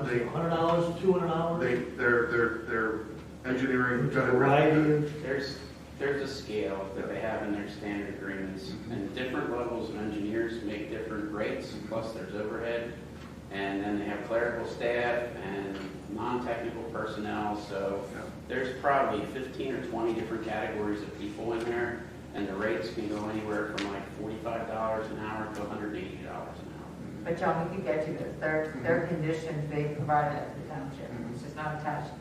They, $100, $200? their engineering. There's a variety of. There's a scale that they have in their standard agreements, and different levels of engineers make different rates, plus there's overhead, and then they have clerical staff and non-technical personnel, so there's probably 15 or 20 different categories of people in there, and the rates can go anywhere from like $45 an hour to $180 an hour. But John, we could get you this. Their conditions they provided us to the township. It's just not attached to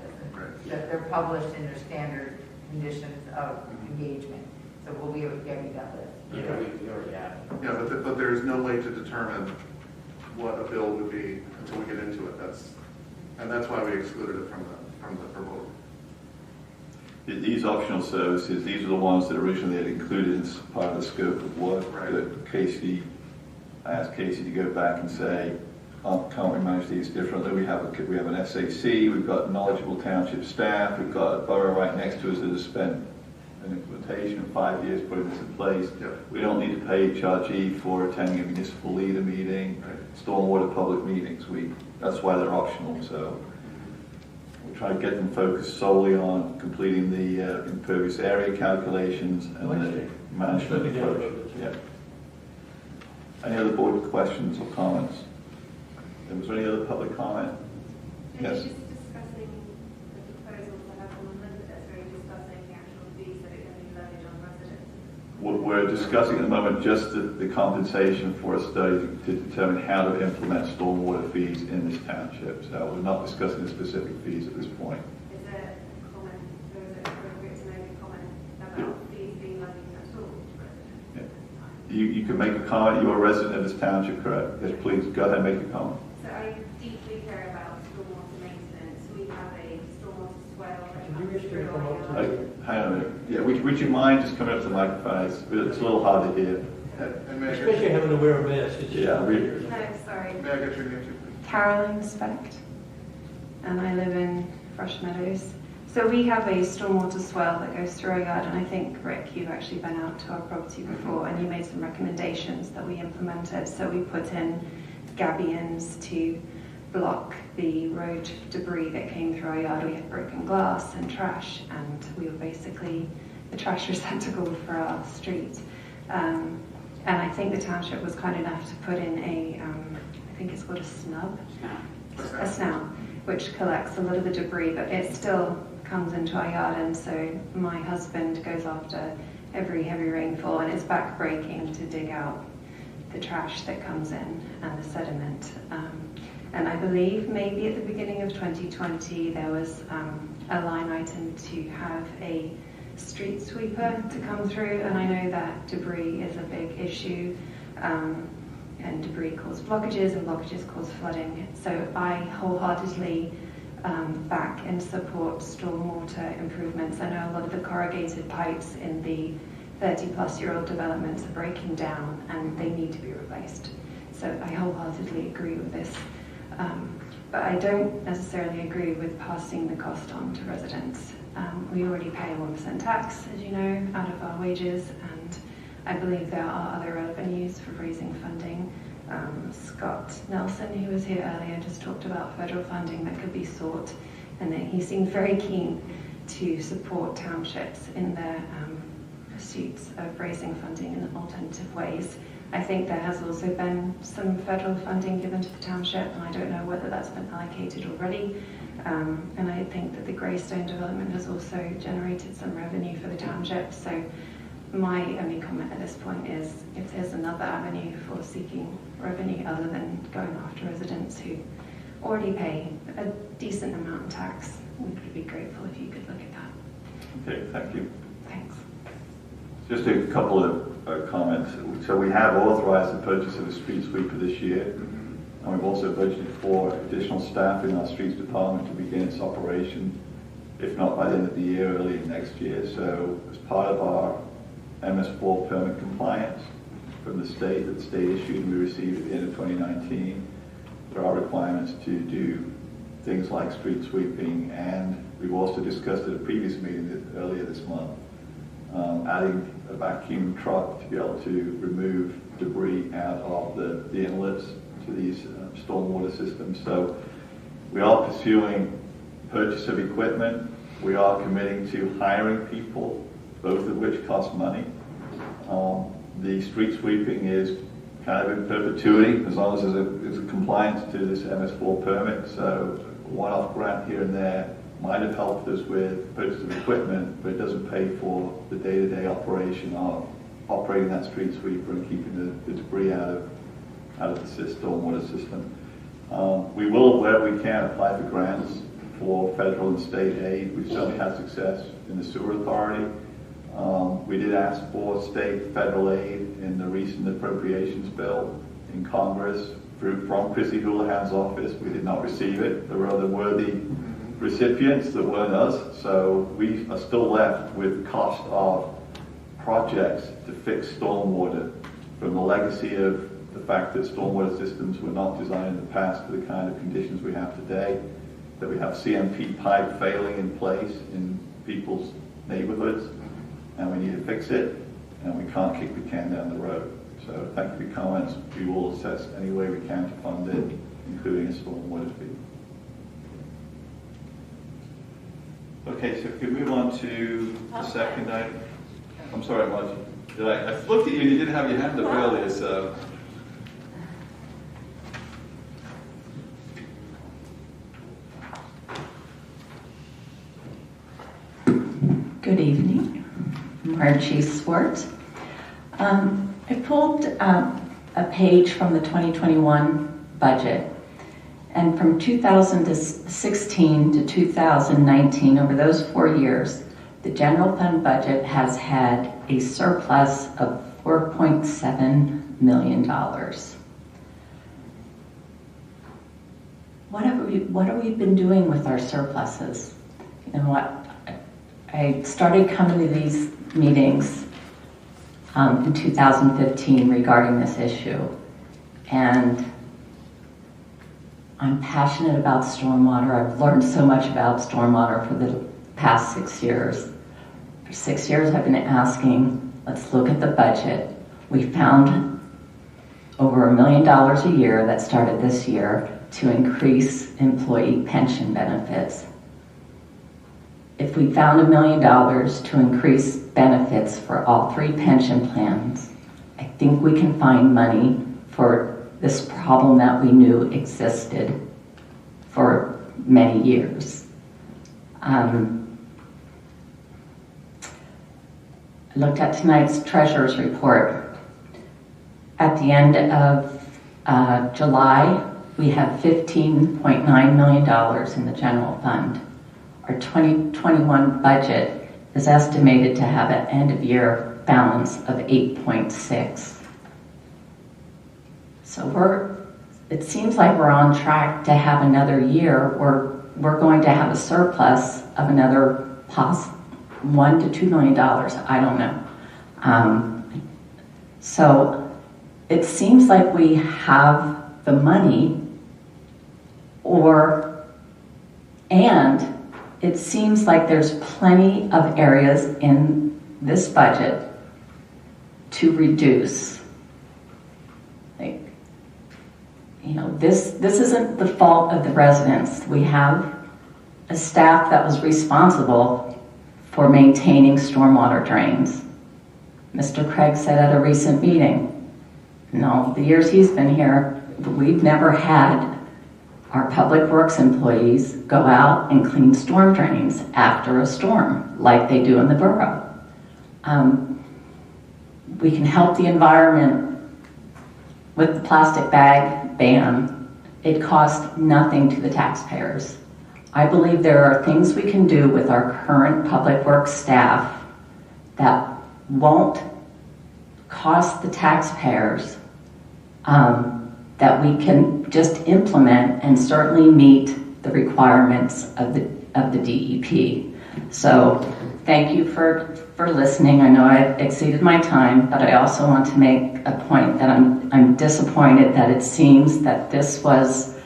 this. They're published in their standard conditions of engagement. So we'll be able to get you that list. Yeah, we already have it. Yeah, but there's no way to determine what a bill would be until we get into it. That's why we excluded it from the proposal. These optional services, these are the ones that originally had included as part of the scope of work. That I asked Casey to go back and say, can't we manage these differently? We have an SAC, we've got knowledgeable township staff, we've got a borough right next to us that has spent an implementation, 5 years putting this in place. We don't need to pay HRG for attending a municipal leader meeting, stormwater public meetings. That's why they're optional. So we try to get them focused solely on completing the impervious area calculations and the management approach. Yeah. Any other board questions or comments? Was there any other public comment? Yes. Just discussing the proposals that have been amended, that's very discussing the actual fees that are going to be levied on residents. We're discussing at the moment just the compensation for a study to determine how to implement stormwater fees in this township. So we're not discussing the specific fees at this point. Is there a comment, or is it appropriate to make a comment about fees being levied at all to residents? Yeah. You can make a comment. You're a resident of this township, correct? Yes, please go ahead and make a comment. So I deeply care about stormwater maintenance. We have a stormwater swale that comes through our yard. Hang on a minute. Yeah, would you mind just coming up to the microphone? It's a little hard to hear. Especially having to wear a mask. It's Yeah, No, sorry. May I get your name too, please? Caroline Specht, and I live in Fresh Meadows. So we have a stormwater swale that goes through our yard, and I think, Rick, you've actually been out to our property before, and you made some recommendations that we implemented. So we put in gabions to block the road debris that came through our yard. We had broken glass and trash, and we were basically the trash receptacle for our street. And I think the township was kind enough to put in I think it's called a snub, a snout, which collects a lot of the debris, but it still comes into our yard. And so my husband goes after every heavy rainfall, and it's back-breaking to dig out the trash that comes in and the sediment. And I believe maybe at the beginning of 2020 there was a line item to have a street sweeper to come through, and I know that debris is a big issue, and debris cause blockages, and blockages cause flooding. So I wholeheartedly back and support stormwater improvements. I know a lot of the corrugated pipes in the 30-plus-year-old developments are breaking down, and they need to be replaced. So I wholeheartedly agree with this. But I don't necessarily agree with passing the cost on to residents. We already pay a 1% tax, as you know, out of our wages, and I believe there are other avenues for raising funding. Scott Nelson, who was here earlier, just talked about federal funding that could be sought, and he seemed very keen to support townships in their pursuits of raising funding in alternative ways. I think there has also been some federal funding given to the township, and I don't know whether that's been allocated already. And I think that the Greystone development has also generated some revenue for the township. So my only comment at this point is, if there's another avenue for seeking revenue other than going after residents who already pay a decent amount of tax, we would be grateful if you could look at that. Okay, thank you. Thanks. Just a couple of comments. So we have authorized the purchase of a street sweeper this year, and we've also budgeted for additional staff in our streets department to begin its operation, if not by the end of the year, early next year. So as part of our MS4 permit compliance from the state that the state issued and we received at the end of 2019, there are requirements to do things like street sweeping, and we've also discussed at a previous meeting earlier this month, adding a vacuum truck to be able to remove debris out of the inlets to these stormwater systems. So we are pursuing purchase of equipment. We are committing to hiring people, both of which cost money. The street sweeping is kind of in perpetuity as long as there's a compliance to this MS4 permit. So a one-off grant here and there might have helped us with purchase of equipment, but it doesn't pay for the day-to-day operation of operating that street sweeper and keeping the debris out of the stormwater system. We will, where we can, apply for grants for federal and state aid. We've certainly had success in the sewer authority. We did ask for state federal aid in the recent appropriations bill in Congress from Chrissy Houlihan's office. We did not receive it. There were other worthy recipients that weren't us, so we are still left with cost of projects to fix stormwater from the legacy of the fact that stormwater systems were not designed in the past for the kind of conditions we have today, that we have CMP pipe failing in place in people's neighborhoods, and we need to fix it, and we can't kick the can down the road. So thank you for your comments. We will assess any way we can to fund it, including a stormwater fee. Okay, so if we move on to the second item. I'm sorry, Margie. I looked at you and you didn't have your hand up earlier, so. Good evening, Margie Swart. I pulled a page from the 2021 budget, and from 2016 to 2019, over those 4 years, the general fund budget has had a surplus of $4.7 million. What have we been doing with our surpluses? You know what? I started coming to these meetings in 2015 regarding this issue, and I'm passionate about stormwater. I've learned so much about stormwater for the past 6 years. For 6 years I've been asking, let's look at the budget. We found over $1 million a year that started this year to increase employee pension benefits. If we found $1 million to increase benefits for all 3 pension plans, I think we can find money for this problem that we knew existed for many years. I looked at tonight's treasurer's report. At the end of July, we have $15.9 million in the general fund. Our 2021 budget is estimated to have an end-of-year balance of 8.6. So it seems like we're on track to have another year where we're going to have a surplus of another $1 to $2 million. I don't know. So it seems like we have the money, and it seems like there's plenty of areas in this budget to reduce. This isn't the fault of the residents. We have a staff that was responsible for maintaining stormwater drains. Mr. Craig said at a recent meeting, no, the years he's been here, we've never had our public works employees go out and clean storm drains after a storm like they do in the borough. We can help the environment with the plastic bag ban. It costs nothing to the taxpayers. I believe there are things we can do with our current public works staff that won't cost the taxpayers, that we can just implement and certainly meet the requirements of the DEP. So thank you for listening. I know I've exceeded my time, but I also want to make a point that I'm disappointed that it seems that this was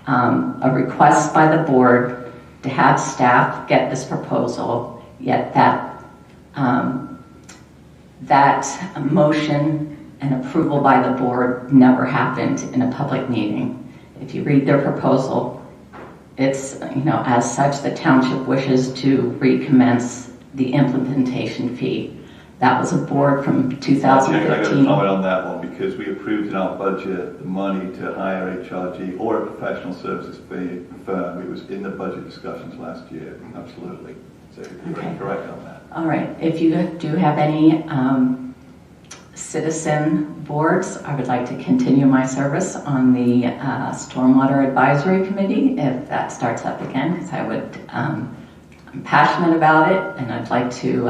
a request by the board to have staff get this proposal, yet that motion and approval by the board never happened in a public meeting. If you read their proposal, it's, as such, the township wishes to recommence the implementation fee. That was a board from 2015. I got to comment on that one because we approved in our budget the money to hire HRG or a professional services firm. It was in the budget discussions last year, absolutely. So you're correct on that. All right. If you do have any citizen boards, I would like to continue my service on the Stormwater Advisory Committee if that starts up again, because I'm passionate about it and I'd like to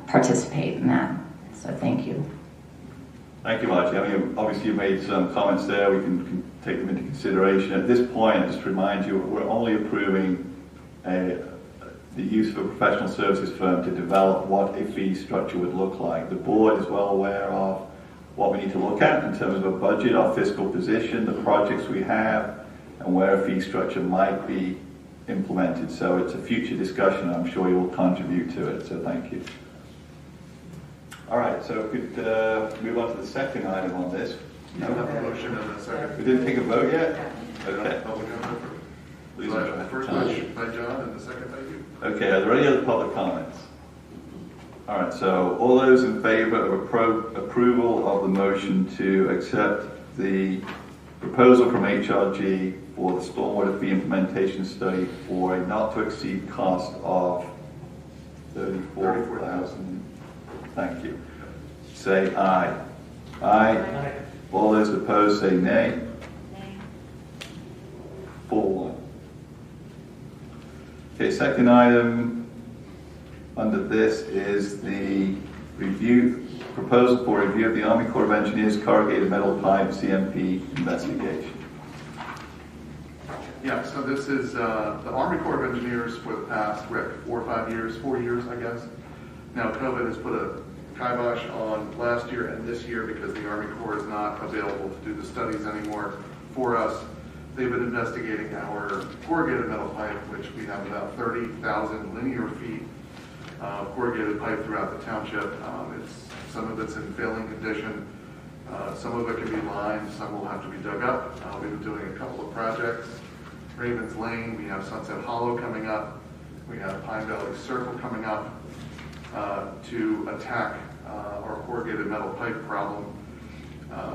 participate in that. So thank you. Thank you, Margie. I mean, obviously you made some comments there. We can take them into consideration. At this point, just to remind you, we're only approving the use of a professional services firm to develop what a fee structure would look like. The board is well aware of what we need to look at in terms of a budget, our fiscal position, the projects we have, and where a fee structure might be implemented. So it's a future discussion. I'm sure you'll contribute to it. So thank you. All right, so we could move on to the second item on this. You don't have a motion and a second. We didn't take a vote yet? Okay. Public comment first. Please So I have enjoy. the first motion by John and the second by you. Okay, are there any other public comments? All right, so all those in favor of approval of the motion to accept the proposal from HRG for the stormwater fee implementation study for a not to exceed cost of $34,000. Thank you. Say aye. Aye. Aye. All those opposed say nay. 4-1. Okay, second item under this is the proposal for review of the Army Corps of Engineers corrugated metal pipe CMP investigation. Yeah, so this is the Army Corps of Engineers for the past, 4 years, I guess. Now COVID has put a kibosh on last year and this year because the Army Corps is not available to do the studies anymore for us. They've been investigating our corrugated metal pipe, which we have about 30,000 linear feet of corrugated pipe throughout the township. Some of it's in failing condition. Some of it can be lined, some will have to be dug up. We've been doing a couple of projects. Ravens Lane, we have Sunset Hollow coming up. We have Pine Valley Circle coming up to attack our corrugated metal pipe problem.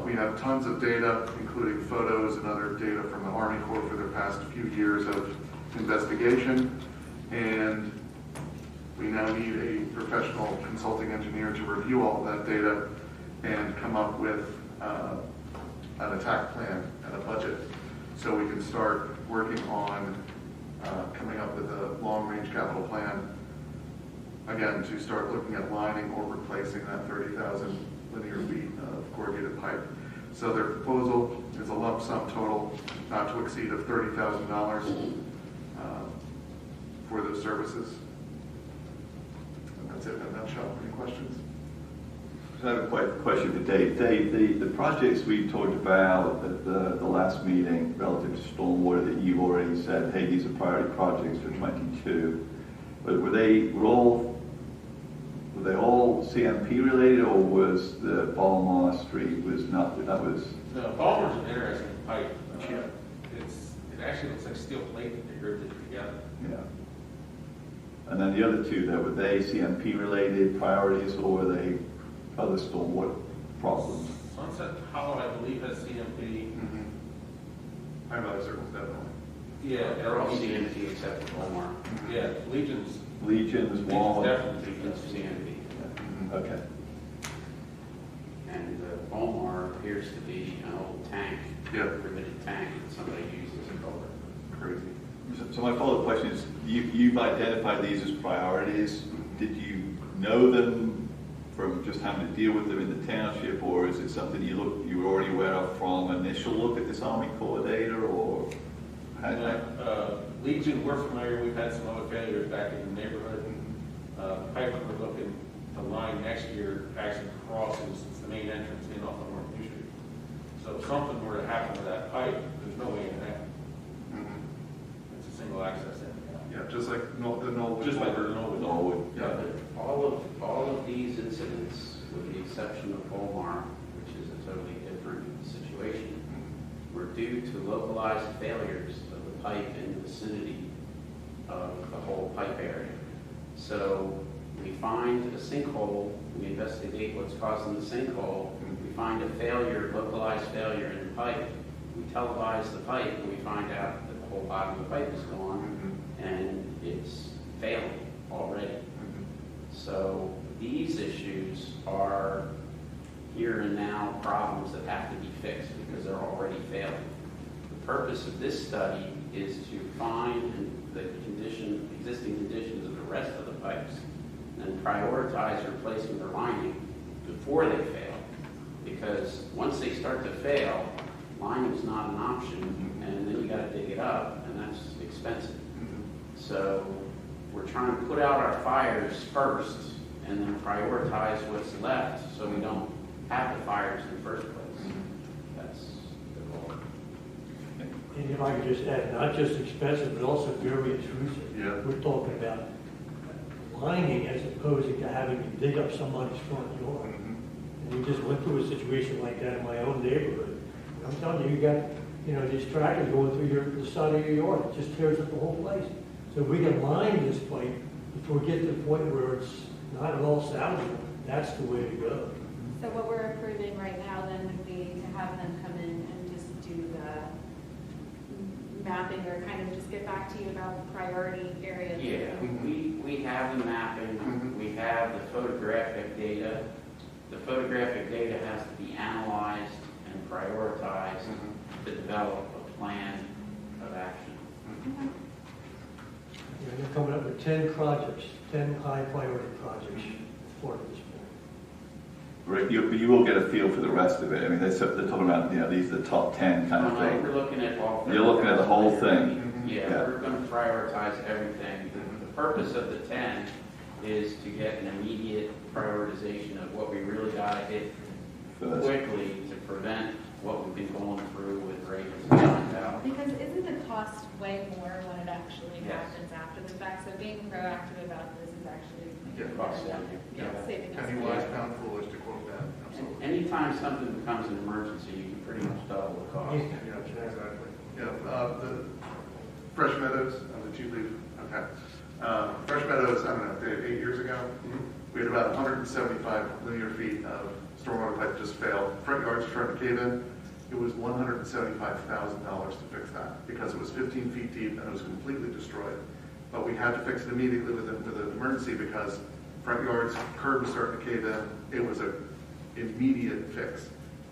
We have tons of data, including photos and other data from the Army Corps for the past few years of investigation. And we now need a professional consulting engineer to review all of that data and come up with an attack plan and a budget so we can start working on coming up with a long-range capital plan, again, to start looking at lining or replacing that 30,000 linear feet of corrugated pipe. So their proposal is a lump sum total not to exceed of $30,000 for those services. And that's it in a nutshell. Any questions? I have a question for Dave. Dave, the projects we talked about at the last meeting relative to stormwater that you've already said, hey, these are priority projects for 22, but were they all CMP related, or was the Baltimore Street was not? That was. No, Baltimore's an interesting pipe. It actually looks like steel plate that they grouped it together. Yeah. And then the other two, were they CMP related priorities, or were they other stormwater problems? Sunset Hollow, I believe, has CMP. Pine Valley Circle's definitely. Yeah, They're all CMP except for Walmart. Yeah, Legion's Walmart. definitely CMP. Okay. And Walmart appears to be an old tank, permitted tank that somebody uses as a culvert. Crazy. So my follow-up question is, you've identified these as priorities. Did you know them from just having to deal with them in the township, or is it something you were already aware of from initial look at this Army Corps data, or? Legion, we're familiar. We've had some other failures back in the neighborhood. Pipe we're looking to line next year actually crosses the main entrance in off of North New Street. So if something were to happen with that pipe, there's no way in and out. It's a single access in. Yeah, just like the Knollwood. Just like the Knollwood. Yeah. All of these incidents, with the exception of Walmart, which is a totally different situation, were due to localized failures of the pipe in the vicinity of the whole pipe area. So we find a sinkhole, we investigate what's causing the sinkhole, we find a localized failure in the pipe, we televise the pipe, and we find out that the whole bottom of the pipe is gone, and it's failing already. So these issues are here and now problems that have to be fixed because they're already failing. The purpose of this study is to find the existing conditions of the rest of the pipes and prioritize replacement or lining before they fail. Because once they start to fail, lining is not an option, and then you got to dig it up, and that's expensive. So we're trying to put out our fires first and then prioritize what's left so we don't have the fires in the first place. That's the goal. And if I could just add, not just expensive, but also very intrusive. Yeah. We're talking about lining as opposed to having to dig up somebody's front yard. And we just went through a situation like that in my own neighborhood. I'm telling you, you got, these tractors going through the side of your yard. It just tears up the whole place. So if we can line this pipe before we get to the point where it's not at all salvageable, that's the way to go. So what we're approving right now then would be to have them come in and just do the mapping or kind of just get back to you about priority areas. Yeah, we have the mapping, we have the photographic data. The photographic data has to be analyzed and prioritized to develop a plan of action. Yeah, they're coming up with 10 projects, 10 high priority projects for this point. Rick, you will get a feel for the rest of it. I mean, they're talking about, these are the top 10 kind of thing. We're looking at all. You're looking at the whole thing. Yeah, we're going to prioritize everything. The purpose of the 10 is to get an immediate prioritization of what we really got to hit quickly to prevent what we've been going through with rates and out. Because isn't the cost way more when it actually happens after the fact? So being proactive about this is actually saving us. Penny wise, pound foolish, to quote that. Absolutely. Anytime something becomes an emergency, you can pretty much double the cost. Yeah, exactly. Yeah, the Fresh Meadows, the two leaf. Okay. Fresh Meadows, I don't know, 8 years ago, we had about 175 linear feet of stormwater pipe just failed. Front yards started to cave in. It was $175,000 to fix that because it was 15 feet deep and it was completely destroyed. But we had to fix it immediately with an emergency because front yards, curb was starting to cave in. It was an immediate fix.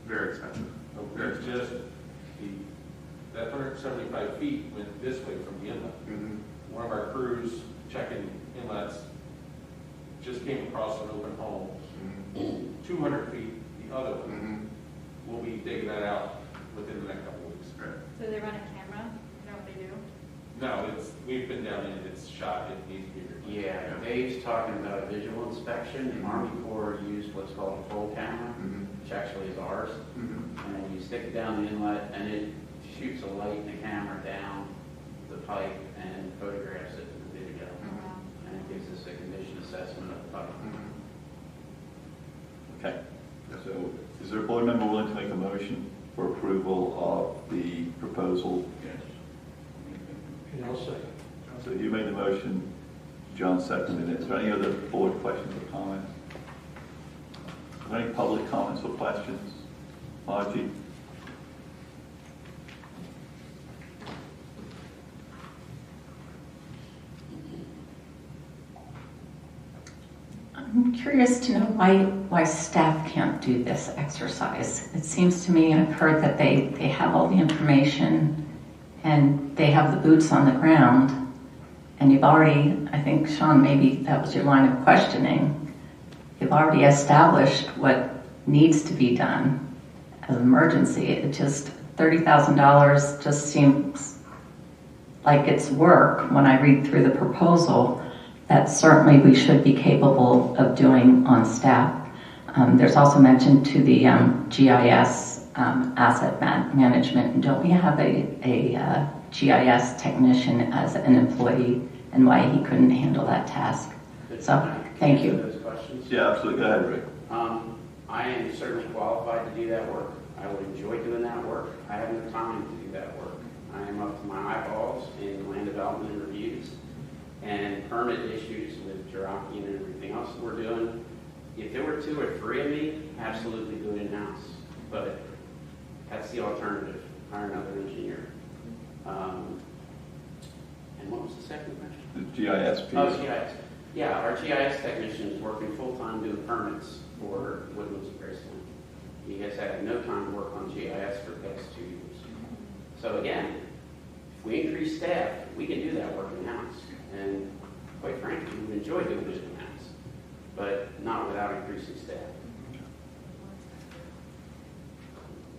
Very expensive. Very expensive. That 175 feet went this way from the inlet. One of our crews checking inlets just came across an open hole. 200 feet the other way. We'll be digging that out within the next couple of weeks. So they run a camera? You know what they do? No, we've been down in it, it's shot, it needs to be replaced. Yeah, Dave's talking about a visual inspection. The Army Corps used what's called a full camera, which actually is ours. And you stick it down the inlet and it shoots a light and a camera down the pipe and photographs it in the video. And it gives us a condition assessment of the pipe. Okay. So is there a board member willing to make a motion for approval of the proposal? Yes. And I'll second. So you made the motion, John seconded it. Is there any other board questions or comments? Are there any public comments or questions? Margie? I'm curious to know why staff can't do this exercise. It seems to me, I've heard that they have all the information and they have the boots on the ground. And you've already, I think, Sean, maybe that was your line of questioning. You've already established what needs to be done as an emergency. It just, $30,000 just seems like it's work when I read through the proposal. That certainly we should be capable of doing on staff. There's also mention to the GIS asset management. Don't we have a GIS technician as an employee and why he couldn't handle that task? So, thank you. Those questions? Yeah, absolutely. Go ahead, Rick. I am certainly qualified to do that work. I would enjoy doing that work. I have no time to do that work. I am up to my eyeballs in land development and reviews and permit issues with Jiraki and everything else that we're doing. If there were 2 or 3 of me, absolutely do it in-house. But that's the alternative, hire another engineer. And what was the second question? The GIS piece. Oh, GIS. Yeah, our GIS technician is working full-time doing permits for Woodlands and Graceland. He has had no time to work on GIS for the past 2 years. So again, if we increase staff, we can do that work in-house. And quite frankly, we enjoy doing it in-house, but not without increasing staff.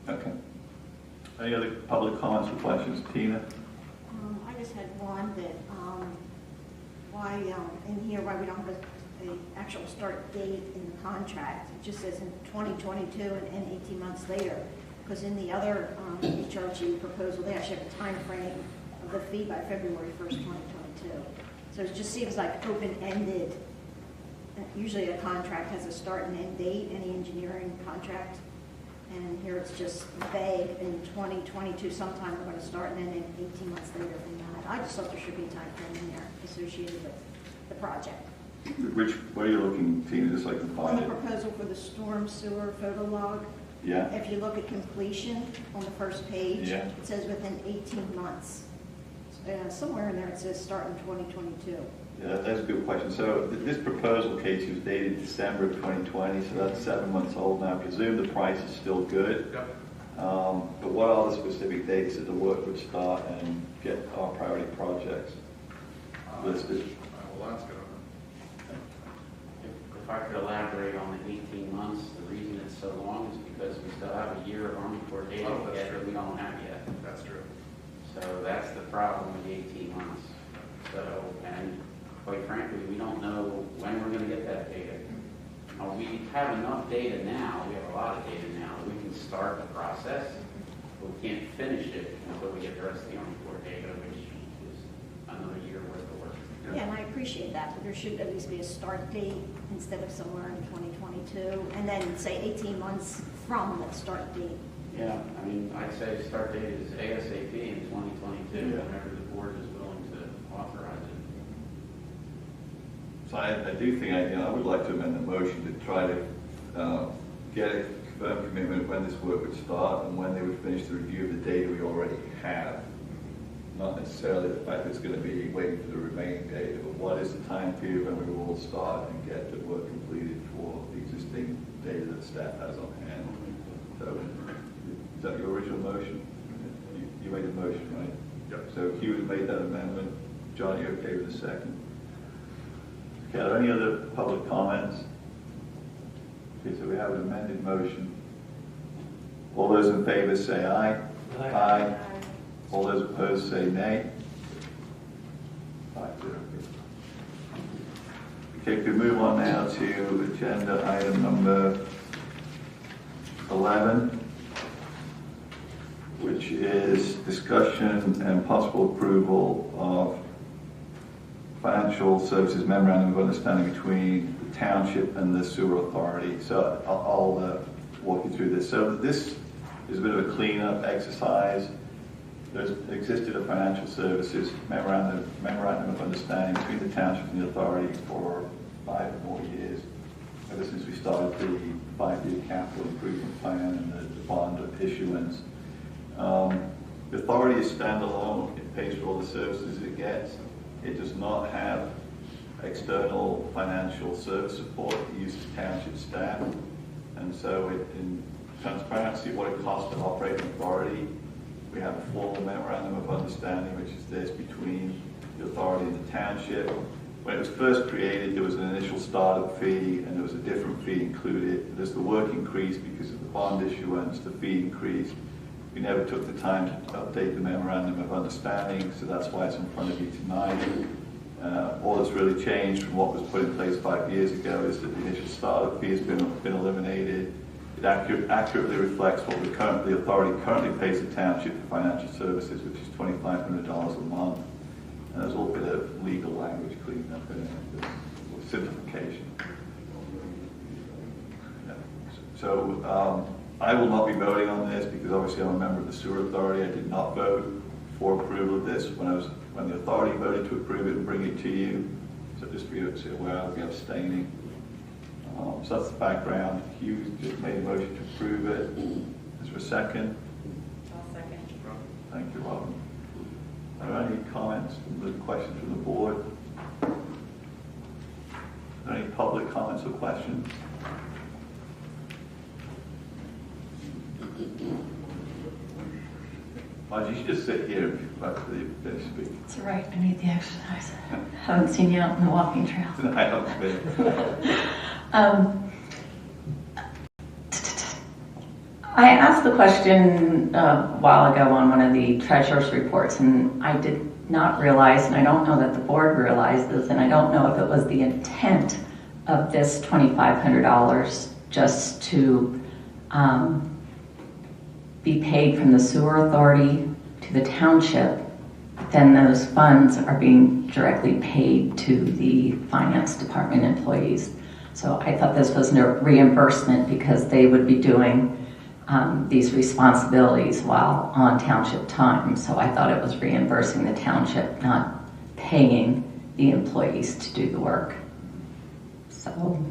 Okay. Any other public comments or questions? Tina? I just had one that, why, in here, why we don't have an actual start date in the contract. It just says in 2022 and 18 months later. Because in the other HRG proposal, they actually have a time frame of the fee by February 1st, 2022. So it just seems like open-ended usually a contract has a start and end date, any engineering contract. And here it's just vague, in 2022 sometime we're going to start, and then 18 months later than that. I just thought there should be a time frame in there associated with the project. What are you looking, Tina, just like the On the project? proposal for the storm sewer photo log, Yeah, if you look at completion on the first page, Yeah. it says within 18 months. Somewhere in there it says start in 2022. yeah, that's a good question. So this proposal, Casey, was dated December of 2020, so that's 7 months old now. I presume the price is still good. Yep. But what are the specific dates that the work would start and get our priority projects listed? I will ask it. If I could elaborate on the 18 months, the reason it's so long is because we still have a year of Army Corps data Oh, that's that true. we don't have yet. That's true. So that's the problem with the 18 months. So, and quite frankly, we don't know when we're going to get that data. We have enough data now, we have a lot of data now, that we can start the process, but we can't finish it until we get the rest of the Army Corps data, which is another year worth of work. Yeah, and I appreciate that, but there should at least be a start date instead of somewhere in 2022, and then say 18 months from that start date. Yeah, I mean, I'd say start date is ASAP in 2022, whenever the board is willing to authorize it. So I do think, I would like to amend the motion to try to get a confirmed commitment of when this work would start and when they would finish the review of the data we already have. Not necessarily the fact that it's going to be waiting for the remaining data, but what is the time period when we will start and get the work completed for the existing data that staff has on hand. So, is that your original motion? You made the motion, right? Yep. So Hugh has made that amendment. John, you okay with the second? Okay, are there any other public comments? Okay, so we have an amended motion. All those in favor say aye. Aye. All those opposed say nay. 5-0. Okay, if we move on now to agenda item number 11, which is discussion and possible approval of financial services memorandum of understanding between the township and the sewer authority. So I'll walk you through this. So this is a bit of a cleanup exercise. There's existed a financial services memorandum of understanding between the township and the authority for 5 or more years, ever since we started the 5-year capital improvement plan and the bond issuance. The authority is standalone. It pays for all the services it gets. It does not have external financial service support. It uses township staff. And so in transparency, what it costs to operate an authority, we have a formal memorandum of understanding, which is this between the authority and the township. When it was first created, there was an initial startup fee, and there was a different fee included. As the work increased because of the bond issuance, the fee increased. We never took the time to update the memorandum of understanding, so that's why it's in front of you tonight. All that's really changed from what was put in place 5 years ago is that the initial startup fee has been eliminated. It accurately reflects what the authority currently pays the township for financial services, which is $2,500 a month. And there's a little bit of legal language cleaned up in it, simplification. Yeah. So I will not be voting on this because obviously I'm a member of the sewer authority. I did not vote for approval of this when the authority voted to approve it and bring it to you. So just for you to be aware, I'll be abstaining. So that's the background. Hugh just made a motion to approve it. Is there a second? I'll second. Thank you, Robin. Are there any comments, questions from the board? Are there any public comments or questions? Well, you should just sit here if you'd like to finish speaking. It's all right, I need the exercise. Haven't seen you out on the walking trail. I haven't been. I asked the question a while ago on one of the treasurer's reports, and I did not realize, and I don't know that the board realized this, and I don't know if it was the intent of this $2,500 just to be paid from the sewer authority to the township, then those funds are being directly paid to the finance department employees. So I thought this was a reimbursement because they would be doing these responsibilities while on township time. So I thought it was reimbursing the township, not paying the employees to do the work. So,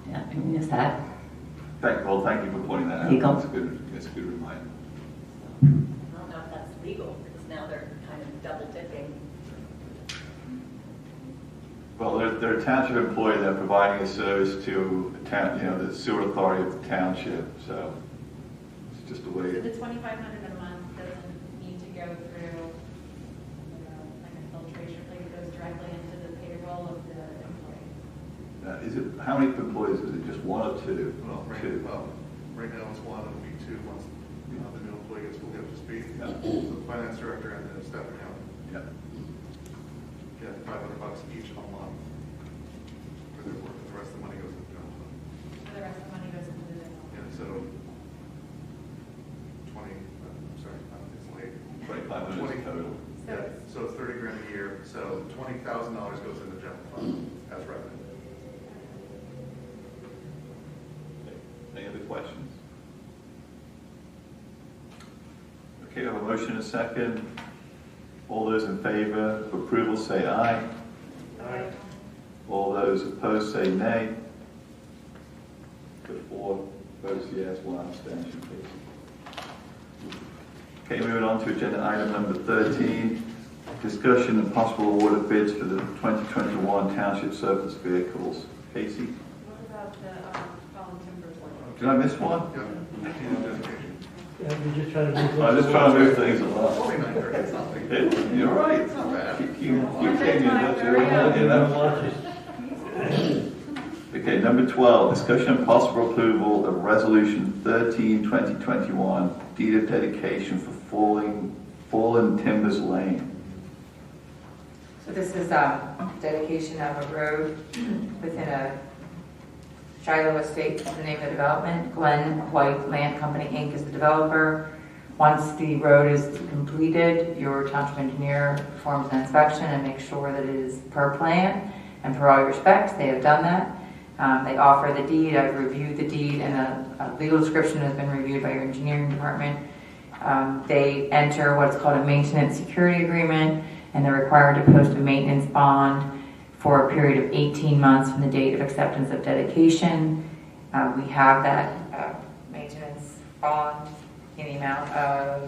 yeah, I mean, is that Thank you for pointing that out. legal? That's a good reminder. I don't know if that's legal, because now they're kind of double dipping. Well, they're a township employee. They're providing a service to a town, the sewer authority of the township. So it's just a way. So the $2,500 a month doesn't need to go through, like a filtration, like it goes directly into the payroll of the employee. Is it how many employees? Is it just one or two? Well, Two. right now it's one, it'll be two once the new employee gets fully up to speed. So the finance director and the staff accountant. Yeah. Get $500 each a month for their work. The rest of the money goes into the general fund. So the rest of the money goes into the general. Yeah, so 20, it's late. 2,500 total. Yeah, so it's 30 grand a year, so $20,000 goes in the general fund as revenue. Any other questions? Okay, I have a motion and a second. All those in favor of approval say aye. Aye. All those opposed say nay. Good, 4 votes yes, 1 abstention, please. Okay, moving on to agenda item number 13, discussion and possible award of bids for the 2021 township surplus vehicles. Casey, What about the fallen timbers one? did I miss one? Yeah, we're just trying to move. I'm just trying to move things along. Only 9:30, it's not big. You're right. It's not bad. You came in, Okay, number 12, discussion and possible approval of resolution 13, 2021, deed of dedication for Fallen Timbers Lane. So this is dedication of a road within a Shiloh Estates is the name of the development. Glen White Land Company, Inc. is the developer. Once the road is completed, your township engineer performs an inspection and makes sure that it is per plan and per all your specs. They have done that. They offer the deed. I've reviewed the deed, and a legal description has been reviewed by your engineering department. They enter what's called a maintenance security agreement, and they're required to post a maintenance bond for a period of 18 months from the date of acceptance of dedication. We have that maintenance bond in the amount of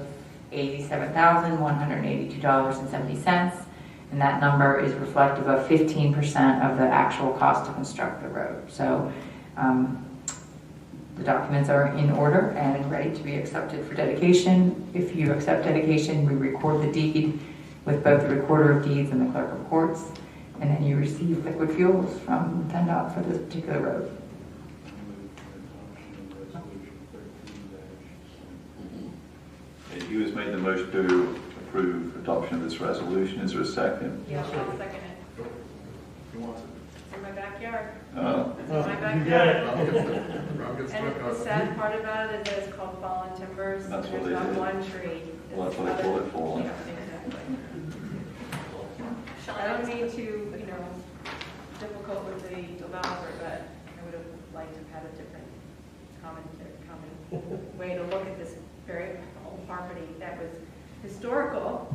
$87,182.70, and that number is reflective of 15% of the actual cost to construct the road. So the documents are in order and ready to be accepted for dedication. If you accept dedication, we record the deed with both the recorder of deeds and the clerk of courts, and then you receive liquid fuels from PennDOT for this particular road. You has made the motion to approve adoption of this resolution. Is there a second? Yeah, I'll second it. Who wants it? It's in my backyard. Oh. It's in my You backyard. got it. And the sad part about it is that it's called fallen timbers. That's what There's they not did. one tree. Well, that's what they call it, fallen. Yeah, exactly. I don't mean to, difficult with the developer, but I would have liked to have had a different common way to look at this very old property that was historical,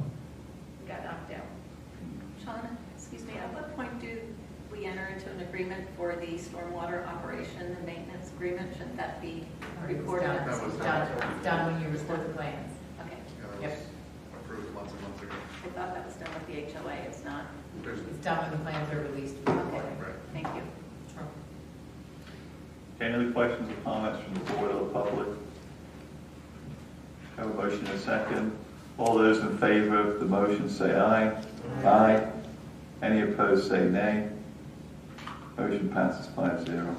got knocked down. Sean, excuse me, at what point do we enter into an agreement for the stormwater operation and maintenance agreement? Shouldn't that be recorded? It's done when you record the plans. Okay. Yeah, that was approved months and months ago. I thought that was done with the HOA. It's not. It's done when the plans are released. Okay. Thank you. Okay, any other questions or comments from the board or the public? Have a motion and a second. All those in favor of the motion say aye. Aye. Any opposed say nay. Motion passes 5-0.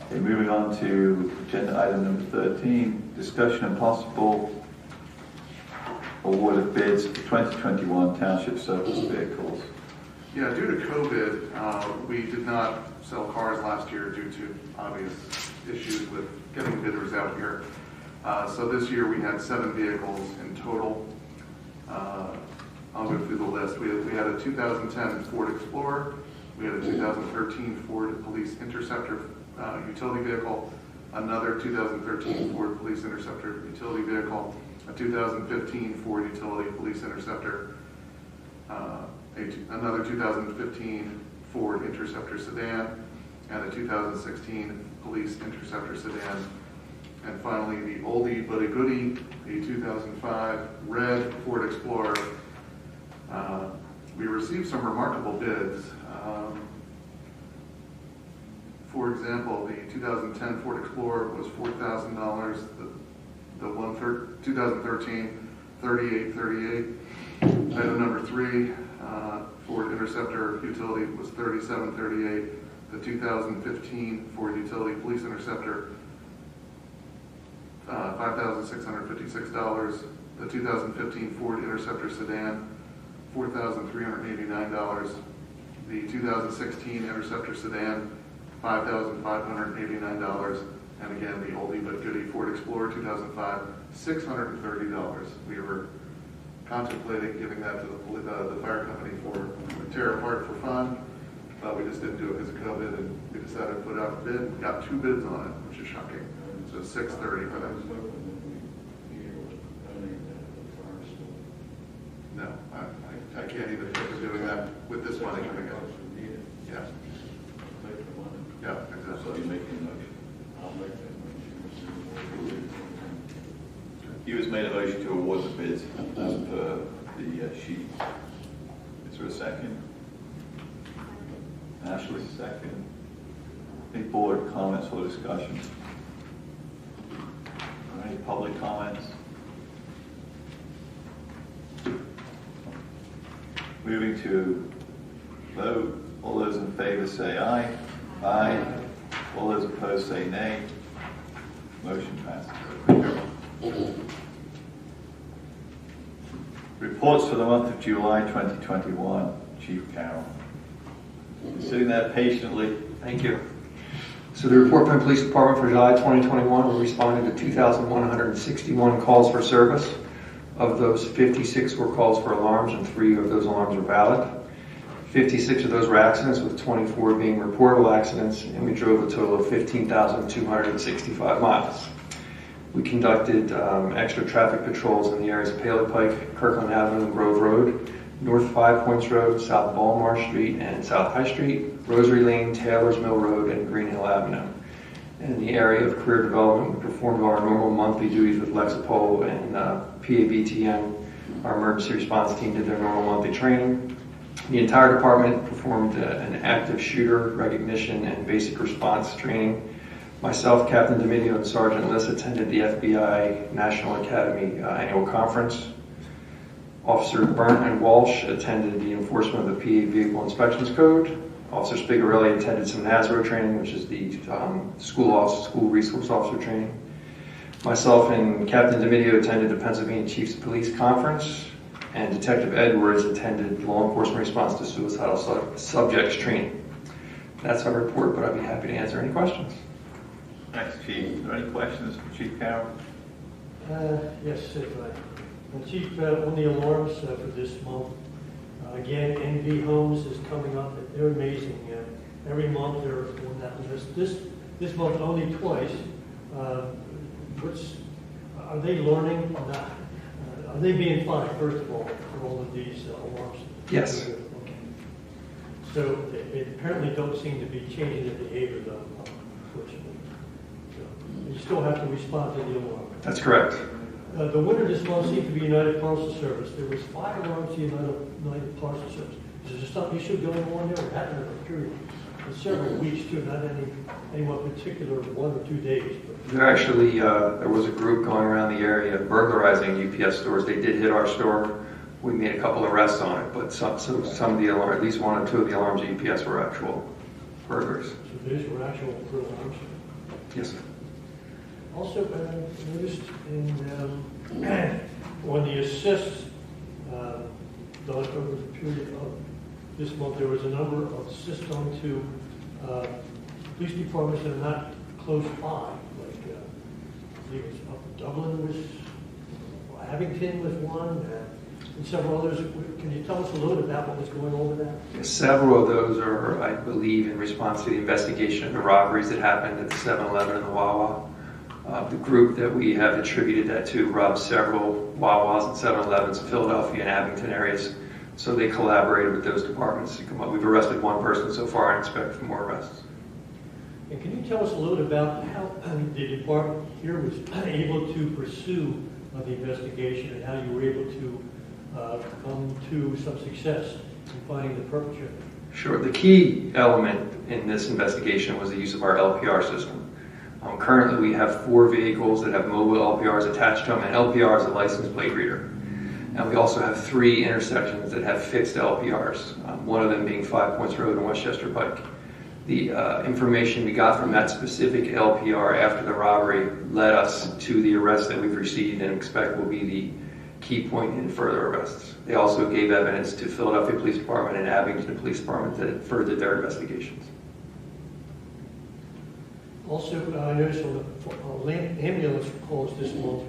Okay, moving on to agenda item number 13, discussion and possible award of bids for 2021 township surplus vehicles. Yeah, due to COVID, we did not sell cars last year due to obvious issues with getting bidders out here. So this year we had 7 vehicles in total. I'll go through the list. We had a 2010 Ford Explorer, We had a 2013 Ford Police Interceptor utility vehicle, another 2013 Ford Police Interceptor utility vehicle, a 2015 Ford Utility Police Interceptor, another 2015 Ford Interceptor sedan, and a 2016 Police Interceptor sedan. And finally, the oldie but a goodie, the 2005 red Ford Explorer. We received some remarkable bids. For example, the 2010 Ford Explorer was $4,000. The 2013, $38,38. Item number 3, Ford Interceptor Utility was $37,38. The 2015 Ford Utility Police Interceptor, $5,656. The 2015 Ford Interceptor Sedan, $4,389. The 2016 Interceptor Sedan, $5,589. And again, the oldie but goodie Ford Explorer 2005, $630. We were contemplating giving that to the fire company for tear apart for fun, but we just didn't do it because of COVID, and we decided to put out a bid. We got 2 bids on it, which is shocking. So $630 for that. No, I can't even think of doing that with this money coming in. Yeah. Yeah, exactly. So you're making a motion. I'll make that motion. You has made a motion to award the bids as per the sheet. Is there a second? Ashley, second. Any board comments or discussion? Any public comments? Moving to vote. All those in favor say aye. Aye. All those opposed say nay. Motion passes. Reports for the month of July 2021. Chief Carroll. You're sitting there patiently. Thank you. So the report from the Police Department for July 2021, we responded to 2,161 calls for service. Of those, 56 were calls for alarms, and 3 of those alarms were valid. 56 of those were accidents, with 24 being reportable accidents, and we drove a total of 15,265 miles. We conducted extra traffic patrols in the areas of Paley Pike, Kirkland Avenue, Grove Road, North 5 Points Road, South Baltimore Street, and South High Street, Rosary Lane, Taylor's Mill Road, and Green Hill Avenue. In the area of career development, we performed our normal monthly duties with Lexapol and PABTN. Our emergency response team did their normal monthly training. The entire department performed an active shooter recognition and basic response training. Myself, Captain Domidio, and Sergeant Liss attended the FBI National Academy annual conference. Officer Burnt and Walsh attended the enforcement of the PA Vehicle Inspections Code. Officer Spigarelli attended some NASRO training, which is the school resource officer training. Myself and Captain Domidio attended the Pennsylvania Chiefs of Police Conference, and Detective Edwards attended law enforcement response to suicidal subjects training. That's our report, but I'd be happy to answer any questions. Thanks, Chief. Are there any questions for Chief Carroll? Yes, Chief, on the alarms for this month, again, NV Homes is coming up. They're amazing. Every month they're on that list. This month only twice. Are they learning? Are they being fined, first of all, for all of these alarms? Yes. Okay. So they apparently don't seem to be changing their behavior, though, unfortunately. So you still have to respond to the alarm. That's correct. The winner this month seemed to be United Parcel Service. There was 5 alarms to United Parcel Service. Is there something issue going on there? It happened over a period of several weeks too, not any one particular 1 or 2 days. There actually, there was a group going around the area burglarizing UPS stores. They did hit our store. We made a couple arrests on it, but some of the alarms, at least 1 or 2 of the alarms at UPS were actual burglars. So these were actual alarms? Yes, sir. Also, noticed in on the assists done over the period of this month, there was a number of assists done to police departments that are not close by. Like, I believe it was up Dublin was, Abington was one, and several others. Can you tell us a little bit about what was going on with that? Several of those are, I believe, in response to the investigation of the robberies that happened at the 7-Eleven and the Wawa. The group that we have attributed that to robbed several Wawas and 7-Elevens in Philadelphia and Abington areas. So they collaborated with those departments to come up. We've arrested one person so far and expect more arrests. And can you tell us a little bit about how the department here was able to pursue the investigation and how you were able to come to some success in finding the perpetrator? Sure. The key element in this investigation was the use of our LPR system. Currently, we have 4 vehicles that have mobile LPRs attached to them, and LPR is a license plate reader. And we also have 3 intersections that have fixed LPRs, one of them being 5 Points Road and Westchester Pike. The information we got from that specific LPR after the robbery led us to the arrest that we've received and expect will be the key point in further arrests. They also gave evidence to Philadelphia Police Department and Abington Police Department that furthered their investigations. Also, I noticed on the ambulance calls this month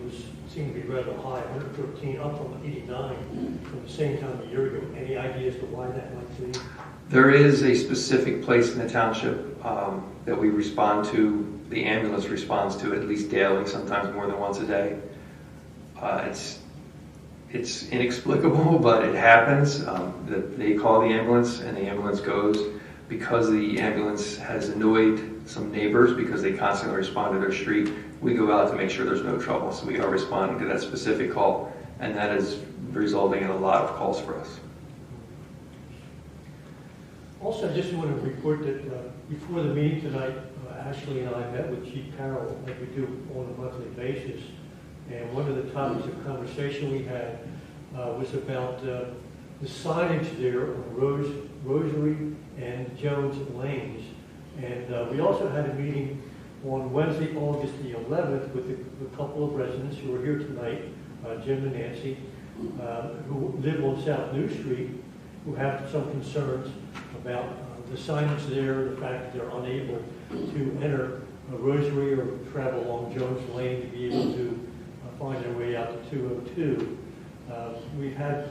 seemed to be rather high, 113, up from 89 from the same time a year ago. Any idea as to why that might be? There is a specific place in the township that we respond to, the ambulance responds to at least daily, sometimes more than once a day. It's inexplicable, but it happens. That they call the ambulance and the ambulance goes. Because the ambulance has annoyed some neighbors because they constantly respond to their street, we go out to make sure there's no trouble. So we are responding to that specific call, and that is resulting in a lot of calls for us. Also, I just want to report that before the meeting tonight, Ashley and I met with Chief Carroll, like we do on a monthly basis. And one of the topics of conversation we had was about the signage there on Rosary and Jones Lanes. And we also had a meeting on Wednesday, August the 11th, with a couple of residents who are here tonight, Jim and Nancy, who live on South New Street, who have some concerns about the signage there, the fact that they're unable to enter Rosary or travel along Jones Lane to be able to find their way out to 202. We've had a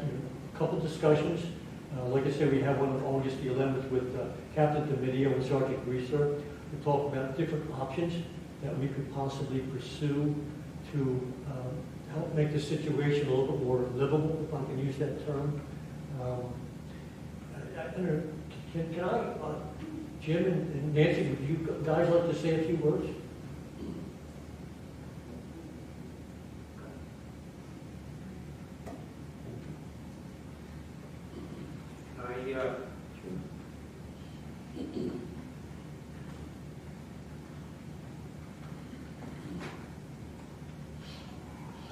couple discussions. Like I said, we have one on August the 11th with Captain Domidio and Sergeant Greaser to talk about different options that we could possibly pursue to help make the situation a little bit more livable, if I can use that term. Can I, Jim and Nancy, would you guys like to say a few words?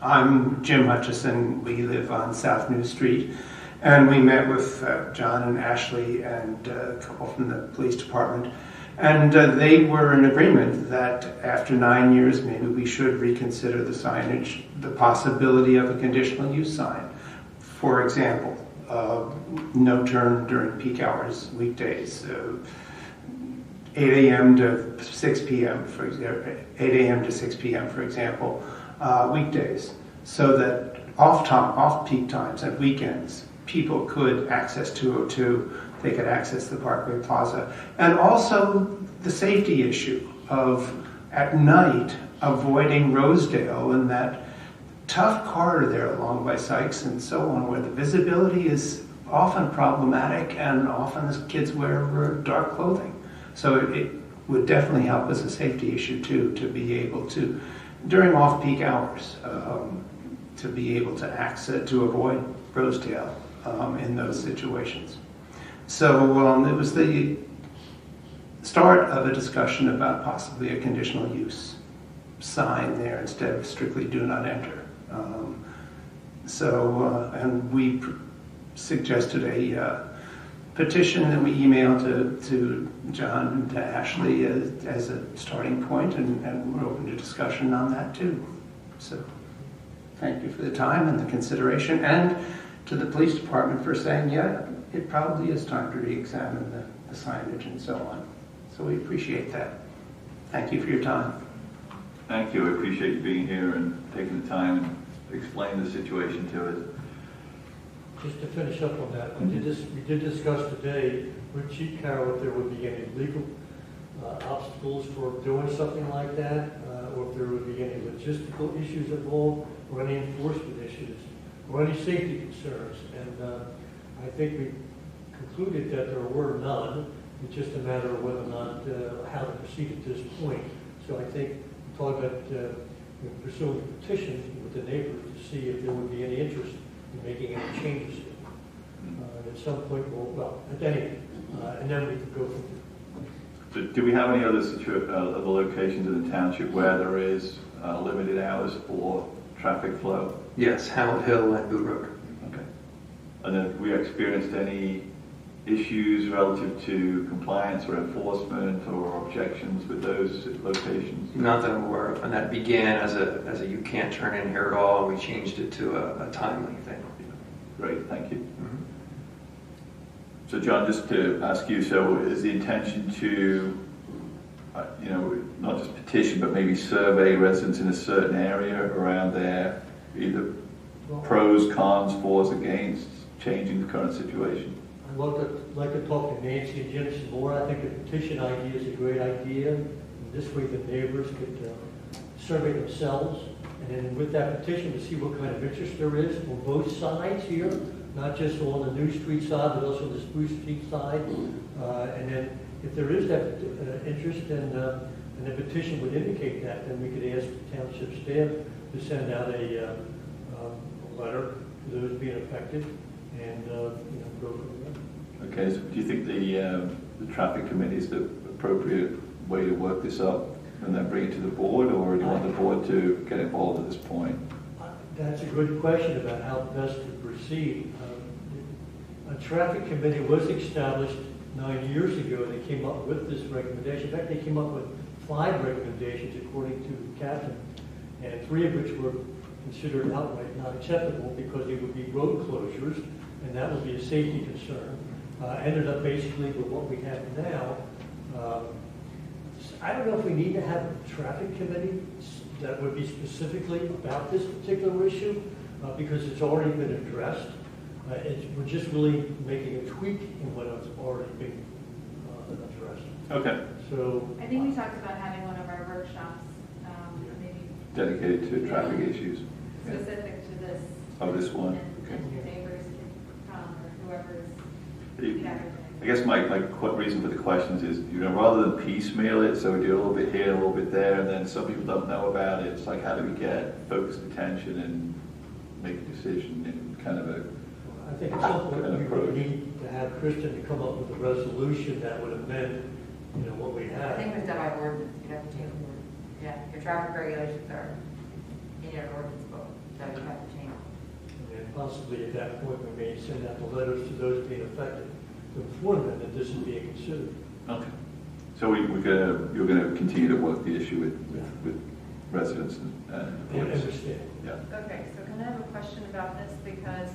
I'm Jim Hutchison. We live on South New Street, and we met with John and Ashley and a couple from the police department, and they were in agreement that after 9 years maybe we should reconsider the signage, the possibility of a conditional use sign. For example, no turn during peak hours, weekdays, 8 a.m. to 6 p.m. for example, 8 a.m. to 6 p.m. for example, weekdays, so that off-peak times and weekends, people could access 202, they could access the Parkway Plaza, and also the safety issue of, at night, avoiding Rosedale and that tough corridor there along by Sykes and so on, where the visibility is often problematic and often the kids wear dark clothing. So it would definitely help as a safety issue too, to be able to, during off-peak hours, to be able to access, to avoid Rosedale in those situations. So it was the start of a discussion about possibly a conditional use sign there instead of strictly do not enter. And we suggested a petition that we emailed to John and to Ashley as a starting point, and we're open to discussion on that too. So thank you for the time and the consideration, and to the police department for saying, yeah, it probably is time to re-examine the signage and so on. So we appreciate that. Thank you for your time. Thank you. I appreciate you being here and taking the time and explain the situation to us. Just to finish up on that, we did discuss today with Chief Carroll if there would be any legal obstacles for doing something like that, or if there would be any logistical issues involved, or any enforcement issues, or any safety concerns. And I think we concluded that there were none. It's just a matter of whether or not how to proceed at this point. So I think we talked about pursuing a petition with the neighbors to see if there would be any interest in making any changes. At some point, at any, and then we could go from there. So do we have any other other locations in the township where there is limited hours for traffic flow? Yes, Howard Hill and Boot Road. Okay. And have we experienced any issues relative to compliance or enforcement or objections with those locations? Not that I'm aware of, and that began as a you can't turn in here at all, and we changed it to a timely thing. Great, thank you. So John, just to ask you, so is the intention to, not just petition, but maybe survey residents in a certain area around there, either pros, cons, fors, against changing the current situation? I'd like to talk to Nancy and Jim some more. I think the petition idea is a great idea. And this way the neighbors could survey themselves, and then with that petition to see what kind of interest there is on both sides here, not just on the New Street side, but also the Spruce Street side. And then if there is that interest and the petition would indicate that, then we could ask the township staff to send out a letter to those being affected and go from there. Okay, so do you think the traffic committee is the appropriate way to work this up and then bring it to the board, or do you want the board to get involved at this point? That's a good question about how best to proceed. A traffic committee was established 9 years ago. They came up with this recommendation. In fact, they came up with 5 recommendations according to the captain, and 3 of which were considered outright not acceptable because they would be road closures, and that would be a safety concern. Ended up basically with what we have now. I don't know if we need to have a traffic committee that would be specifically about this particular issue because it's already been addressed. We're just really making a tweak in what has already been addressed. Okay. So I think we talked about having one of our workshops, maybe Dedicated to traffic issues. specific to this. Oh, this one. And your neighbors can come, or whoever's. I guess my reason for the questions is, rather than piecemeal it, so we do a little bit here, a little bit there, and then some people don't know about it. It's like, how do we get focused attention and make a decision in kind of a I think at some point we would need to have Kristen to come up with a resolution that would amend, what we have. I think it was done by ordinance, you have to change the, your traffic regulations are in your ordinance book, so you have to change them. And possibly at that point, we may send out the letters to those being affected to inform them that this is being considered. Okay. So you're gonna continue to work the issue with residents and They understand. Yeah. Okay, so can I have a question about this? Because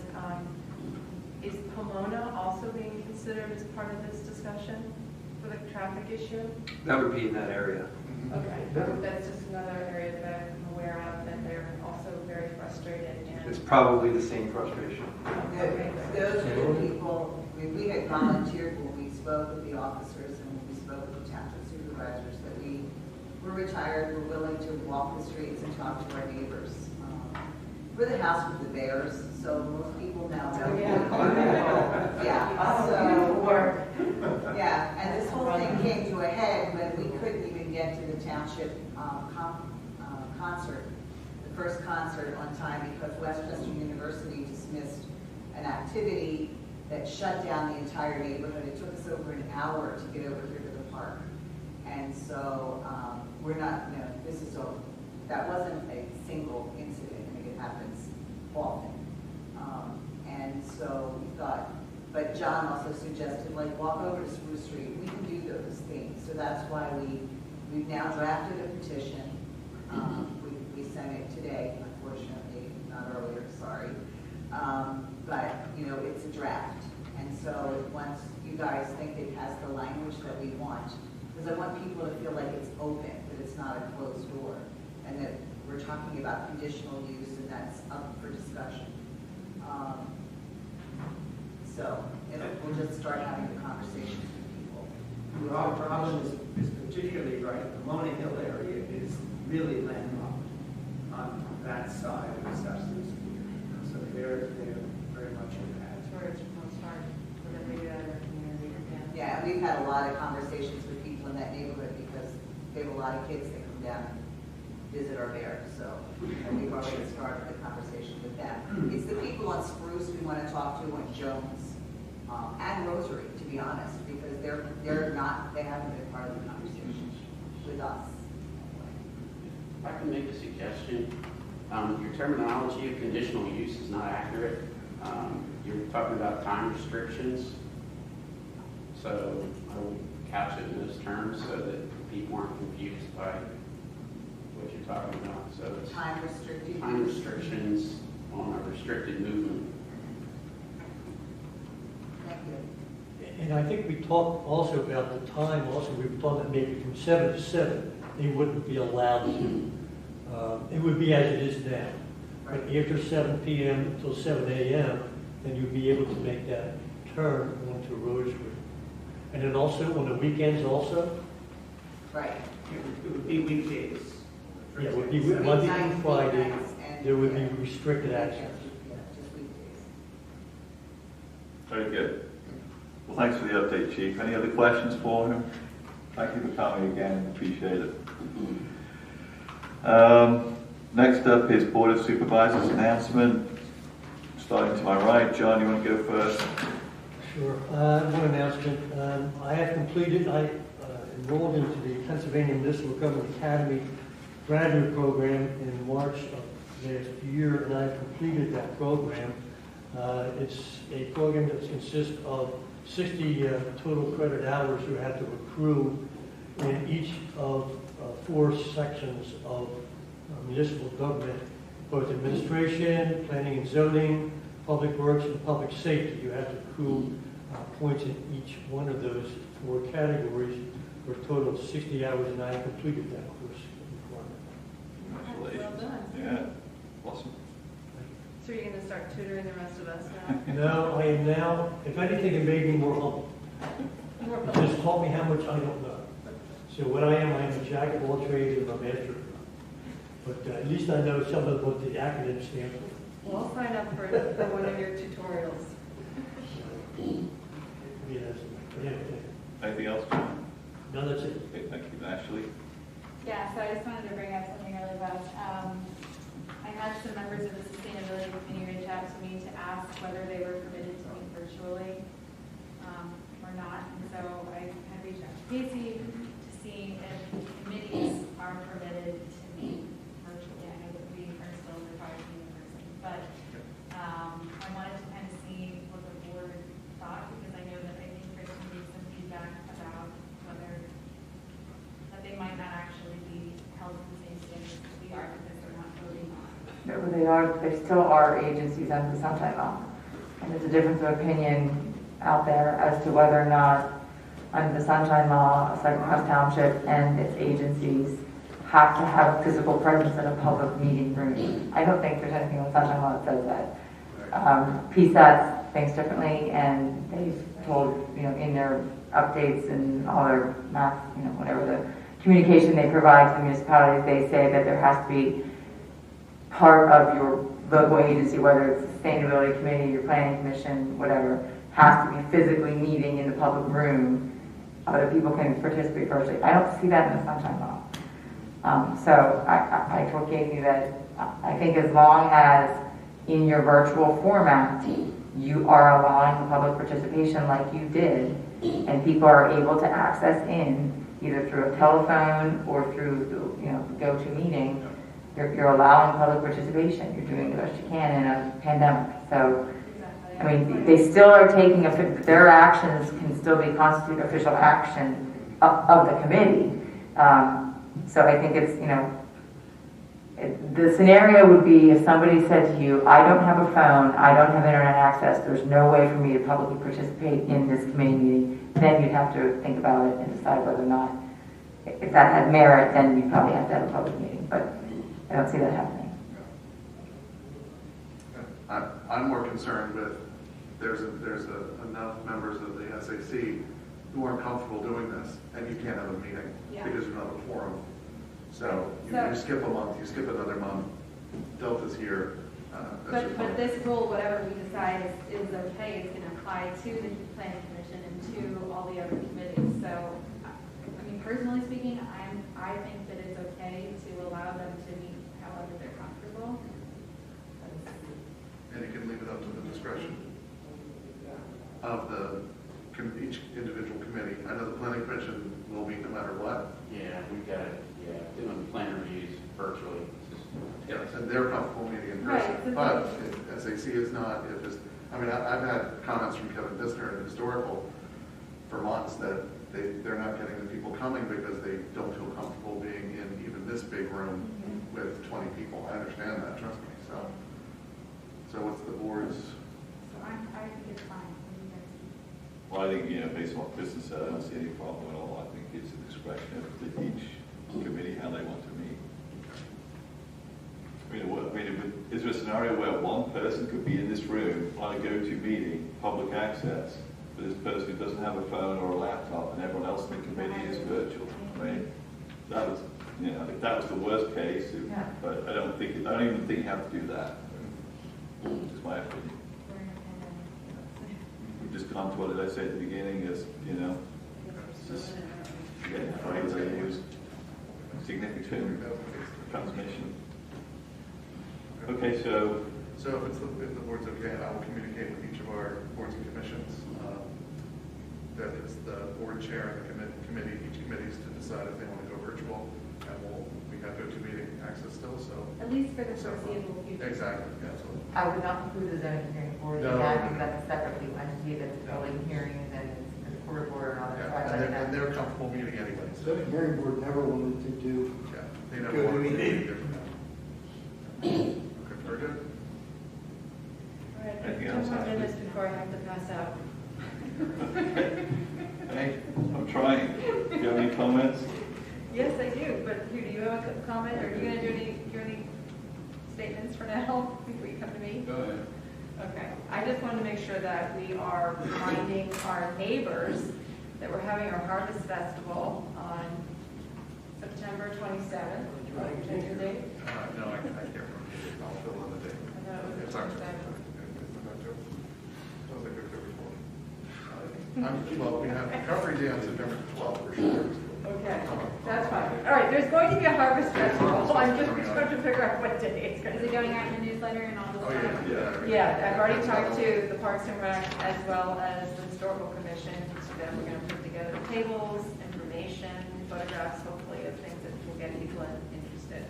is Pomona also being considered as part of this discussion for the traffic issue? That would be in that area. Okay, that's just another area that I'm aware of, that they're also very frustrated and. It's probably the same frustration. Those are the people, we had volunteered when we spoke with the officers and when we spoke with the township supervisors that we're retired, we're willing to walk the streets and talk to our neighbors. We're the house with the bears, so most people now know. Yeah, so, yeah, and this whole thing came to a head when we couldn't even get to the township concert, the first concert on time because Westchester University dismissed an activity that shut down the entire neighborhood. It took us over an hour to get over here to the park. And so we're not, that wasn't a single incident. I mean, it happens often. And so we thought, but John also suggested, walk over to Spruce Street. We can do those things. So that's why we've now drafted a petition. We sent it today, unfortunately, not earlier, sorry. But, it's a draft. And so once you guys think it has the language that we want, because I want people to feel like it's open, that it's not a closed door, and that we're talking about conditional use, and that's up for discussion. So we'll just start having the conversations with people. Well, our problem is particularly right, the Pomona Hill area is really landlocked on that side of the substance abuse. So they're very much impacted. That's where it's most hard for them to get out of their community. Yeah, and we've had a lot of conversations with people in that neighborhood because they have a lot of kids that come down and visit our bear. So and we've already started the conversation with them. It's the people on Spruce we want to talk to, on Jones, and Rosary, to be honest, because they haven't been part of the conversation with us. If I can make a suggestion, your terminology of conditional use is not accurate. You're talking about time restrictions, so I would couch it in those terms so that people aren't confused by what you're talking about. So it's time restrictions on a restricted movement. Thank you. And I think we talked also about the time also, we were talking maybe from 7 to 7, they wouldn't be allowed to. It would be as it is now. But after 7 p.m. until 7 a.m., then you'd be able to make that turn onto Rosary. And then also on the weekends also? Right. It would be weekdays. Yeah, it would be Monday through Friday, there would be restricted access. Yeah, just weekdays. Very good. Well, thanks for the update, Chief. Any other questions for him? Thank you for coming again, appreciate it. Next up is Board of Supervisors announcement. Starting to my right, John, you want to go first? Sure. One announcement. I have completed, I enrolled into the Pennsylvania Municipal Government Academy graduate program in March of last year, and I've completed that program. It's a program that consists of 60 total credit hours you have to accrue in each of 4 sections of municipal government, both administration, planning and zoning, public works, and public safety. You have to accrue points in each one of those 4 categories for a total of 60 hours, and I completed that course requirement. Well done. Yeah, awesome. So you're going to start tutoring the rest of us now? No, I am now, if anything, it made me more humble. It just taught me how much I don't know. So what I am a jack of all trades and a master. But at least I know some of what the acronyms stand for. Well, I'll sign up for one of your tutorials. Yes. Yeah. Anything else, John? No, that's it. Okay, thank you. Ashley? Yeah, so I just wanted to bring up something really fast. I had some members of the Sustainability Committee reach out to me to ask whether they were permitted to meet virtually or not. And so I had reached out to Casey to see if committees are permitted to meet virtually. I know that we are still required to meet in person, but I wanted to kind of see what the board thought, because I know that I think Chris gave some feedback about whether that they might not actually be held to the same standards as we are because they're not voting on. No, they still are agencies under the Sunshine Law. And there's a difference of opinion out there as to whether or not under the Sunshine Law, Second House Township and its agencies have to have a physical presence in a public meeting room. I don't think there's anything in the Sunshine Law that says that. PSAT thinks differently, and they've told, in their updates and all their math, whatever the communication they provide to the municipalities, they say that there has to be part of your local agency, whether it's the Sustainability Committee, your Planning Commission, whatever, has to be physically meeting in the public room. Other people can participate virtually. I don't see that in the Sunshine Law. So I told Casey that I think as long as in your virtual format you are allowing the public participation like you did, and people are able to access in either through a telephone or through the GoToMeeting, you're allowing public participation. You're doing the best you can in a pandemic. So, I mean, they still are taking, their actions can still be constitute official action of the committee. So I think it's, the scenario would be if somebody said to you, I don't have a phone, I don't have internet access, there's no way for me to publicly participate in this committee meeting, then you'd have to think about it and decide whether or not, if that had merit, then you'd probably have to have a public meeting. But I don't see that happening. I'm more concerned with there's enough members of the SAC who aren't comfortable doing this, and you can't have a meeting because you're not a quorum. So you skip a month, you skip another month, Delta's here. But this rule, whatever we decide is okay, is going to apply to the planning commission and to all the other committees. So, I mean, personally speaking, I think that it's okay to allow them to meet however they're comfortable. And you can leave it up to the discretion of each individual committee. I know the planning commission will meet no matter what. Yeah, we got it, doing plan reviews virtually. Yes, and they're comfortable meeting in person. Right. But if SAC is not, I've had comments from Kevin Bissner at Historical for months that they're not getting the people coming because they don't feel comfortable being in even this big room with 20 people. I understand that, trust me. So what's the board's? So I think it's fine. Well, I think, based on what Kristen said, I don't see any problem at all. I think it's a discretion of each committee how they want to meet. Is there a scenario where one person could be in this room on a go-to meeting, public access, but this person who doesn't have a phone or a laptop and everyone else in the committee is virtual? I mean, that was, if that was the worst case, but I don't even think you have to do that. It's my opinion. We've just gone to what did I say at the beginning is, just getting phrase I use, significant transmission. Okay, so if the board's okay, I will communicate with each of our boards and commissions. That is the board chair and the committee, each committees to decide if they want to go virtual, and we have go-to meeting access still, so. At least for the foreseeable future. Exactly, absolutely. I would not include the zoning hearing board, No. because that's a separate legal entity, that's building hearings and it's the court board and all that. And they're comfortable meeting anyway. So the hearing board never wanted to do. Yeah, they never want to meet. Okay, very good. All right, Anything 2 else, more Ashley? minutes before I have to pass out. Hey, I'm trying. Do you have any comments? Yes, I do, but Hugh, do you have a comment, or are you going to do any statements for now before you come to me? Go ahead. Okay, I just want to make sure that we are reminding our neighbors that we're having our Harvest Festival on September 27th. Change your date? No, I can't remember. I'll fill in the date. I thought it was It's the October. 27th. Sounds like October 12th. Well, we have Recovery Day on September 12th for sure. Okay, that's fine. All right, there's going to be a Harvest Festival, so I'm just trying to figure out what day it's going to Is be. it going out in the newsletter and all the Oh, stuff? Yeah, I've already talked to the Parks and Rec as well as the Historical Commission, so that we're going to put together tables, information, photographs, hopefully, of things that will get people interested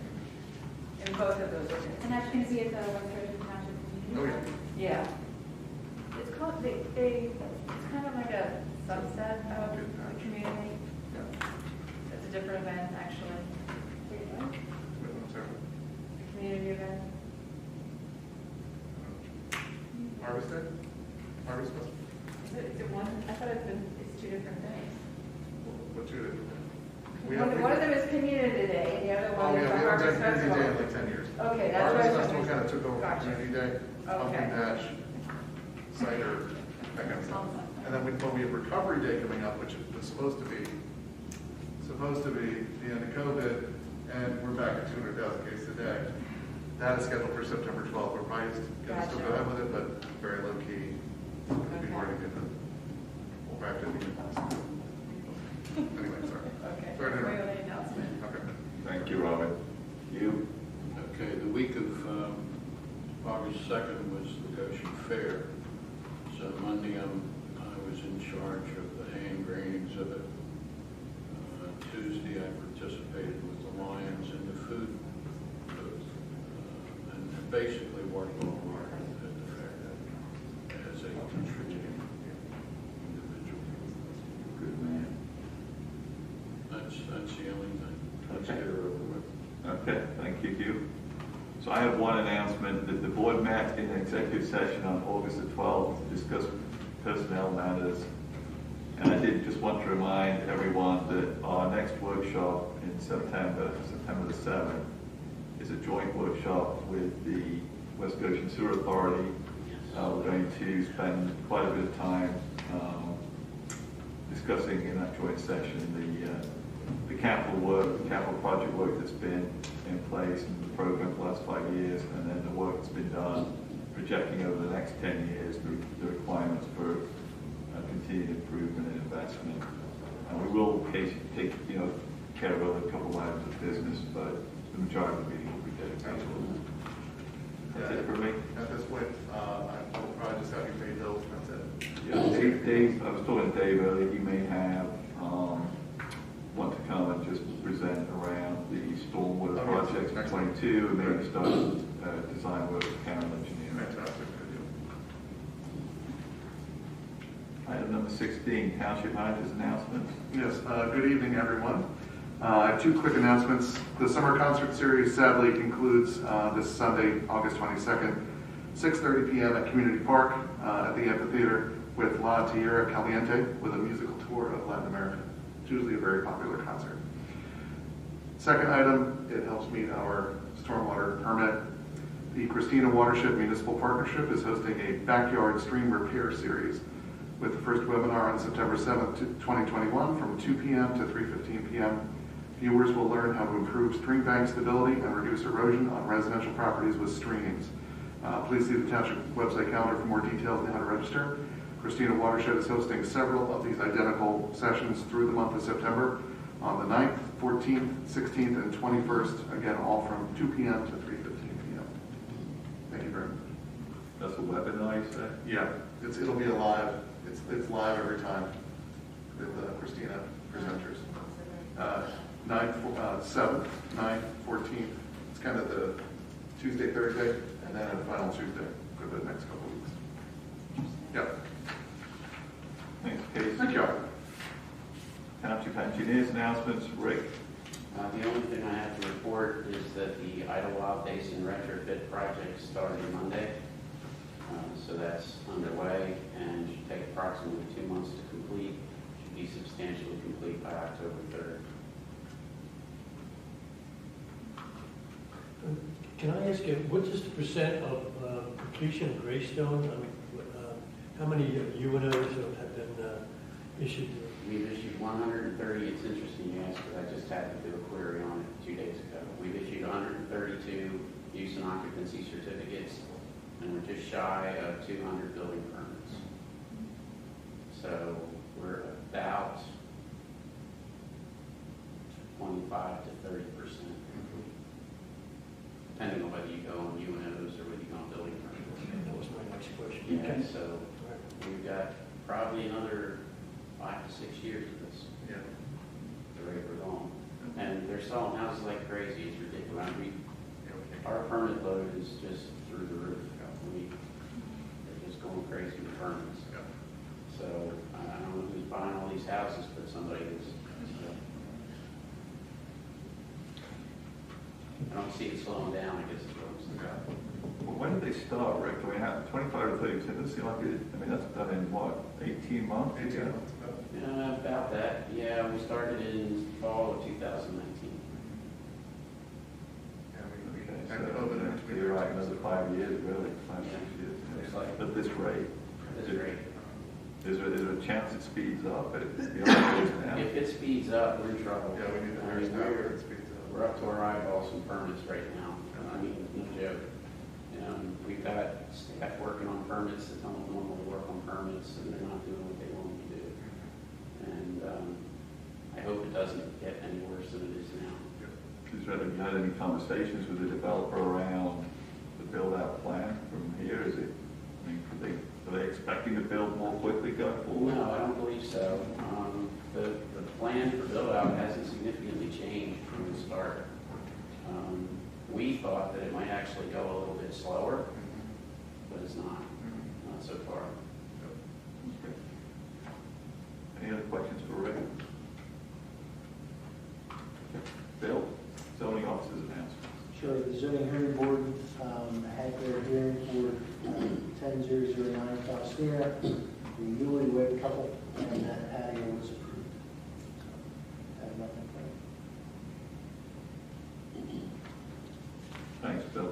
in both of those organizations. And that's going to be at the West Goshen Township Community. Oh, yeah. Yeah. It's called, it's kind of like a subset of the community. It's a different event, actually. The community event. Harvest Day? Harvest Festival? Is it one? I thought it's 2 different days. What two did? One of them is Community Day, and the other one is the Harvest Community Festival. Day in like 10 years. Okay, that's what I Harvest was Festival wondering. kind of took over Gotcha. Community Day, pumpkin Okay. patch, cider, that kind of stuff. And then we have Recovery Day coming up, which was supposed to be the end of COVID, and we're back at 200,000 cases a day. That is scheduled for September 12th. We're probably going to still go ahead with it, but very low key. It's going to be hard to get the whole back to the Anyway, sorry. Okay. Sorry to Bring interrupt. the announcement. Okay. Thank you, Robert. You? Okay, the week of August 2nd was the Goshen Fair. So Monday I was in charge of the hand grain exhibit. Tuesday I participated with the Lions in the food booth. And basically worked on hard at the fair as a contributing individual. Good man. That's the only thing. Let's get her over with. Okay, thank you, Hugh. So I have one announcement that the board met in an executive session on August the 12th to discuss personnel matters. And I did just want to remind everyone that our next workshop in September the 7th, is a joint workshop with the West Goshen Sewer Authority we're going to spend quite a bit of time discussing in that joint session the capital work, the capital project work that's been in place in the program for the last 5 years, and then the work that's been done, projecting over the next 10 years the requirements for continued improvement and investment. And we will take care of a couple of items of business, but the majority of the meeting will be dedicated to that. That's it for me. At this point, I'll probably just have you pay bills, and that's it. Yeah, Dave, I was talking to Dave earlier, he may have, want to come and just present around the stormwater projects for 22, and maybe start design work with Cameron Engineering. Fantastic. Item number 16, Township Managers announcements. Yes, good evening, everyone. I have 2 quick announcements. The summer concert series sadly concludes this Sunday, August 22nd, 6:30 p.m. at Community Park at the amphitheater with La Tierra Caliente with a musical tour of Latin America. It's usually a very popular concert. Second item, it helps meet our stormwater permit. The Christina Watershed Municipal Partnership is hosting a backyard stream repair series with the first webinar on September 7th, 2021 from 2 p.m. to 3:15 p.m. Viewers will learn how to improve stream bank stability and reduce erosion on residential properties with streams. Please see the Township website calendar for more details on how to register. Christina Watershed is hosting several of these identical sessions through the month of September on the 9th, 14th, 16th, and 21st, again, all from 2 p.m. to 3:15 p.m. Thank you very much. That's a webinar, you say? Yeah, it'll be a live. It's live every time with Christina presenters. 7th, 9th, 14th. It's kind of the Tuesday, Thursday, and then a final Tuesday for the next couple of weeks. Yeah. Thanks, Casey. Thank you. Township Engineers announcements. Rick. The only thing I have to report is that the Idlewild Basin retrofit project started Monday. So that's underway and should take approximately 2 months to complete. Should be substantially complete by October 3rd. Can I ask you, what is the percent of completion of Greystone? I mean, how many UNOs have been issued? We've issued 130. It's interesting you ask, because I just had to do a query on it 2 days ago. We've issued 132 use and occupancy certificates, and we're just shy of 200 building permits. So we're about 25 to 30%, depending on whether you go on UNOs or whether you go on building permits. That was my next question. Yeah, Okay. so we've got probably another 5 to 6 years of this. Yeah. The rate we're going. And they're selling houses like crazy. It's ridiculous. Our permit load is just through the roof. They're just going crazy with permits. So I don't know who's buying all these houses, but somebody is. I don't see it slowing down, I guess is what I'm saying. Well, when did they start, Rick? I mean, 25 to 30%, doesn't seem like it. I mean, that's done in what, 18 months? 18 months. About that. Yeah, we started in fall of 2019. So you're right, another 5 years, really, 5, 6 years. Like at this rate. This rate. Is there a chance it speeds up? If it speeds up, we're in trouble. Yeah, we need to understand where it speeds up. We're up to our eyeballs in permits right now. I mean, no joke. We've got staff working on permits that don't normally work on permits, and they're not doing what they want to do. And I hope it doesn't get any worse than it is now. Have you had any conversations with the developer around the build-out plan from here? Is it? I mean, are they expecting to build more quickly going forward? No, I don't believe so. The plan for build-out hasn't significantly changed from the start. We thought that it might actually go a little bit slower, but it's not so far. Any other questions for Rick? Bill, zoning officers announcement. Sure, the zoning hearing board had their hearing for 10009 Faustina, the newlywed couple, and that patio was approved. I have nothing further. Thanks, Bill.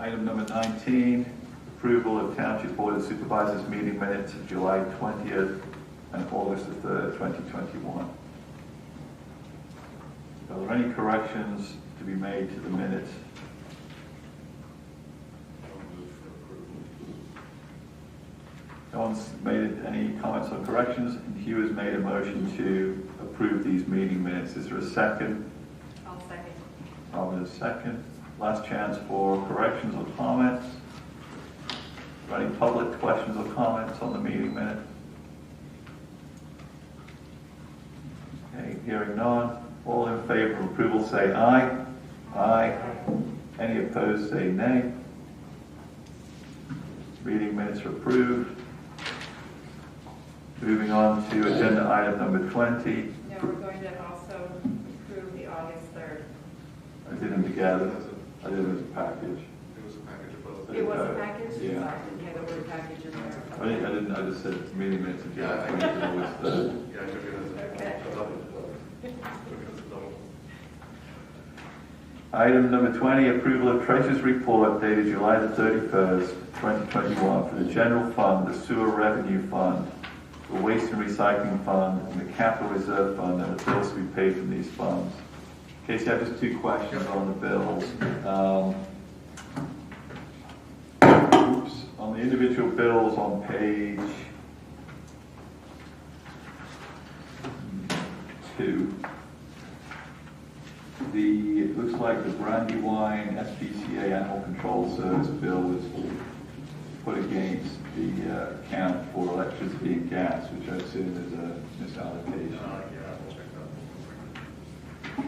Item number 19, approval of Township Board of Supervisors meeting minutes of July 20th and August the 3rd, 2021. Are there any corrections to be made to the minutes? No one's made any comments or corrections, and Hugh has made a motion to approve these meeting minutes. Is there a second? I'll second. Robin is second. Last chance for corrections or comments. Are there any public questions or comments on the meeting minute? Okay, hearing none. All in favor of approval say aye. Aye. Any opposed say nay. Meeting minutes are approved. Moving on to agenda item number 20. Now we're going to also approve the August 3rd. I did them together. I did them as a package. It was a package of both. It was a package? Yeah. Sorry, I didn't have the word package in there. I didn't, I just said meeting minutes of July 20th and August 3rd. Yeah, I took it as a Okay. double. Took it as a double. Item number 20, approval of Treasurer's Report dated July the 31st, 2021 for the General Fund, the Sewer Revenue Fund, the Waste and Recycling Fund, and the Capital Reserve Fund, and the bills to be paid from these funds. Casey, I have just two questions on the bills. On the individual bills on page 2, it looks like the Brandywine SPCA Animal Control Service bill was put against the account for electricity and gas, which I assume is a misallocation. Yeah, we'll check that.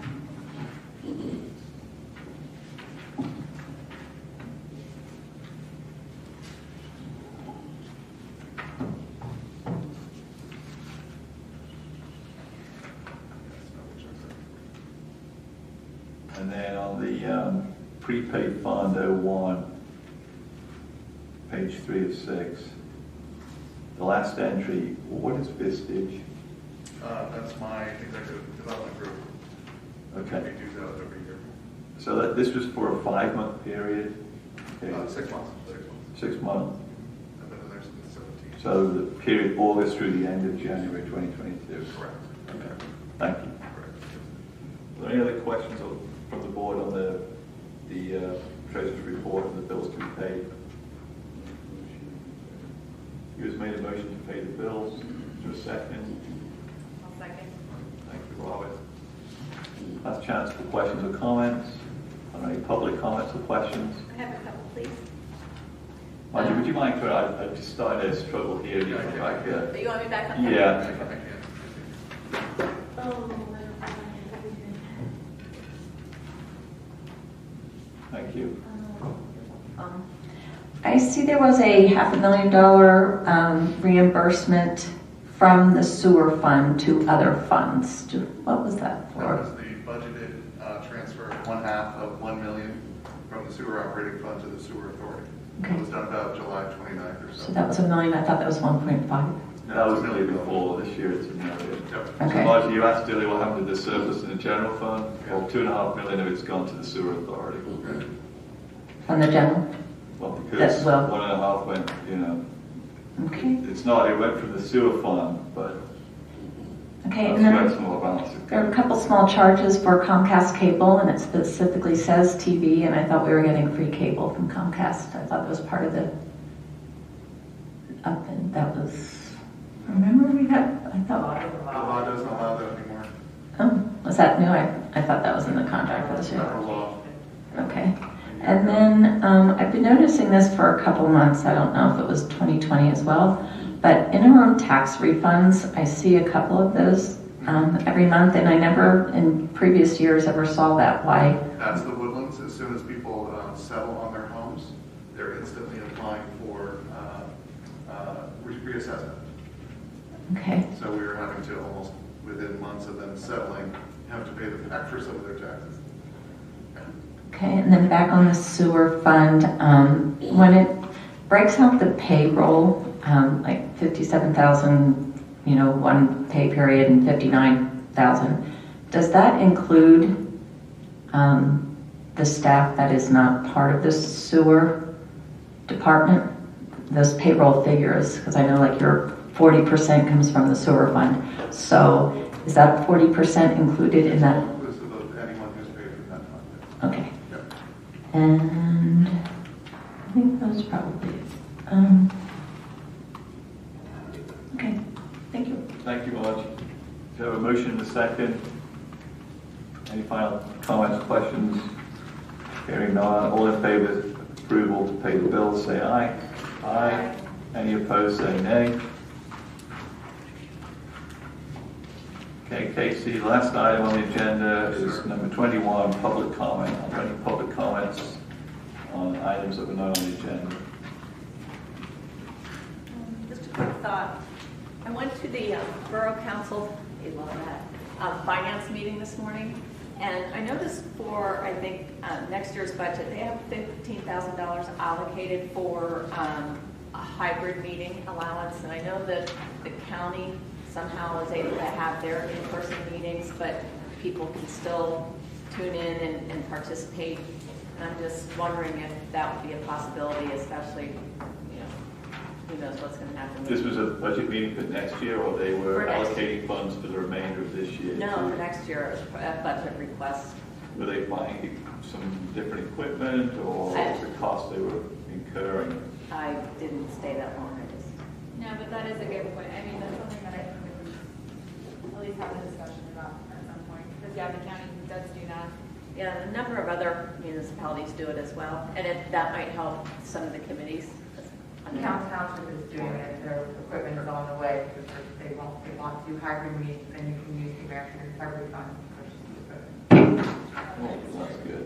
And then on the prepaid fund 01, page 3 of 6, the last entry, what is Vistage? That's my executive development group. Okay. We do that every year. So this was for a 5-month period? Okay. 6 months. 6 months. I've been in there since 17. So the period August through the end of January 2022? Correct. Okay. Thank you. Correct. Are there any other questions from the board on the Treasurer's Report and the bills to be paid? You has made a motion to pay the bills. Is there a second? I'll second. Thank you, Robert. Last chance for questions or comments. Are there any public comments or questions? I have a couple, please. Margie, would you mind, I just started to struggle here. You come back here. Do you want me back up? Yeah. Thank you. I see there was a $500,000 reimbursement from the sewer fund to other funds. What was that That for? was the budgeted transfer of 1/2 of $1 million from the sewer operating fund to the sewer authority. Okay. It was done about July 29th or so. So that was $1 million. I thought that was 1.5. That was the year before. This year it's $1 million. Okay. So Margie, you asked earlier what happened to the surplus in the general fund. Well, $2.5 million of it's gone to the sewer authority. From the general? Well, because That- well- 1.5 went, Okay. it's not, it went from the sewer fund, but Okay, that's and where then some more balance. there are a couple small charges for Comcast cable, and it specifically says TV, and I thought we were getting free cable from Comcast. I thought that was part of the, and that was, remember we had, I thought, The law doesn't allow that anymore. oh, was that new? I thought that was in the contract for this year. Federal law. Okay. And then I've been noticing this for a couple months. I don't know if it was 2020 as well, but interim tax refunds, I see a couple of those every month, and I never in previous years ever saw that. Why? That's the Woodlands. As soon as people settle on their homes, they're instantly applying for reassessment. Okay. So we were having to almost, within months of them settling, have to pay them back for some of their taxes. Okay, and then back on the sewer fund, when it breaks out the payroll, like 57,000, one pay period and 59,000, does that include the staff that is not part of the sewer department, those payroll figures, because I know like your 40% comes from the sewer fund. So is that 40% included in that? Inclusive of anyone who's paid from that fund. Okay. Yep. And I think that was probably it. Okay, thank you. Thank you, Marge. Do you have a motion and a second? Any final comments, questions? Hearing none, all in favor of approval to pay the bills, say aye. Aye. Any opposed, say nay. Okay, Casey, last item on the agenda is number 21, public comment. Are there any public comments on items that were not on the agenda? Just a quick thought. I went to the Borough Council finance meeting this morning, and I noticed for, I think, next year's budget, they have $15,000 allocated for a hybrid meeting allowance, and I know that the county somehow is able to have their in-person meetings, but people can still tune in and participate. And I'm just wondering if that would be a possibility, especially, who knows what's going to happen. This was a budget meeting for next year, or they were For next allocating funds for the remainder of this year? No, for next year, a budget request. Were they buying some different equipment, or what was the cost they were incurring? I didn't stay that long, I just. No, but that is a good point. I mean, that's something that I think we can at least have a discussion about at some point. Because, yeah, the county does do that. Yeah, a number of other municipalities do it as well, and that might help some of the committees. Township is doing it, their equipment is on the way, because they want to do hybrid meetings, and you can use the American Recovery Fund to purchase the equipment. Oh, that's good.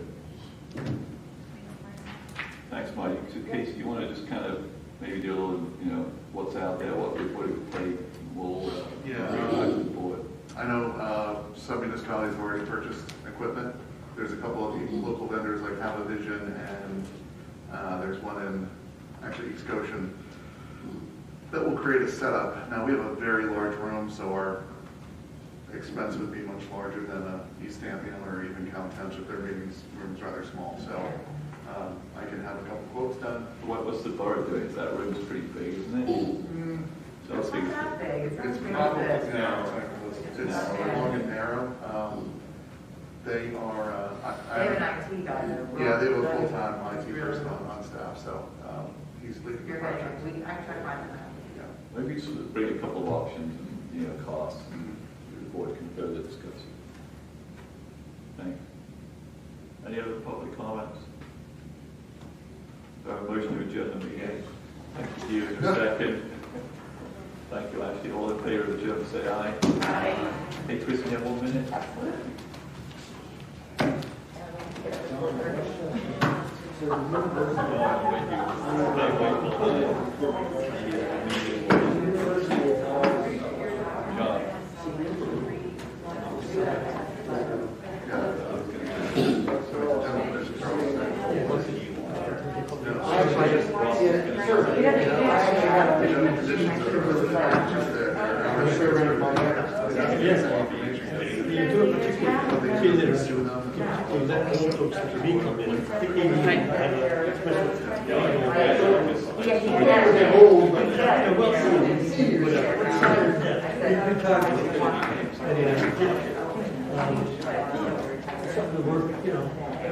Thanks, Mike. So, Casey, you want to just kind of maybe do a little, what's out there, what it would take, we'll the board. I know some municipalities have already purchased equipment. There's a couple of local vendors like Vision, and there's one in actually East Goshen that will create a setup. Now, we have a very large room, so our expense would be much larger than East Hampton or even County Township. Their meetings room's rather small, so I can have a couple quotes done. What's the borough doing? That room's pretty big, isn't it? So It's not that big, it's It's not probably, big. it's long and narrow. They are, They have an IT guy there. yeah, they have a full-time IT person on staff, so he's leading the You're project. right, I try to find them out. Yeah. Maybe sort of bring a couple of options and, costs, and the board can further discuss. Thanks. Any other public comments? So a motion to adjourn the meeting. Thank you, Steve. Second. Thank you, Ashley. All in favor of adjourn, say aye. Aye. Hey, Chris, you have 1 minute?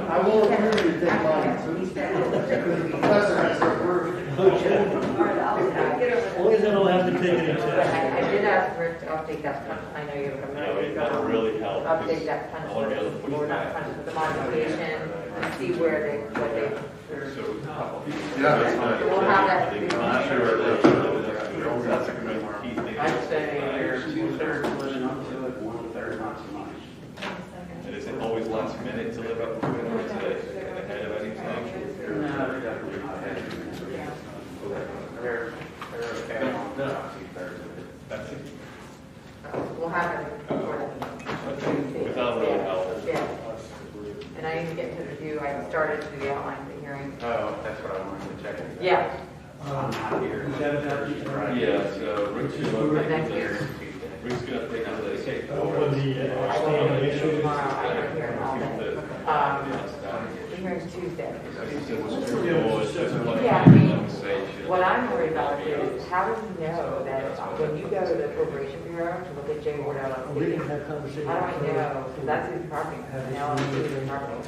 I won't hear you take mine. Only then I'll have to take any tests. I did ask Rick to update that punch, I know you remember. That'll really help. Update that punch list, or not punch, but the modification, and see where what they. Yeah, that's fine. We'll have that. I'm sure that's a good key thing. I'd say you're 2/3 living up to it, 1/3 not so much. And is it always last minute to live up to it, or is it ahead of anything? No, they're definitely not ahead. They're okay on 2/3 of it. That's it. We'll have it. Without really help. Yeah. And I didn't get to review, I started to the outline of the hearing. Oh, that's what I wanted to check. Yeah. I'm not here. Yeah, so Rick's gonna Next year. Rick's gonna take on the When the, I will standing be issues. tomorrow, I'm here all day. there. It was too broad, it's just one Yeah, I mean, conversation. what I'm worried about is how do you know that when you go to the appropriation bureau to look at J Ward LLC, We can have conversations. how do I know, because that's who's parking, now I'm who's parking.